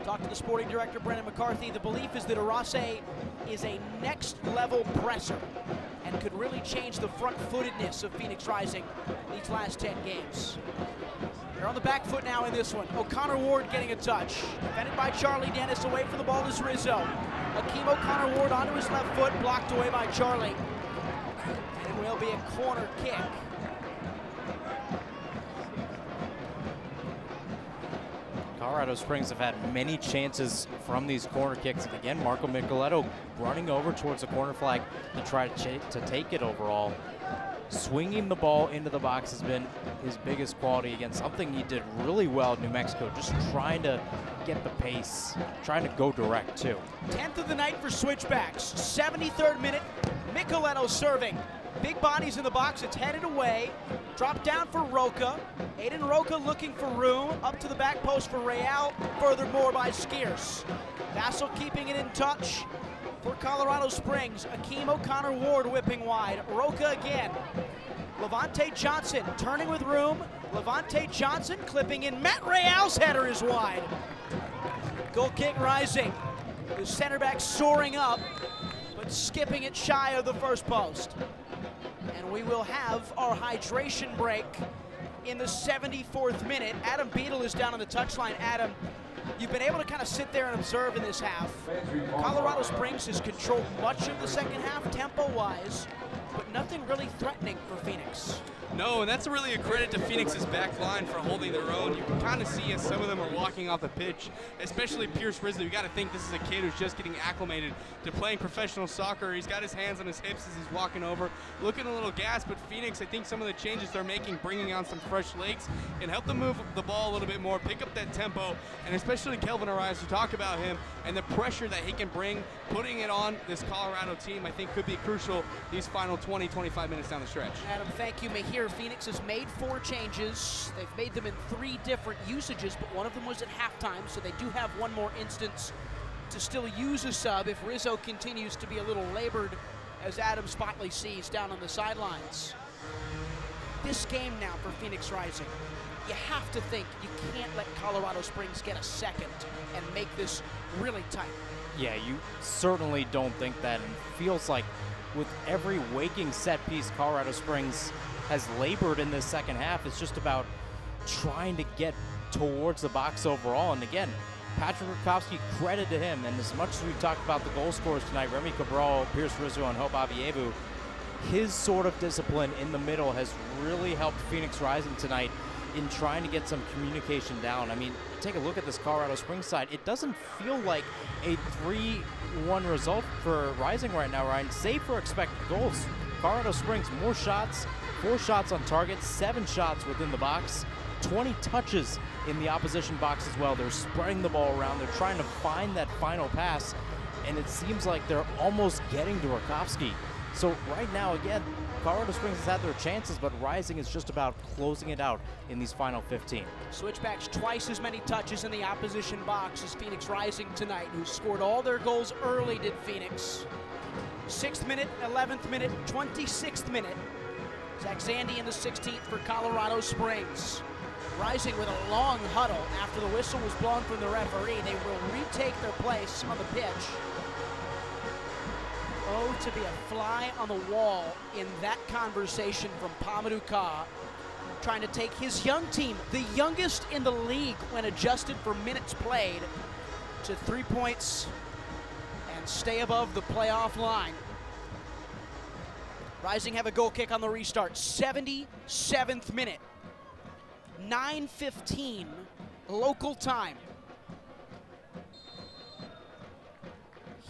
Speaker 2: Talked to the sporting director, Brendan McCarthy. The belief is that Arase is a next-level presser and could really change the front-footedness of Phoenix Rising these last 10 games. They're on the back foot now in this one. O'Connor Ward getting a touch. Defended by Charlie Dennis. Away from the ball is Rizzo. Akeem O'Connor Ward onto his left foot, blocked away by Charlie. And it will be a corner kick.
Speaker 3: Colorado Springs have had many chances from these corner kicks. And again, Marco Micheletto running over towards the corner flag to try to take it overall. Swinging the ball into the box has been his biggest quality. Again, something he did really well in New Mexico, just trying to get the pace, trying to go direct too.
Speaker 2: 10th of the night for switchbacks. 73rd minute, Micheletto serving. Big bodies in the box, it's headed away. Drop down for Roca. Aiden Roca looking for room. Up to the back post for Real. Furthermore by Skiers. Vassell keeping it in touch for Colorado Springs. Akeem O'Connor Ward whipping wide. Roca again. Levante Johnson turning with room. Levante Johnson clipping in. Matt Real's header is wide. Goal kick Rising. The center back soaring up, but skipping it shy of the first post. And we will have our hydration break in the 74th minute. Adam Beadle is down on the touchline. Adam, you've been able to kind of sit there and observe in this half. Colorado Springs has controlled much of the second half tempo-wise, but nothing really threatening for Phoenix.
Speaker 4: No, and that's really a credit to Phoenix's back line for holding their own. You can kind of see as some of them are walking off the pitch, especially Pierce Risley. You got to think this is a kid who's just getting acclimated to playing professional soccer. He's got his hands on his hips as he's walking over, looking a little gassed, but Phoenix, I think some of the changes they're making, bringing on some fresh legs, can help them move the ball a little bit more, pick up that tempo, and especially Kelvin Arase, you talk about him, and the pressure that he can bring, putting it on this Colorado team, I think could be crucial these final 20 25 minutes down the stretch.
Speaker 2: Adam, thank you. Mahir, Phoenix has made 4 changes. They've made them in 3 different usages, but one of them was at halftime, so they do have one more instance to still use a sub if Rizzo continues to be a little labored, as Adam Spotley sees down on the sidelines. This game now for Phoenix Rising, you have to think you can't let Colorado Springs get a second and make this really tight.
Speaker 3: Yeah, you certainly don't think that. And it feels like with every waking set piece Colorado Springs has labored in this second half, it's just about trying to get towards the box overall. And again, Patrick Rakowski, credit to him. And as much as we've talked about the goal scorers tonight, Remy Cabral, Pierce Rizzo, and Hope Avievu, his sort of discipline in the middle has really helped Phoenix Rising tonight in trying to get some communication down. I mean, take a look at this Colorado Springs side. It doesn't feel like a 3-1 result for Rising right now, Ryan, save for expected goals. Colorado Springs, more shots, 4 shots on target, 7 shots within the box, 20 touches in the opposition box as well. They're spreading the ball around. They're trying to find that final pass, and it seems like they're almost getting to Rakowski. So right now, again, Colorado Springs has had their chances, but Rising is just about closing it out in these final 15.
Speaker 2: Switchbacks, twice as many touches in the opposition box as Phoenix Rising tonight, who scored all their goals early, did Phoenix. 6th minute, 11th minute, 26th minute. Zach Zandy in the 16th for Colorado Springs. Rising with a long huddle after the whistle was blown from the referee. They will retake their place on the pitch. Oh, to be a fly on the wall in that conversation from Pamadou Ka, trying to take his young team, the youngest in the league when adjusted for minutes played, to 3 points and stay above the playoff line. Rising have a goal kick on the restart, 77th minute, 9:15 local time.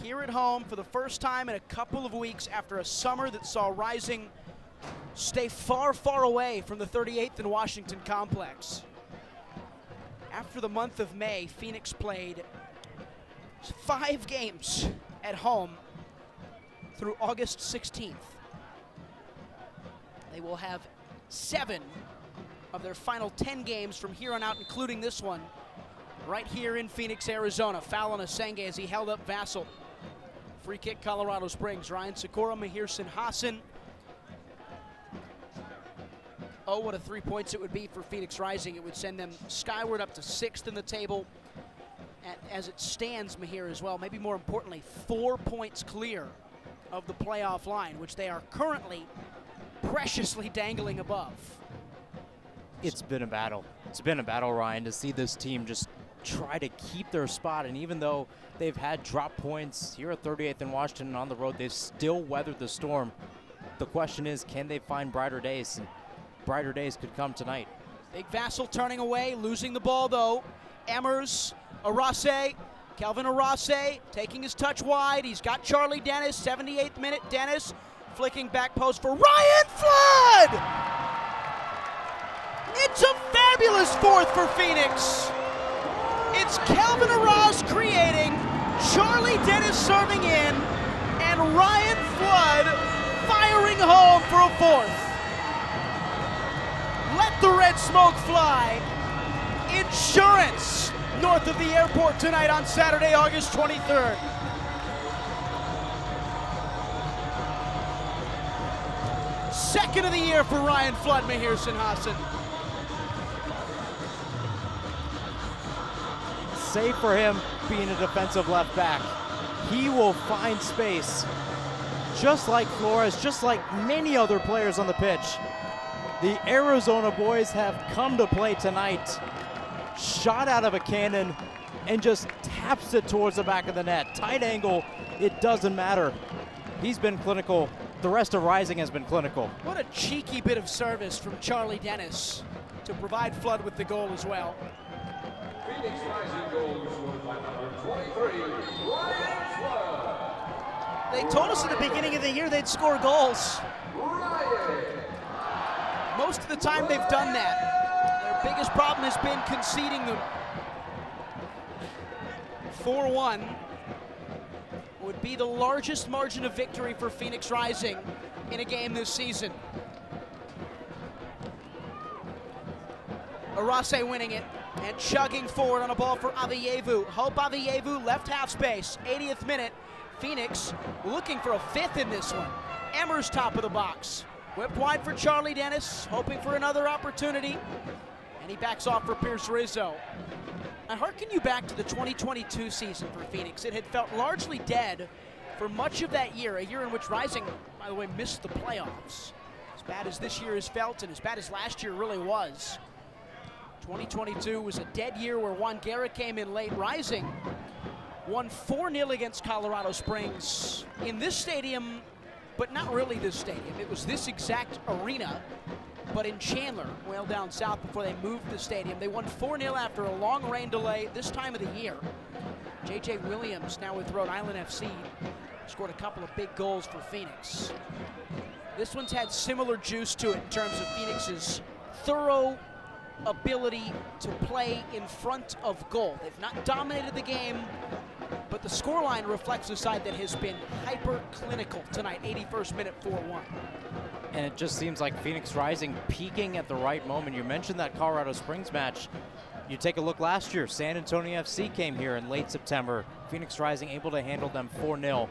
Speaker 2: Here at home for the first time in a couple of weeks after a summer that saw Rising stay far, far away from the 38th and Washington complex. After the month of May, Phoenix played 5 games at home through August 16th. They will have 7 of their final 10 games from here on out, including this one, right here in Phoenix, Arizona. Foul on Asenge as he held up Vassell. Free kick, Colorado Springs. Ryan Sikora, Mahir Sinhasan. Oh, what a 3 points it would be for Phoenix Rising. It would send them skyward up to 6th in the table. As it stands, Mahir, as well, maybe more importantly, 4 points clear of the playoff line, which they are currently preciously dangling above.
Speaker 3: It's been a battle. It's been a battle, Ryan, to see this team just try to keep their spot. And even though they've had drop points here at 38th and Washington and on the road, they've still weathered the storm. The question is, can they find brighter days? And brighter days could come tonight.
Speaker 2: Big Vassell turning away, losing the ball though. Emmers, Arase, Kelvin Arase taking his touch wide. He's got Charlie Dennis, 78th minute. Dennis flicking back post for Ryan Flood! It's a fabulous 4th for Phoenix. It's Kelvin Arase creating, Charlie Dennis serving in, and Ryan Flood firing home for a 4th. Let the red smoke fly. Insurance north of the airport tonight on Saturday, August 23rd. Second of the year for Ryan Flood, Mahir Sinhasan.
Speaker 3: Save for him being a defensive left back. He will find space, just like Flores, just like many other players on the pitch. The Arizona boys have come to play tonight. Shot out of a cannon and just taps it towards the back of the net. Tight angle, it doesn't matter. He's been clinical. The rest of Rising has been clinical.
Speaker 2: What a cheeky bit of service from Charlie Dennis to provide Flood with the goal as well.
Speaker 15: Phoenix Rising goals by number 23, Ryan Flood.
Speaker 2: They told us at the beginning of the year they'd score goals. Most of the time they've done that. Their biggest problem has been conceding them. 4-1 would be the largest margin of victory for Phoenix Rising in a game this season. Arase winning it and chugging forward on a ball for Avievu. Hope Avievu, left half space, 80th minute. Phoenix looking for a fifth in this one. Emmers top of the box. Whipped wide for Charlie Dennis, hoping for another opportunity. And he backs off for Pierce Rizzo. I hearken you back to the 2022 season for Phoenix. It had felt largely dead for much of that year, a year in which Rising, by the way, missed the playoffs. As bad as this year has felt and as bad as last year really was. 2022 was a dead year where Juan Guerra came in late. Rising won 4-0 against Colorado Springs in this stadium, but not really this stadium. It was this exact arena, but in Chandler, well down south before they moved the stadium. They won 4-0 after a long rain delay this time of the year. J.J. Williams, now with Rhode Island FC, scored a couple of big goals for Phoenix. This one's had similar juice to it in terms of Phoenix's thorough ability to play in front of goal. They've not dominated the game, but the scoreline reflects a side that has been hyper-clinical tonight, 81st minute, 4-1.
Speaker 3: And it just seems like Phoenix Rising peaking at the right moment. You mentioned that Colorado Springs match. You take a look last year, San Antonio FC came here in late September. Phoenix Rising able to handle them 4-0.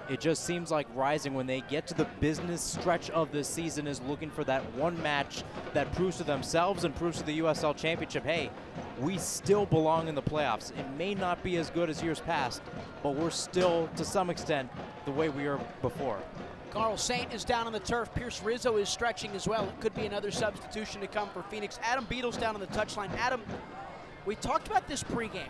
Speaker 3: It just seems like Rising, when they get to the business stretch of this season, is looking for that one match that proves to themselves and proves to the USL Championship, hey, we still belong in the playoffs. It may not be as good as years past, but we're still, to some extent, the way we were before.
Speaker 2: Carl Saint is down on the turf. Pierce Rizzo is stretching as well. It could be another substitution to come for Phoenix. Adam Beadle's down on the touchline. Adam, we talked about this pregame.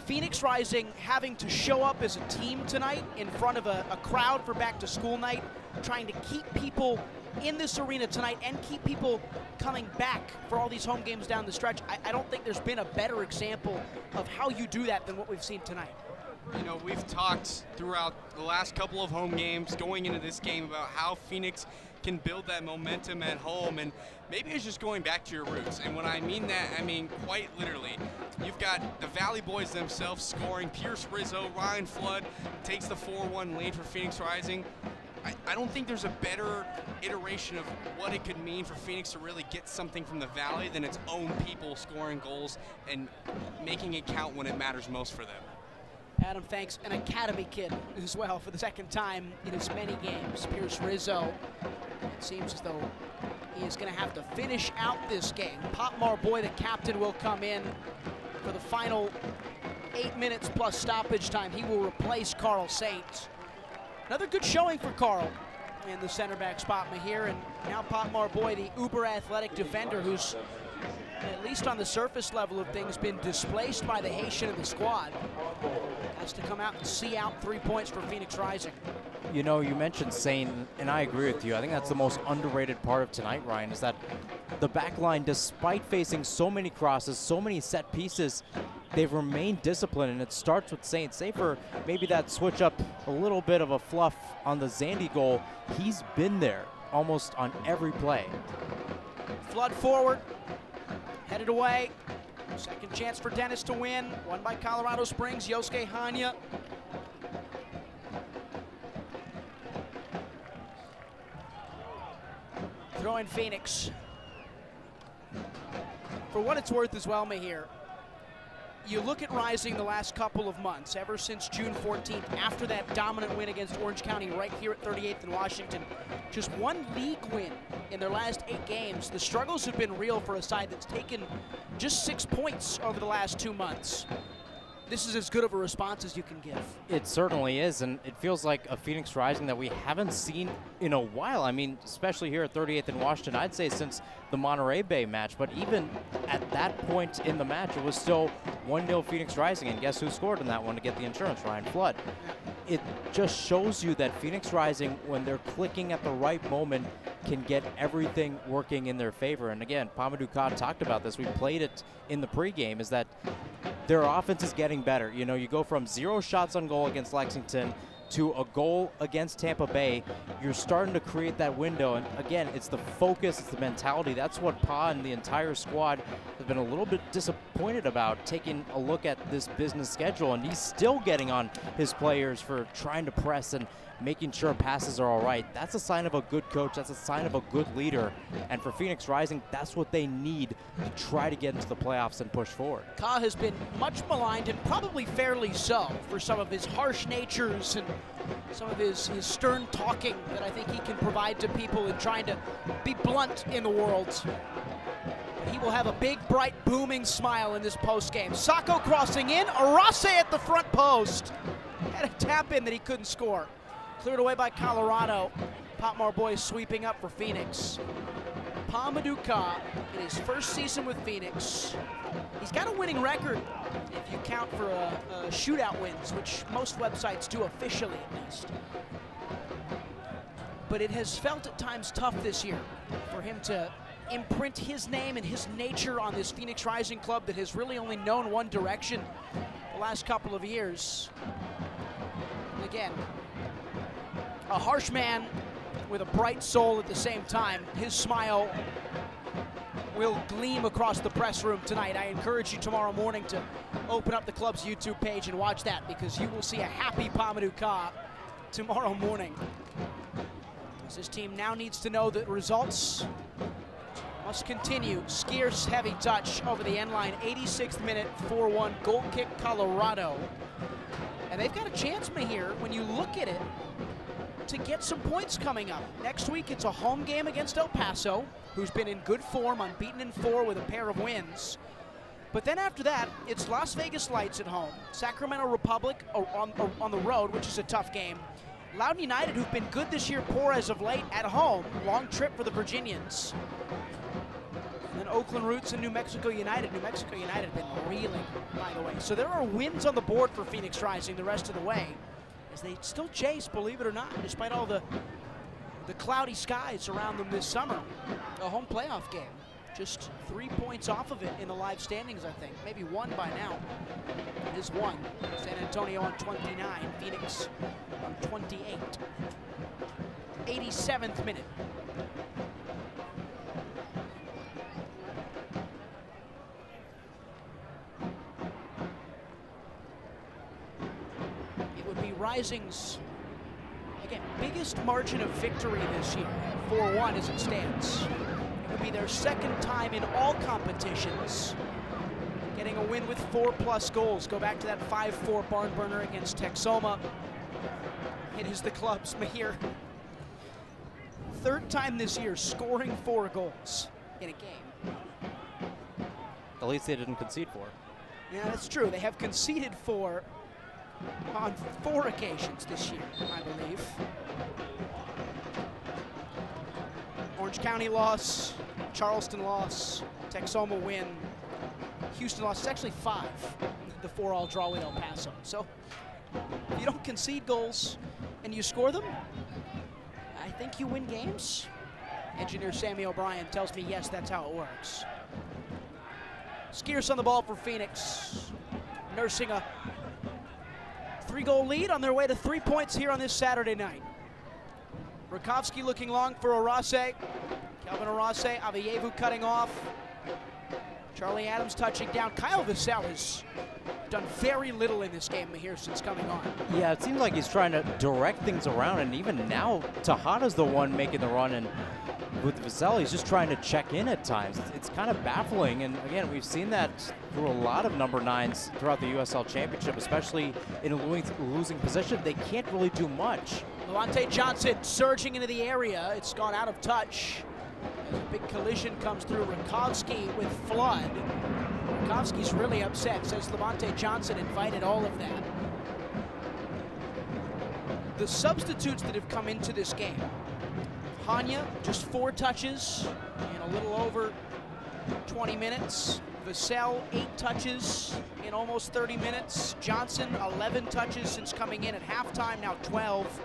Speaker 2: Phoenix Rising having to show up as a team tonight in front of a crowd for back-to-school night, trying to keep people in this arena tonight and keep people coming back for all these home games down the stretch. I don't think there's been a better example of how you do that than what we've seen tonight.
Speaker 4: You know, we've talked throughout the last couple of home games going into this game about how Phoenix can build that momentum at home, and maybe it's just going back to your roots. And when I mean that, I mean quite literally. You've got the Valley Boys themselves scoring. Pierce Rizzo, Ryan Flood takes the 4-1 lead for Phoenix Rising. I don't think there's a better iteration of what it could mean for Phoenix to really get something from the Valley than its own people scoring goals and making it count when it matters most for them.
Speaker 2: Adam, thanks. An academy kid as well for the second time in as many games. Pierce Rizzo. It seems as though he is going to have to finish out this game. Pop Marboy, the captain, will come in for the final 8 minutes plus stoppage time. He will replace Carl Saint. Another good showing for Carl in the center back spot, Mahir. And now Pop Marboy, the uber athletic defender who's, at least on the surface level of things, been displaced by the Haitian in the squad, has to come out and see out 3 points for Phoenix Rising.
Speaker 3: You know, you mentioned Saint, and I agree with you. I think that's the most underrated part of tonight, Ryan, is that the back line, despite facing so many crosses, so many set pieces, they've remained disciplined, and it starts with Saint. Say for maybe that switch up a little bit of a fluff on the Zandy goal, he's been there almost on every play.
Speaker 2: Flood forward, headed away. Second chance for Dennis to win. Won by Colorado Springs, Yosuke Hanya. Throw in Phoenix. For what it's worth as well, Mahir, you look at Rising the last couple of months, ever since June 14th, after that dominant win against Orange County right here at 38th in Washington, just one league win in their last 8 games. The struggles have been real for a side that's taken just 6 points over the last 2 months. This is as good of a response as you can give.
Speaker 3: It certainly is, and it feels like a Phoenix Rising that we haven't seen in a while. I mean, especially here at 38th in Washington, I'd say since the Monterey Bay match. But even at that point in the match, it was still 1-0 Phoenix Rising, and guess who scored in that one to get the insurance? Ryan Flood. It just shows you that Phoenix Rising, when they're clicking at the right moment, can get everything working in their favor. And again, Pamadou Khan talked about this. We played it in the pregame, is that their offense is getting better. You know, you go from 0 shots on goal against Lexington to a goal against Tampa Bay, you're starting to create that window. And again, it's the focus, it's the mentality. That's what Pa and the entire squad have been a little bit disappointed about, taking a look at this business schedule. And he's still getting on his players for trying to press and making sure passes are all right. That's a sign of a good coach. That's a sign of a good leader. And for Phoenix Rising, that's what they need to try to get into the playoffs and push forward.
Speaker 2: Ka has been much maligned, and probably fairly so, for some of his harsh natures and some of his stern talking that I think he can provide to people in trying to be blunt in the world. But he will have a big, bright, booming smile in this postgame. Sacco crossing in, Arase at the front post. Had a tap in that he couldn't score. Cleared away by Colorado. Potmore boys sweeping up for Phoenix. Pamadou Ka, in his first season with Phoenix, he's got a winning record if you count for shootout wins, which most websites do officially at least. But it has felt at times tough this year for him to imprint his name and his nature on this Phoenix Rising club that has really only known one direction the last couple of years. And again, a harsh man with a bright soul at the same time. His smile will gleam across the press room tonight. I encourage you tomorrow morning to open up the club's YouTube page and watch that, because you will see a happy Pamadou Ka tomorrow morning. As this team now needs to know that results must continue. Skiers heavy touch over the end line, 86th minute, 4-1 goal kick Colorado. And they've got a chance, Mahir, when you look at it, to get some points coming up. Next week, it's a home game against El Paso, who's been in good form, unbeaten in 4 with a pair of wins. But then after that, it's Las Vegas Lights at home, Sacramento Republic on the road, which is a tough game. Loudoun United, who've been good this year, poor as of late, at home. Long trip for the Virginians. And then Oakland Roots and New Mexico United. New Mexico United have been reeling, by the way. So there are wins on the board for Phoenix Rising the rest of the way, as they still chase, believe it or not, despite all the cloudy skies around them this summer. A home playoff game. Just 3 points off of it in the live standings, I think. Maybe 1 by now. It is 1. San Antonio on 29, Phoenix on 28. 87th minute. Rising's, again, biggest margin of victory this year, 4-1 as it stands. It would be their second time in all competitions getting a win with 4+ goals. Go back to that 5-4 barn burner against Texoma. It is the club's, Mahir, third time this year scoring 4 goals in a game.
Speaker 3: At least they didn't concede 4.
Speaker 2: Yeah, that's true. They have conceded 4 on 4 occasions this year, I believe. Orange County loss, Charleston loss, Texoma win, Houston loss. It's actually 5, the 4-all draw with El Paso. So if you don't concede goals and you score them, I think you win games. Engineer Sammy O'Brien tells me, yes, that's how it works. Skiers on the ball for Phoenix, nursing a 3-goal lead on their way to 3 points here on this Saturday night. Rakovsky looking long for Arase. Calvin Arase, Avayevu cutting off. Charlie Adams touching down. Kyle Vassell has done very little in this game here since coming on.
Speaker 3: Yeah, it seems like he's trying to direct things around, and even now, Tejada's the one making the run, and with Vassell, he's just trying to check in at times. It's kind of baffling, and again, we've seen that through a lot of number 9s throughout the USL Championship, especially in a losing position. They can't really do much.
Speaker 2: Levante Johnson surging into the area. It's gone out of touch. As a big collision comes through. Rakovsky with Flood. Rakovsky's really upset, says Levante Johnson invited all of that. The substitutes that have come into this game. Hanya, just 4 touches in a little over 20 minutes. Vassell, 8 touches in almost 30 minutes. Johnson, 11 touches since coming in at halftime, now 12.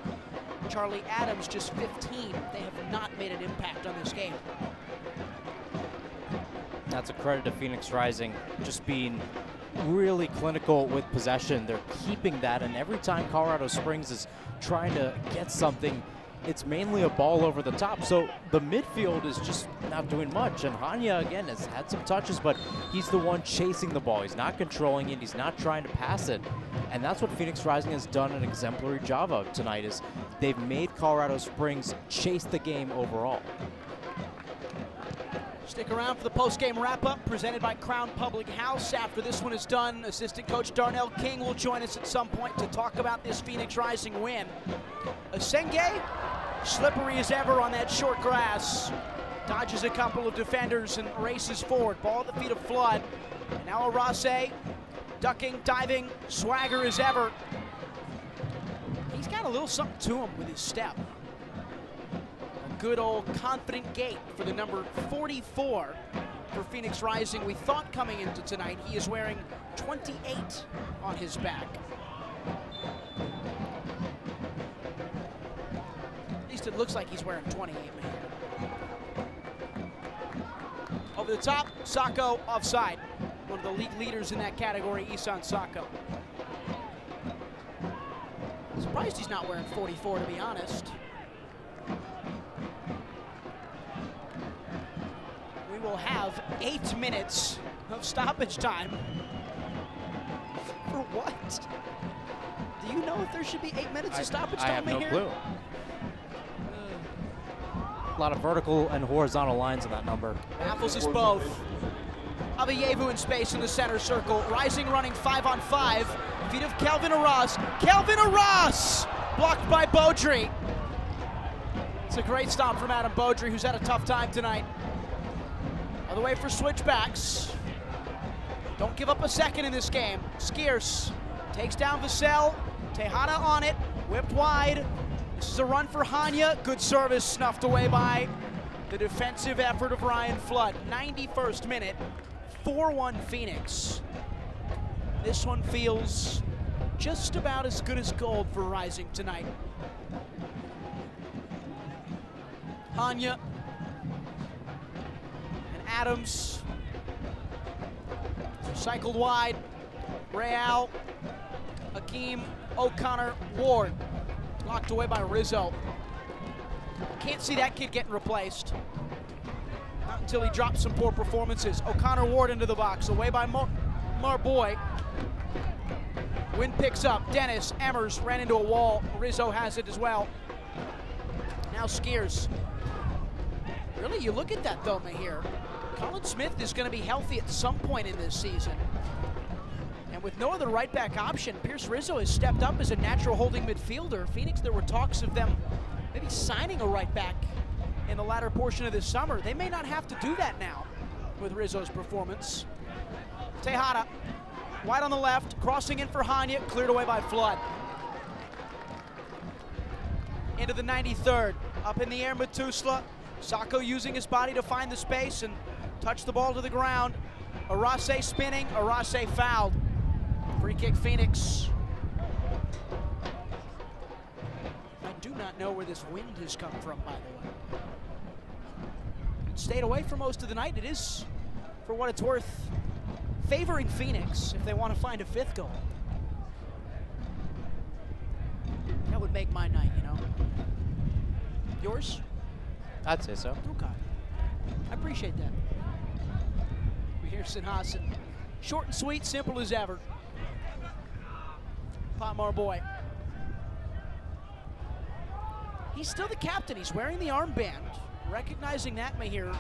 Speaker 2: Charlie Adams, just 15. They have not made an impact on this game.
Speaker 3: That's a credit to Phoenix Rising, just being really clinical with possession. They're keeping that, and every time Colorado Springs is trying to get something, it's mainly a ball over the top. So the midfield is just not doing much. And Hanya, again, has had some touches, but he's the one chasing the ball. He's not controlling it. He's not trying to pass it. And that's what Phoenix Rising has done an exemplary job of tonight, is they've made Colorado Springs chase the game overall.
Speaker 2: Stick around for the post-game wrap-up presented by Crown Public House. After this one is done, assistant coach Darnell King will join us at some point to talk about this Phoenix Rising win. Asenge, slippery as ever on that short grass, dodges a couple of defenders and races forward. Ball at the feet of Flood. And now Arase, ducking, diving, swagger as ever. He's got a little something to him with his step. Good old confident gait for the number 44 for Phoenix Rising. We thought coming into tonight he is wearing 28 on his back. At least it looks like he's wearing 28. Over the top, Sacco offside. One of the league leaders in that category, Isan Sacco. Surprised he's not wearing 44, to be honest. Will have 8 minutes of stoppage time. For what? Do you know if there should be 8 minutes of stoppage time?
Speaker 3: I have no
Speaker 2: here?
Speaker 3: clue. A lot of vertical and horizontal lines in that number.
Speaker 2: Baffles us both. Avayevu in space in the center circle. Rising running 5-on-5. Feet of Kelvin Arras. Kelvin Arras! Blocked by Beaudry. It's a great stop from Adam Beaudry, who's had a tough time tonight. Other way for switchbacks. Don't give up a second in this game. Skierce takes down Vassell. Tejada on it, whipped wide. This is a run for Hanya. Good service snuffed away by the defensive effort of Ryan Flood. 91st minute, 4-1 Phoenix. This one feels just about as good as gold for Rising tonight. Hanya. Adams, cycled wide. Real, Hakeem, O'Connor, Ward. Locked away by Rizzo. Can't see that kid getting replaced. Not until he drops some poor performances. O'Connor, Ward into the box, away by Marboy. Wind picks up. Dennis, Emmers ran into a wall. Rizzo has it as well. Now Skierce. Really, you look at that though, Mahir. Colin Smith is going to be healthy at some point in this season. And with no other right back option, Pierce Rizzo has stepped up as a natural holding midfielder. Phoenix, there were talks of them maybe signing a right back in the latter portion of this summer. They may not have to do that now with Rizzo's performance. Tejada, wide on the left, crossing in for Hanya, cleared away by Flood. Into the 93rd, up in the air, Matusla. Sacco using his body to find the space and touch the ball to the ground. Arase spinning, Arase fouled. Free kick Phoenix. I do not know where this wind has come from, by the way. It stayed away for most of the night. It is, for what it's worth, favoring Phoenix if they want to find a 5th goal. That would make my night, you know. Yours?
Speaker 3: I'd say so.
Speaker 2: Okay. I appreciate that. We hear Sinhasen. Short and sweet, simple as ever. Potmar boy. He's still the captain. He's wearing the armband. Recognizing that, Mahir,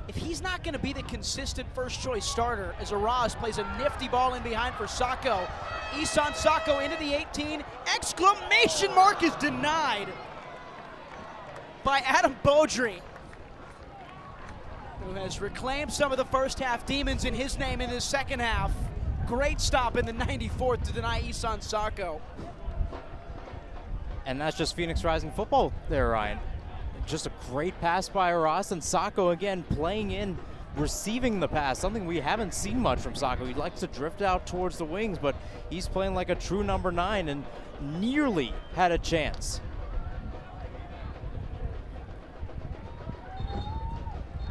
Speaker 2: if he's not going to be the consistent first choice starter, as Arras plays a nifty ball in behind for Sacco. Isan Sacco into the 18. Exclamation mark is denied by Adam Beaudry, who has reclaimed some of the first half demons in his name in his second half. Great stop in the 94th to deny Isan Sacco.
Speaker 3: And that's just Phoenix Rising football there, Ryan. Just a great pass by Arras, and Sacco again playing in, receiving the pass, something we haven't seen much from Sacco. He likes to drift out towards the wings, but he's playing like a true number 9 and nearly had a chance.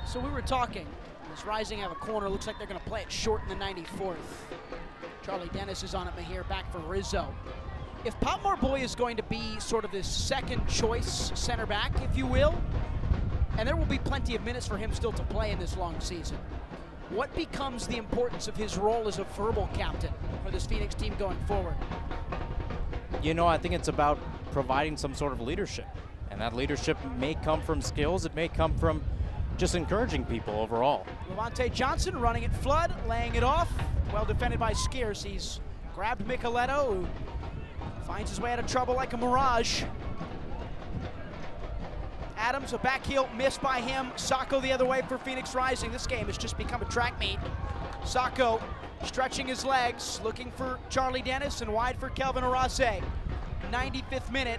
Speaker 2: So we were talking, does Rising have a corner? Looks like they're going to play it short in the 94th. Charlie Dennis is on it, Mahir back for Rizzo. If Pop Marboy is going to be sort of this second choice center back, if you will, and there will be plenty of minutes for him still to play in this long season, what becomes the importance of his role as a verbal captain for this Phoenix team going forward?
Speaker 3: You know, I think it's about providing some sort of leadership. And that leadership may come from skills. It may come from just encouraging people overall.
Speaker 2: Levante Johnson running it flood, laying it off. Well defended by Scarce. He's grabbed Micheletto, who finds his way out of trouble like a mirage. Adams, a back heel missed by him. Sacco the other way for Phoenix Rising. This game has just become a track meet. Sacco stretching his legs, looking for Charlie Dennis and wide for Kelvin Arase. 95th minute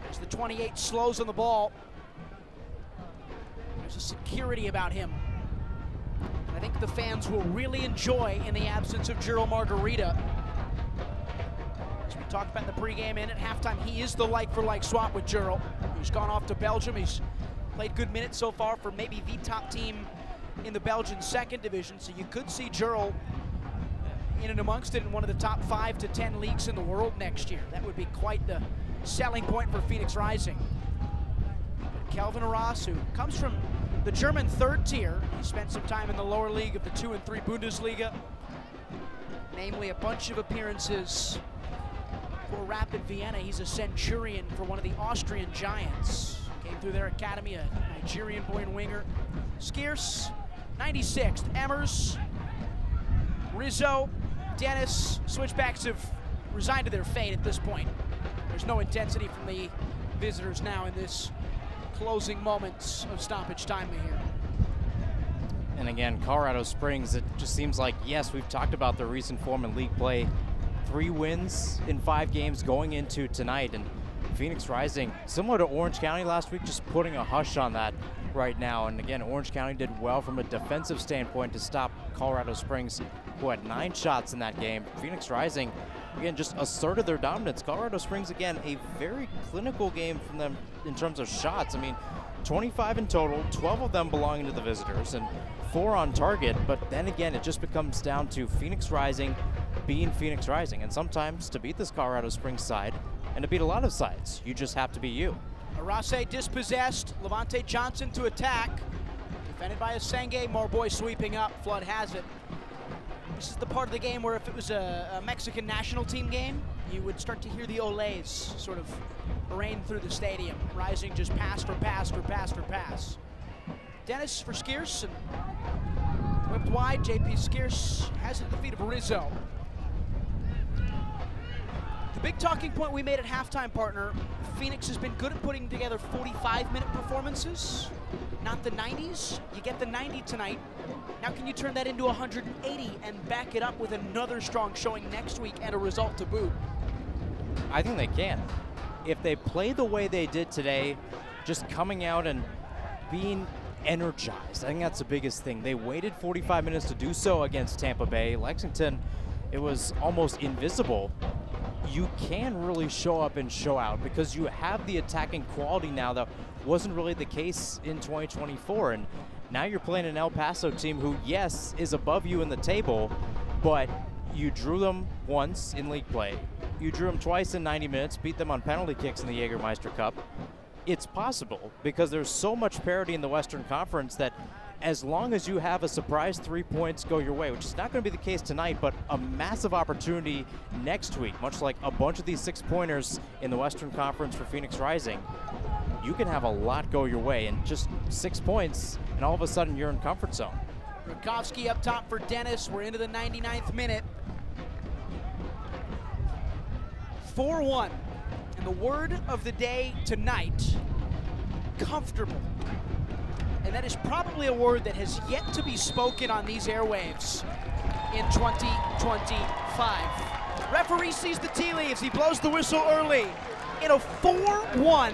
Speaker 2: as the 28 slows on the ball. There's a security about him. And I think the fans will really enjoy in the absence of Jiro Margarita. As we talked about in the pregame and at halftime, he is the like-for-like swap with Jiro. He's gone off to Belgium. He's played good minutes so far for maybe the top team in the Belgian second division. So you could see Jiro in and amongst it in one of the top 5 to 10 leagues in the world next year. That would be quite the selling point for Phoenix Rising. But Kelvin Arase, who comes from the German third tier, he spent some time in the lower league of the 2 and 3 Bundesliga, namely a bunch of appearances for Rapid Vienna. He's a Centurion for one of the Austrian Giants. Came through their academy, a Nigerian-born winger. Scarce, 96th. Emmers, Rizzo, Dennis, switchbacks have resigned to their fate at this point. There's no intensity from the visitors now in this closing moments of stoppage time here.
Speaker 3: And again, Colorado Springs, it just seems like, yes, we've talked about their recent form in league play. 3 wins in 5 games going into tonight, and Phoenix Rising, similar to Orange County last week, just putting a hush on that right now. And again, Orange County did well from a defensive standpoint to stop Colorado Springs, who had 9 shots in that game. Phoenix Rising, again, just asserted their dominance. Colorado Springs, again, a very clinical game from them in terms of shots. I mean, 25 in total, 12 of them belonging to the visitors, and 4 on target. But then again, it just becomes down to Phoenix Rising being Phoenix Rising. And sometimes to beat this Colorado Springs side, and to beat a lot of sides, you just have to be you.
Speaker 2: Arase dispossessed, Levante Johnson to attack. Defended by Asenge, Marboy sweeping up, Flood has it. This is the part of the game where if it was a Mexican national team game, you would start to hear the Olays sort of rain through the stadium. Rising just pass for pass for pass for pass. Dennis for Scarce, and whipped wide. JP Scarce has it at the feet of Rizzo. The big talking point we made at halftime, partner, Phoenix has been good at putting together 45-minute performances, not the 90s. You get the 90 tonight. Now can you turn that into 180 and back it up with another strong showing next week and a result to boot?
Speaker 3: I think they can. If they play the way they did today, just coming out and being energized, I think that's the biggest thing. They waited 45 minutes to do so against Tampa Bay. Lexington, it was almost invisible. You can really show up and show out because you have the attacking quality now that wasn't really the case in 2024. And now you're playing an El Paso team who, yes, is above you in the table, but you drew them once in league play. You drew them twice in 90 minutes, beat them on penalty kicks in the Jägermeister Cup. It's possible because there's so much parity in the Western Conference that as long as you have a surprise 3 points go your way, which is not going to be the case tonight, but a massive opportunity next week, much like a bunch of these 6-pointers in the Western Conference for Phoenix Rising, you can have a lot go your way, and just 6 points, and all of a sudden you're in comfort zone.
Speaker 2: Rakowski up top for Dennis. We're into the 99th minute. 4-1. And the word of the day tonight, comfortable. And that is probably a word that has yet to be spoken on these airwaves in 2025. Referee sees the tea leaves. He blows the whistle early in a 4-1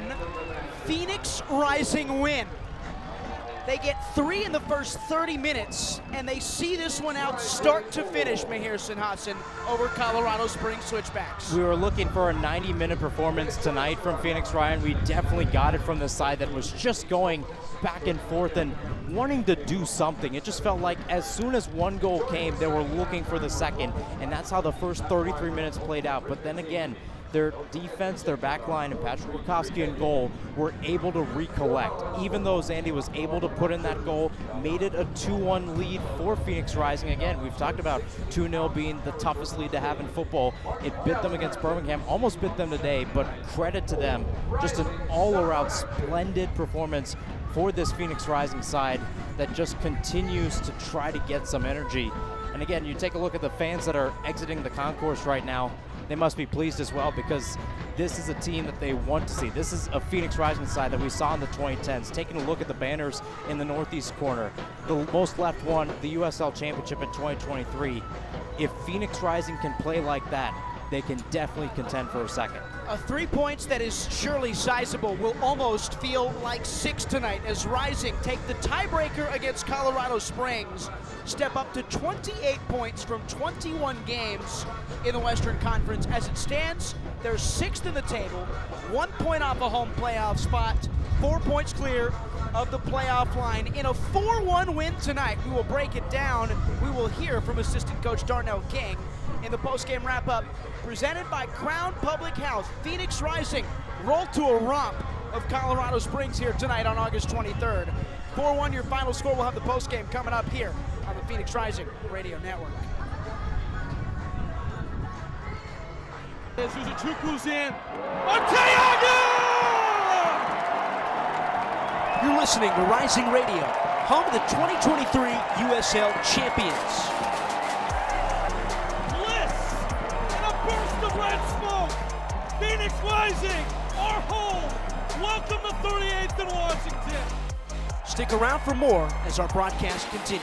Speaker 2: Phoenix Rising win. They get 3 in the first 30 minutes, and they see this one out start to finish, Mahir Sinhasan, over Colorado Springs Switchbacks.
Speaker 3: We were looking for a 90-minute performance tonight from Phoenix Rising. We definitely got it from the side that was just going back and forth and wanting to do something. It just felt like as soon as one goal came, they were looking for the second, and that's how the first 33 minutes played out. But then again, their defense, their back line, and Patrick Rutkowski in goal were able to recollect. Even though Zandy was able to put in that goal, made it a 2-1 lead for Phoenix Rising. Again, we've talked about 2-0 being the toughest lead to have in football. It bit them against Birmingham, almost bit them today, but credit to them. Just an all-around splendid performance for this Phoenix Rising side that just continues to try to get some energy. And again, you take a look at the fans that are exiting the concourse right now. They must be pleased as well, because this is a team that they want to see. This is a Phoenix Rising side that we saw in the 2010s. Taking a look at the banners in the northeast corner, the most left one, the USL Championship in 2023. If Phoenix Rising can play like that, they can definitely contend for a second.
Speaker 2: 3 points that is surely sizable will almost feel like 6 tonight as Rising take the tiebreaker against Colorado Springs, step up to 28 points from 21 games in the Western Conference. As it stands, they're 6th in the table, 1 point off a home playoff spot, 4 points clear of the playoff line. In a 4-1 win tonight, we will break it down. We will hear from assistant coach Darnell King in the postgame wrap-up presented by Crown Public Health. Phoenix Rising rolled to a romp of Colorado Springs here tonight on August 23rd. 4-1 your final score. We'll have the postgame coming up here on the Phoenix Rising Radio Network.
Speaker 5: Uzuchukwu's in. Arteaga!
Speaker 2: You're listening to Rising Radio, home of the 2023 USL champions.
Speaker 5: Phoenix Rising, our home. Welcome to 38th and Washington.
Speaker 2: Stick around for more as our broadcast continues.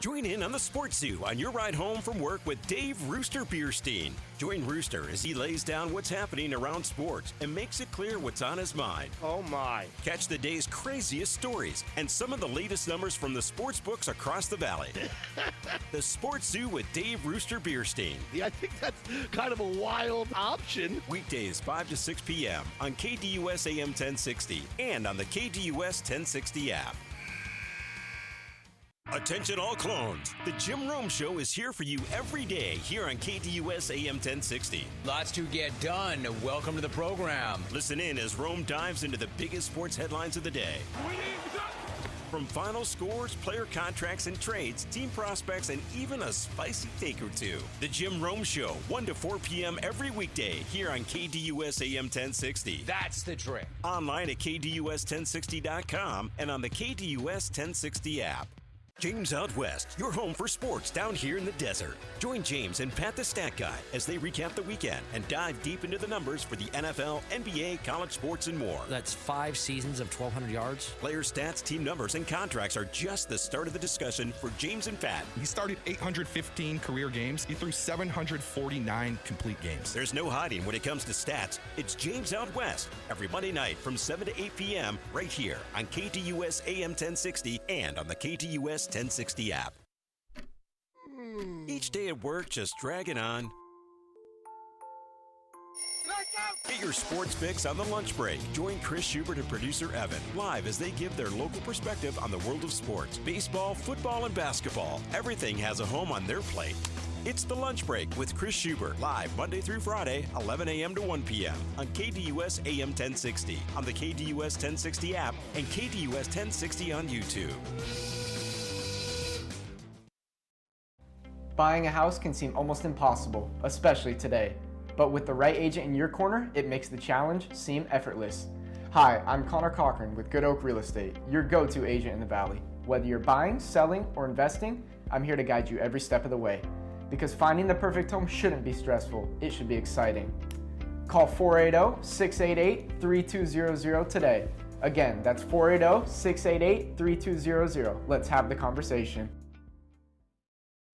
Speaker 6: Join in on the Sports Zoo on your ride home from work with Dave Rooster Bierstein. Join Rooster as he lays down what's happening around sports and makes it clear what's on his mind.
Speaker 7: Oh my.
Speaker 6: Catch the day's craziest stories and some of the latest numbers from the sports books across the valley. The Sports Zoo with Dave Rooster Bierstein.
Speaker 7: Yeah, I think that's kind of a wild option.
Speaker 6: Weekdays 5 to 6 p.m. on KDUS AM 1060 and on the KDUS 1060 app. Attention all clones. The Jim Rome Show is here for you every day here on KDUS AM 1060.
Speaker 8: Lots to get done. Welcome to the program.
Speaker 6: Listen in as Rome dives into the biggest sports headlines of the day. From final scores, player contracts and trades, team prospects, and even a spicy take or two. The Jim Rome Show, 1 to 4 p.m. every weekday here on KDUS AM 1060.
Speaker 8: That's the trick.
Speaker 6: Online at KDUS1060.com and on the KDUS 1060 app. James Out West, your home for sports down here in the desert. Join James and Pat the Stat Guy as they recap the weekend and dive deep into the numbers for the NFL, NBA, college sports, and more.
Speaker 9: That's 5 seasons of 1,200 yards.
Speaker 6: Player stats, team numbers, and contracts are just the start of the discussion for James and Pat.
Speaker 10: He started 815 career games. He threw 749 complete games.
Speaker 6: There's no hiding when it comes to stats. It's James Out West every Monday night from 7 to 8 p.m. right here on KDUS AM 1060 and on the KDUS 1060 app. Each day at work just dragging on. Get your sports fix on the lunch break. Join Chris Schubert and producer Evan live as they give their local perspective on the world of sports. Baseball, football, and basketball. Everything has a home on their plate. It's The Lunch Break with Chris Schubert, live Monday through Friday, 11 a.m. to 1 p.m. on KDUS AM 1060, on the KDUS 1060 app, and KDUS 1060 on YouTube.
Speaker 11: Buying a house can seem almost impossible, especially today. But with the right agent in your corner, it makes the challenge seem effortless. Hi, I'm Connor Cochran with Good Oak Real Estate, your go-to agent in the Valley. Whether you're buying, selling, or investing, I'm here to guide you every step of the way. Because finding the perfect home shouldn't be stressful, it should be exciting. Call 480-688-3200 today. Again, that's 480-688-3200. Let's have the conversation.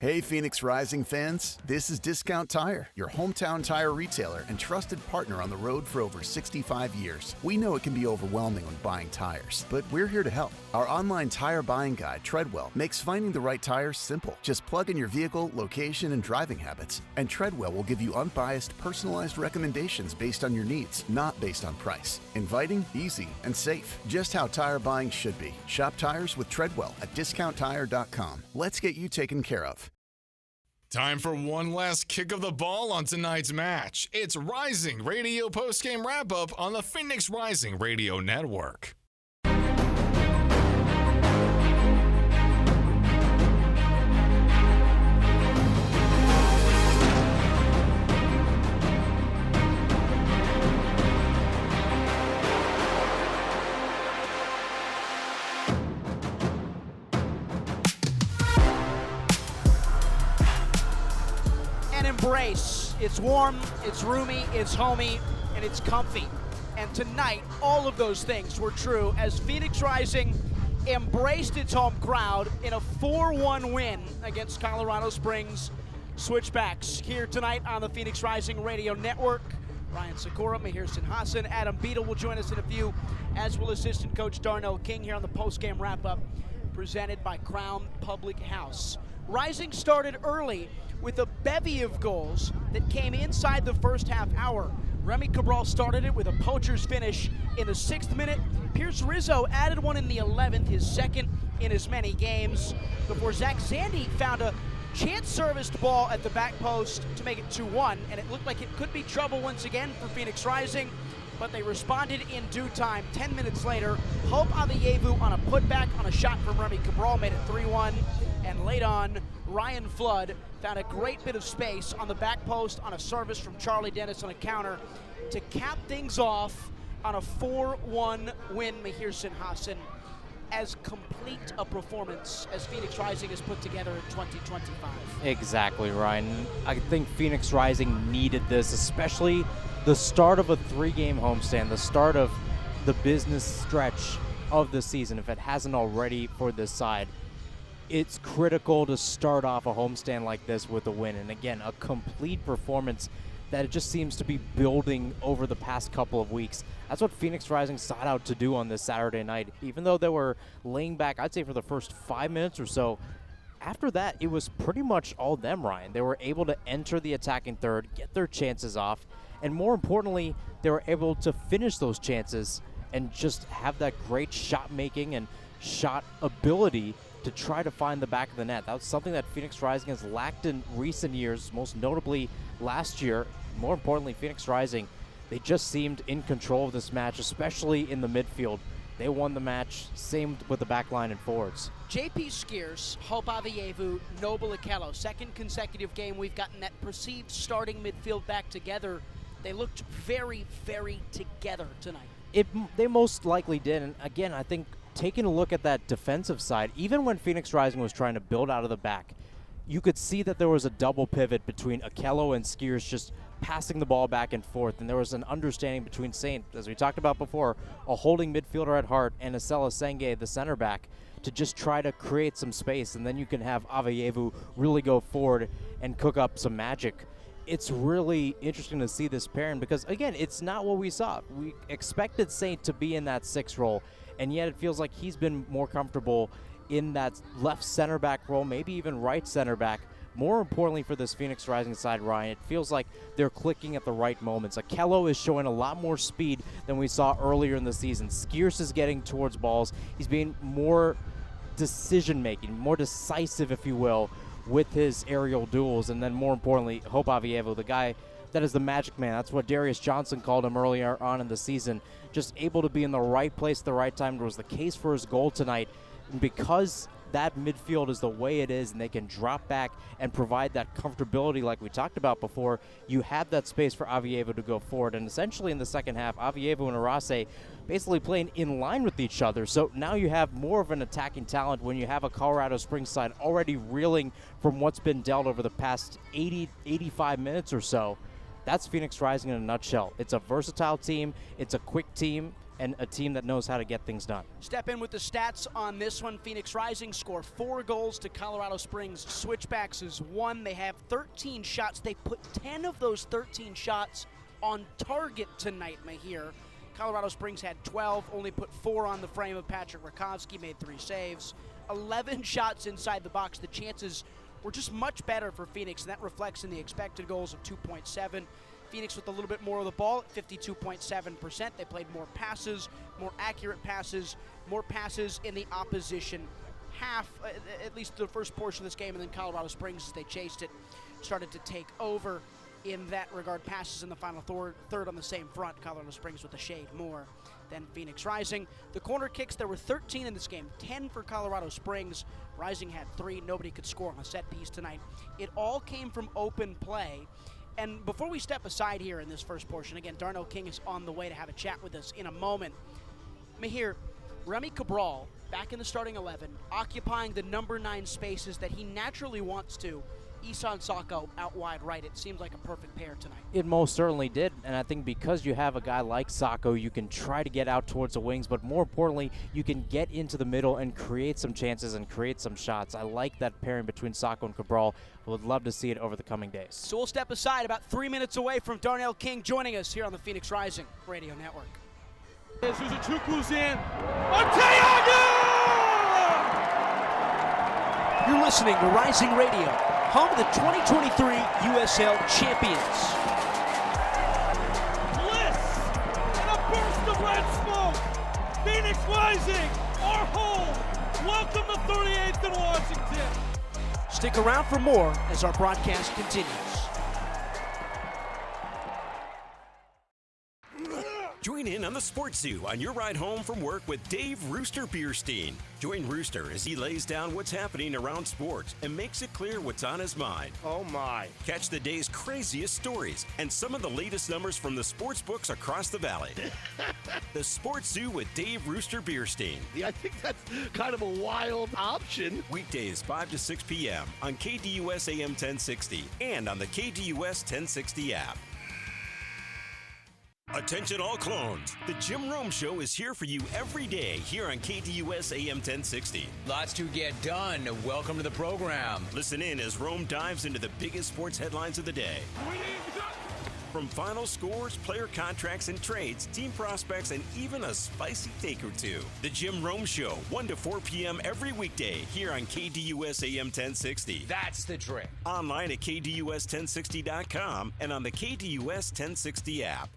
Speaker 12: Hey Phoenix Rising fans, this is Discount Tire, your hometown tire retailer and trusted partner on the road for over 65 years. We know it can be overwhelming when buying tires, but we're here to help. Our online tire buying guide, Treadwell, makes finding the right tires simple. Just plug in your vehicle, location, and driving habits, and Treadwell will give you unbiased, personalized recommendations based on your needs, not based on price. Inviting, easy, and safe. Just how tire buying should be. Shop tires with Treadwell at discounttire.com. Let's get you taken care of.
Speaker 1: Time for one last kick of the ball on tonight's match. It's Rising Radio postgame wrap-up on the Phoenix Rising Radio Network.
Speaker 2: Embrace. It's warm, it's roomy, it's homey, and it's comfy. And tonight, all of those things were true as Phoenix Rising embraced its home crowd in a 4-1 win against Colorado Springs Switchbacks. Here tonight on the Phoenix Rising Radio Network, Ryan Sikora, Mahirson Hassan, Adam Beadle will join us in a few, as will assistant coach Darnell King here on the postgame wrap-up presented by Crown Public House. Rising started early with a bevy of goals that came inside the first half hour. Remy Cabral started it with a poacher's finish in the 6th minute. Pierce Rizzo added one in the 11th, his second in as many games, before Zach Zandy found a chance-serviced ball at the back post to make it 2-1, and it looked like it could be trouble once again for Phoenix Rising, but they responded in due time. 10 minutes later, Hope Avievu on a putback on a shot from Remy Cabral made it 3-1, and late on, Ryan Flood found a great bit of space on the back post on a service from Charlie Dennis on a counter to cap things off on a 4-1 win. Mahirson Hassan, as complete a performance as Phoenix Rising has put together in 2025.
Speaker 3: Exactly, Ryan. I think Phoenix Rising needed this, especially the start of a 3-game homestand, the start of the business stretch of the season, if it hasn't already for this side. It's critical to start off a homestand like this with a win. And again, a complete performance that it just seems to be building over the past couple of weeks. That's what Phoenix Rising sought out to do on this Saturday night. Even though they were laying back, I'd say for the first 5 minutes or so, after that, it was pretty much all them, Ryan. They were able to enter the attacking third, get their chances off, and more importantly, they were able to finish those chances and just have that great shot making and shot ability to try to find the back of the net. That was something that Phoenix Rising has lacked in recent years, most notably last year. More importantly, Phoenix Rising, they just seemed in control of this match, especially in the midfield. They won the match, same with the back line and forwards.
Speaker 2: JP Skiers, Hope Avievu, Noble Akello. Second consecutive game we've gotten that perceived starting midfield back together. They looked very, very together tonight.
Speaker 3: They most likely did, and again, I think taking a look at that defensive side, even when Phoenix Rising was trying to build out of the back, you could see that there was a double pivot between Akello and Skiers just passing the ball back and forth, and there was an understanding between Saint, as we talked about before, a holding midfielder at heart, and Asela Senge, the center back, to just try to create some space, and then you can have Avievu really go forward and cook up some magic. It's really interesting to see this pairing because, again, it's not what we saw. We expected Saint to be in that 6 role, and yet it feels like he's been more comfortable in that left center back role, maybe even right center back. More importantly for this Phoenix Rising side, Ryan, it feels like they're clicking at the right moments. Akello is showing a lot more speed than we saw earlier in the season. Skiers is getting towards balls. He's being more decision-making, more decisive, if you will, with his aerial duels. And then more importantly, Hope Avievu, the guy that is the magic man. That's what Darius Johnson called him earlier on in the season. Just able to be in the right place at the right time. It was the case for his goal tonight. And because that midfield is the way it is and they can drop back and provide that comfortability like we talked about before, you have that space for Avievu to go forward. And essentially in the second half, Avievu and Arase basically playing in line with each other. So now you have more of an attacking talent when you have a Colorado Springs side already reeling from what's been dealt over the past 85 minutes or so. That's Phoenix Rising in a nutshell. It's a versatile team. It's a quick team. and a team that knows how to get things done.
Speaker 2: Step in with the stats on this one. Phoenix Rising score 4 goals to Colorado Springs Switchbacks is 1. They have 13 shots. They put 10 of those 13 shots on target tonight, Mahir. Colorado Springs had 12, only put 4 on the frame of Patrick Rakowski, made 3 saves. 11 shots inside the box. The chances were just much better for Phoenix, and that reflects in the expected goals of 2.7. Phoenix with a little bit more of the ball at 52.7%. They played more passes, more accurate passes, more passes in the opposition half, at least the first portion of this game, and then Colorado Springs, as they chased it, started to take over in that regard. Passes in the final third on the same front. Colorado Springs with a shade more than Phoenix Rising. The corner kicks, there were 13 in this game, 10 for Colorado Springs. Rising had 3. Nobody could score on a set piece tonight. It all came from open play. And before we step aside here in this first portion, again, Darnell King is on the way to have a chat with us in a moment. Mahir, Remy Cabral, back in the starting 11, occupying the number 9 spaces that he naturally wants to. Isan Sako out wide right. It seems like a perfect pair tonight.
Speaker 3: It most certainly did, and I think because you have a guy like Sako, you can try to get out towards the wings, but more importantly, you can get into the middle and create some chances and create some shots. I like that pairing between Sako and Cabral. I would love to see it over the coming days.
Speaker 2: So we'll step aside about 3 minutes away from Darnell King joining us here on the Phoenix Rising Radio Network.
Speaker 5: Suzuchukwu's in. Arteaga!
Speaker 2: You're listening to Rising Radio, home of the 2023 USL champions.
Speaker 5: Bliss and a burst of red smoke. Phoenix Rising, our home. Welcome to 38th and Washington.
Speaker 2: Stick around for more as our broadcast continues.
Speaker 6: Join in on the Sports Zoo on your ride home from work with Dave Rooster Bierstein. Join Rooster as he lays down what's happening around sports and makes it clear what's on his mind.
Speaker 7: Oh my.
Speaker 6: Catch the day's craziest stories and some of the latest numbers from the sports books across the valley. The Sports Zoo with Dave Rooster Bierstein.
Speaker 7: Yeah, I think that's kind of a wild option.
Speaker 6: Weekdays 5 to 6 p.m. on KDUS AM 1060 and on the KDUS 1060 app. Attention all clones. The Jim Rome Show is here for you every day here on KDUS AM 1060.
Speaker 8: Lots to get done. Welcome to the program.
Speaker 6: Listen in as Rome dives into the biggest sports headlines of the day. From final scores, player contracts and trades, team prospects, and even a spicy take or two. The Jim Rome Show, 1 to 4 p.m. every weekday here on KDUS AM 1060.
Speaker 8: That's the trick.
Speaker 6: Online at KDUS1060.com and on the KDUS 1060 app.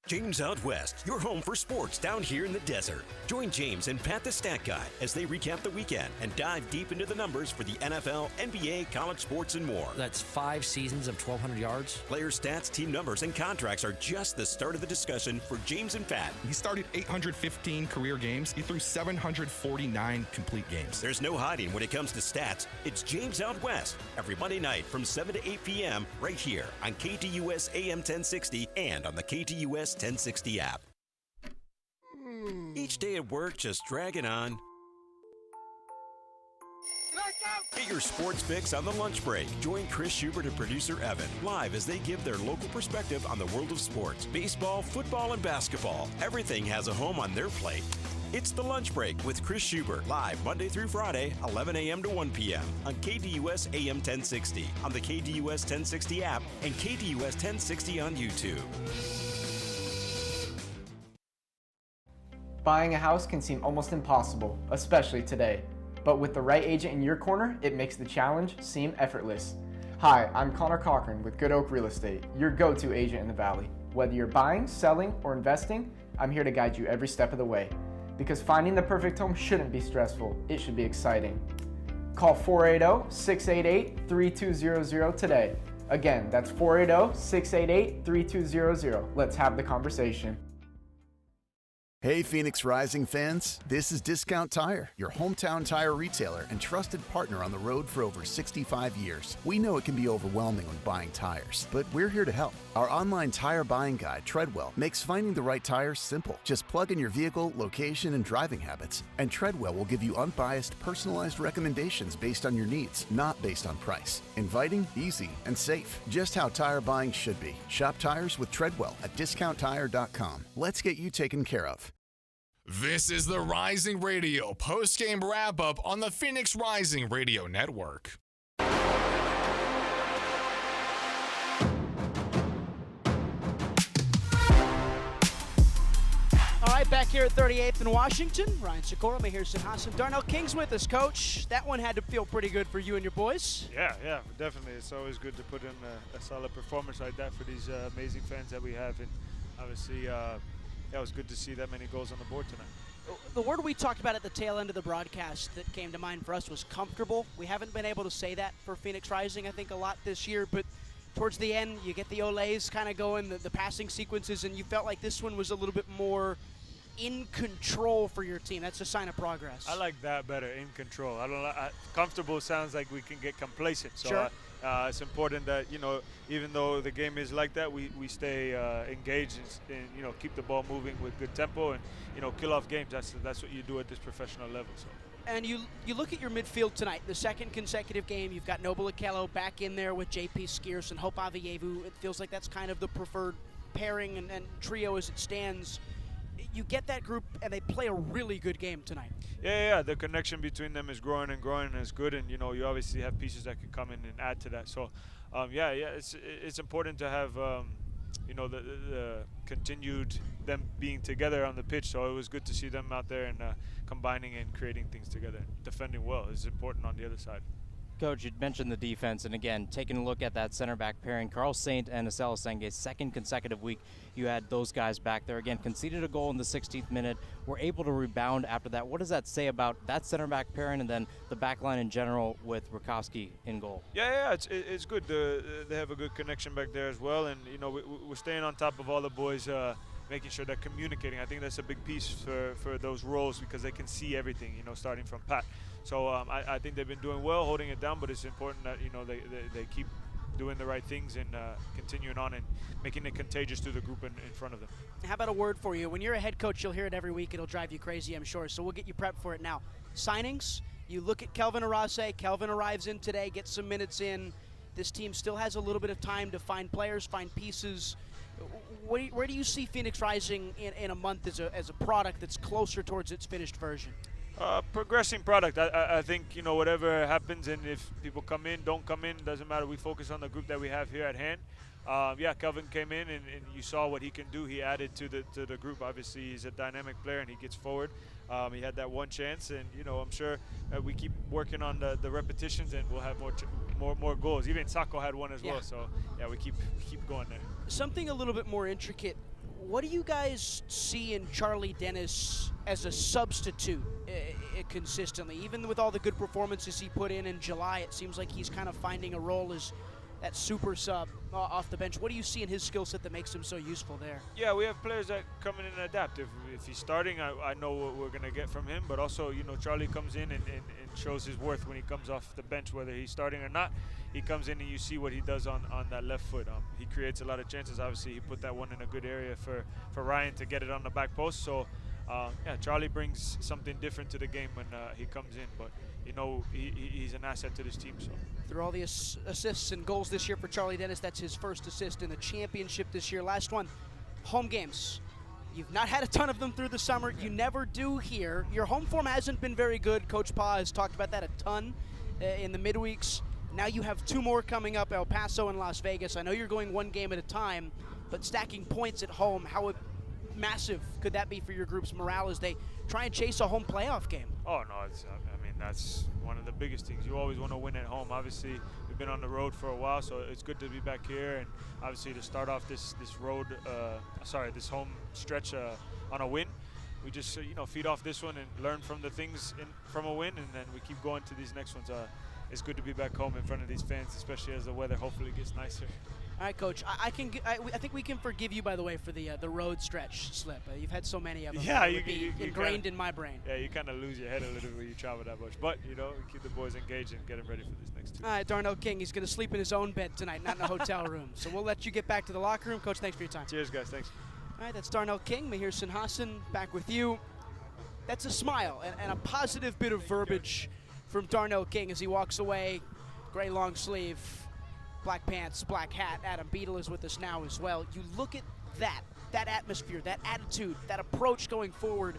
Speaker 6: James Out West, your home for sports down here in the desert. Join James and Pat the Stat Guy as they recap the weekend and dive deep into the numbers for the NFL, NBA, college sports, and more.
Speaker 9: That's 5 seasons of 1,200 yards.
Speaker 6: Player stats, team numbers, and contracts are just the start of the discussion for James and Pat.
Speaker 10: He started 815 career games. He threw 749 complete games.
Speaker 6: There's no hiding when it comes to stats. It's James Out West every Monday night from 7 to 8 p.m. right here on KDUS AM 1060 and on the KDUS 1060 app. Each day at work just dragging on. Get your sports fix on the lunch break. Join Chris Schubert and producer Evan live as they give their local perspective on the world of sports. Baseball, football, and basketball. Everything has a home on their plate. It's the lunch break with Chris Schubert, live Monday through Friday, 11 a.m. to 1 p.m. on KDUS AM 1060, on the KDUS 1060 app, and KDUS 1060 on YouTube.
Speaker 11: Buying a house can seem almost impossible, especially today. But with the right agent in your corner, it makes the challenge seem effortless. Hi, I'm Connor Cochran with Good Oak Real Estate, your go-to agent in the Valley. Whether you're buying, selling, or investing, I'm here to guide you every step of the way. Because finding the perfect home shouldn't be stressful, it should be exciting. Call 480-688-3200 today. Again, that's 480-688-3200. Let's have the conversation.
Speaker 12: Hey Phoenix Rising fans, this is Discount Tire, your hometown tire retailer and trusted partner on the road for over 65 years. We know it can be overwhelming when buying tires, but we're here to help. Our online tire buying guide, Treadwell, makes finding the right tire simple. Just plug in your vehicle, location, and driving habits, and Treadwell will give you unbiased, personalized recommendations based on your needs, not based on price. Inviting, easy, and safe. Just how tire buying should be. Shop tires with Treadwell at discounttire.com. Let's get you taken care of.
Speaker 1: This is the Rising Radio post-game wrap-up on the Phoenix Rising Radio Network.
Speaker 2: All right, back here at 38th in Washington, Ryan Sikora, Mahir Sinhasan, Darnell King's with us, Coach. That one had to feel pretty good for you and your boys.
Speaker 16: Yeah, definitely. It's always good to put in a solid performance like that for these amazing fans that we have. And obviously, it was good to see that many goals on the board tonight.
Speaker 2: The word we talked about at the tail end of the broadcast that came to mind for us was comfortable. We haven't been able to say that for Phoenix Rising, I think, a lot this year, but towards the end, you get the Olays kind of going, the passing sequences, and you felt like this one was a little bit more in control for your team. That's a sign of progress.
Speaker 16: I like that better, in control. Comfortable sounds like we can get complacent. So
Speaker 2: sure.
Speaker 16: It's important that, even though the game is like that, we stay engaged and keep the ball moving with good tempo and, kill off games. That's what you do at this professional level. So.
Speaker 2: And you look at your midfield tonight, the second consecutive game, you've got Noble Okello back in there with JP Skeers and Hope Avievu. It feels like that's kind of the preferred pairing and trio as it stands. You get that group, and they play a really good game tonight.
Speaker 16: Yeah. The connection between them is growing and is good, and you obviously have pieces that could come in and add to that. So, it's important to have the continued them being together on the pitch. So it was good to see them out there and combining and creating things together, defending well. It's important on the other side.
Speaker 3: Coach, you'd mentioned the defense, and again, taking a look at that center back pairing, Carl Saint and Asela Senge, second consecutive week you had those guys back there. Again, conceded a goal in the 16th minute, were able to rebound after that. What does that say about that center back pairing and then the back line in general with Rakowski in goal?
Speaker 16: Yeah, it's good. They have a good connection back there as well, and we're staying on top of all the boys, making sure they're communicating. I think that's a big piece for those roles because they can see everything, starting from Pat. So I think they've been doing well, holding it down, but it's important that they keep doing the right things and continuing on and making it contagious to the group in front of them.
Speaker 2: How about a word for you? When you're a head coach, you'll hear it every week. It'll drive you crazy, I'm sure. So we'll get you prepped for it now. Signings, you look at Kelvin Arase. Kelvin arrives in today, gets some minutes in. This team still has a little bit of time to find players, find pieces. Where do you see Phoenix Rising in a month as a product that's closer towards its finished version?
Speaker 16: Progressing product. I think, whatever happens, and if people come in, don't come in, doesn't matter. We focus on the group that we have here at hand. Kelvin came in, and you saw what he can do. He added to the group. Obviously, he's a dynamic player, and he gets forward. He had that one chance, and, I'm sure we keep working on the repetitions, and we'll have more goals. Even Sako had one as well. So, we keep going there.
Speaker 2: Something a little bit more intricate. What do you guys see in Charlie Dennis as a substitute consistently? Even with all the good performances he put in July, it seems like he's kind of finding a role as that super sub off the bench. What do you see in his skill set that makes him so useful there?
Speaker 16: Yeah, we have players that come in and adapt. If he's starting, I know what we're going to get from him. But also, Charlie comes in and shows his worth when he comes off the bench, whether he's starting or not. He comes in and you see what he does on that left foot. He creates a lot of chances. Obviously, he put that one in a good area for Ryan to get it on the back post. So, Charlie brings something different to the game when he comes in. But, he's an asset to this team. So.
Speaker 2: Through all the assists and goals this year for Charlie Dennis, that's his first assist in the championship this year. Last one, home games. You've not had a ton of them through the summer. You never do here. Your home form hasn't been very good. Coach Pa has talked about that a ton in the midweeks. Now you have two more coming up, El Paso and Las Vegas. I know you're going one game at a time, but stacking points at home, how massive could that be for your group's morale as they try and chase a home playoff game?
Speaker 16: Oh, no, that's one of the biggest things. You always want to win at home. Obviously, we've been on the road for a while, so it's good to be back here, and obviously to start off this home stretch on a win. We just feed off this one and learn from the things from a win, and then we keep going to these next ones. It's good to be back home in front of these fans, especially as the weather hopefully gets nicer.
Speaker 2: All right, Coach. I think we can forgive you, by the way, for the road stretch slip. You've had so many of them.
Speaker 16: Yeah,
Speaker 2: you ingrained in my brain.
Speaker 16: Yeah, you kind of lose your head a little bit when you travel that much. But we keep the boys engaged and get them ready for this next two.
Speaker 2: All right, Darnell King. He's going to sleep in his own bed tonight, not in a hotel room. So we'll let you get back to the locker room, Coach. Thanks for your time.
Speaker 16: Cheers, guys. Thanks.
Speaker 2: All right, that's Darnell King. Mahir Sinhasan back with you. That's a smile and a positive bit of verbiage from Darnell King as he walks away. Gray long sleeve, black pants, black hat. Adam Beadle is with us now as well. You look at that atmosphere, that attitude, that approach going forward.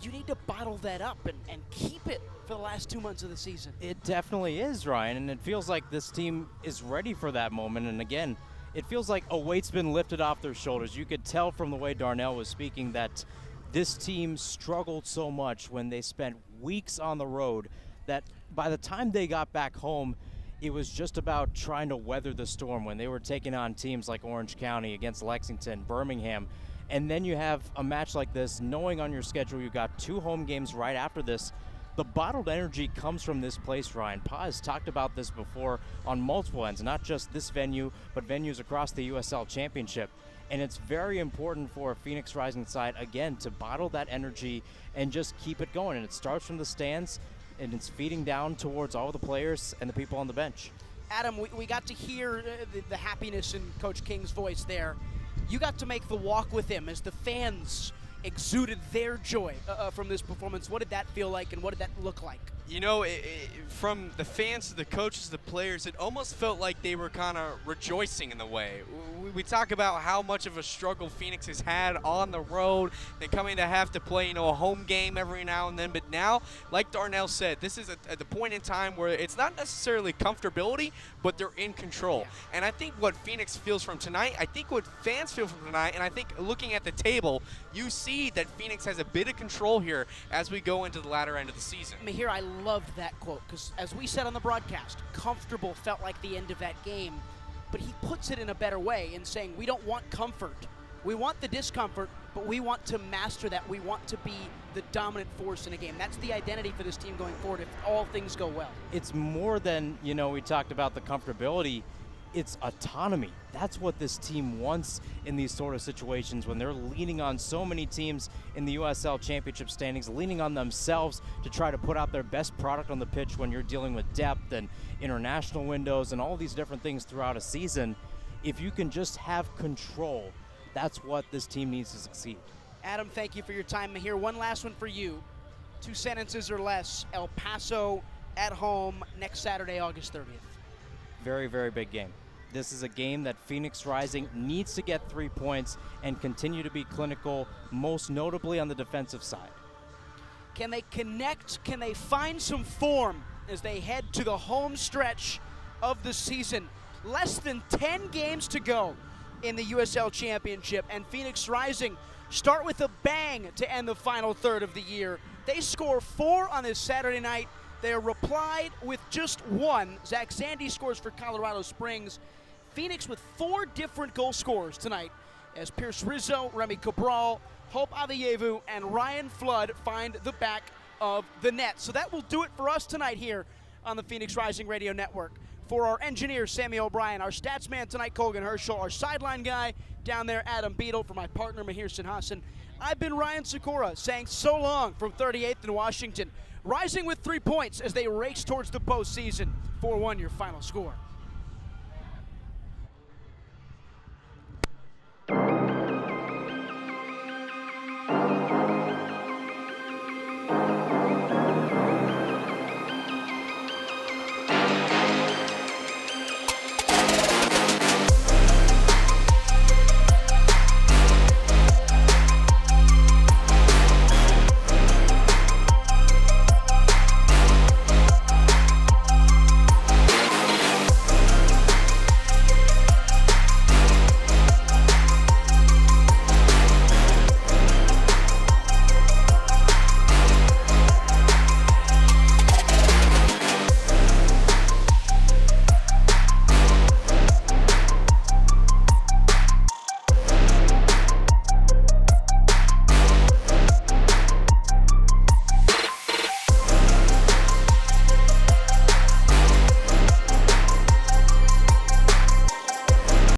Speaker 2: you need to bottle that up and keep it for the last 2 months of the season.
Speaker 3: It definitely is, Ryan, and it feels like this team is ready for that moment. And again, it feels like a weight's been lifted off their shoulders. You could tell from the way Darnell was speaking that this team struggled so much when they spent weeks on the road that by the time they got back home, it was just about trying to weather the storm when they were taking on teams like Orange County against Lexington, Birmingham. And then you have a match like this, knowing on your schedule you got 2 home games right after this. The bottled energy comes from this place, Ryan. Pa has talked about this before on multiple ends, not just this venue, but venues across the USL Championship. And it's very important for a Phoenix Rising side, again, to bottle that energy and just keep it going. And it starts from the stands, and it's feeding down towards all the players and the people on the bench.
Speaker 2: Adam, we got to hear the happiness in Coach King's voice there. You got to make the walk with him as the fans exuded their joy from this performance. What did that feel like, and what did that look like?
Speaker 4: You know, from the fans to the coaches to the players, it almost felt like they were kind of rejoicing in a way. We talk about how much of a struggle Phoenix has had on the road. They're coming to have to play, a home game every now and then. But now, like Darnell said, this is at the point in time where it's not necessarily comfortability, but they're in control. Yeah. And I think what Phoenix feels from tonight, I think what fans feel from tonight, and I think looking at the table, you see that Phoenix has a bit of control here as we go into the latter end of the season.
Speaker 2: Mahir, I loved that quote, because as we said on the broadcast, comfortable felt like the end of that game, but he puts it in a better way in saying we don't want comfort. We want the discomfort, but we want to master that. We want to be the dominant force in a game. That's the identity for this team going forward if all things go well.
Speaker 3: It's more than, we talked about the comfortability. It's autonomy. That's what this team wants in these sort of situations when they're leaning on so many teams in the USL Championship standings, leaning on themselves to try to put out their best product on the pitch when you're dealing with depth and international windows and all these different things throughout a season. If you can just have control, that's what this team needs to succeed.
Speaker 2: Adam, thank you for your time. Mahir, one last one for you. 2 sentences or less. El Paso at home next Saturday, August 30th.
Speaker 3: Very, very big game. This is a game that Phoenix Rising needs to get 3 points and continue to be clinical, most notably on the defensive side.
Speaker 2: Can they connect? Can they find some form as they head to the home stretch of the season? Less than 10 games to go in the USL Championship, and Phoenix Rising start with a bang to end the final third of the year. They score 4 on this Saturday night. They are replied with just 1. Zach Zandy scores for Colorado Springs. Phoenix with 4 different goal scorers tonight as Pierce Rizzo, Remy Cabral, Hope Aveyevu, and Ryan Flood find the back of the net. So that will do it for us tonight here on the Phoenix Rising Radio Network. For our engineer, Sammy O'Brien, our stats man tonight, Colgan Herschel, our sideline guy down there, Adam Beadle, for my partner, Mahir Sinhasan, I've been Ryan Sikora saying so long from 38th in Washington. Rising with 3 points as they race towards the postseason. 4-1 your final score.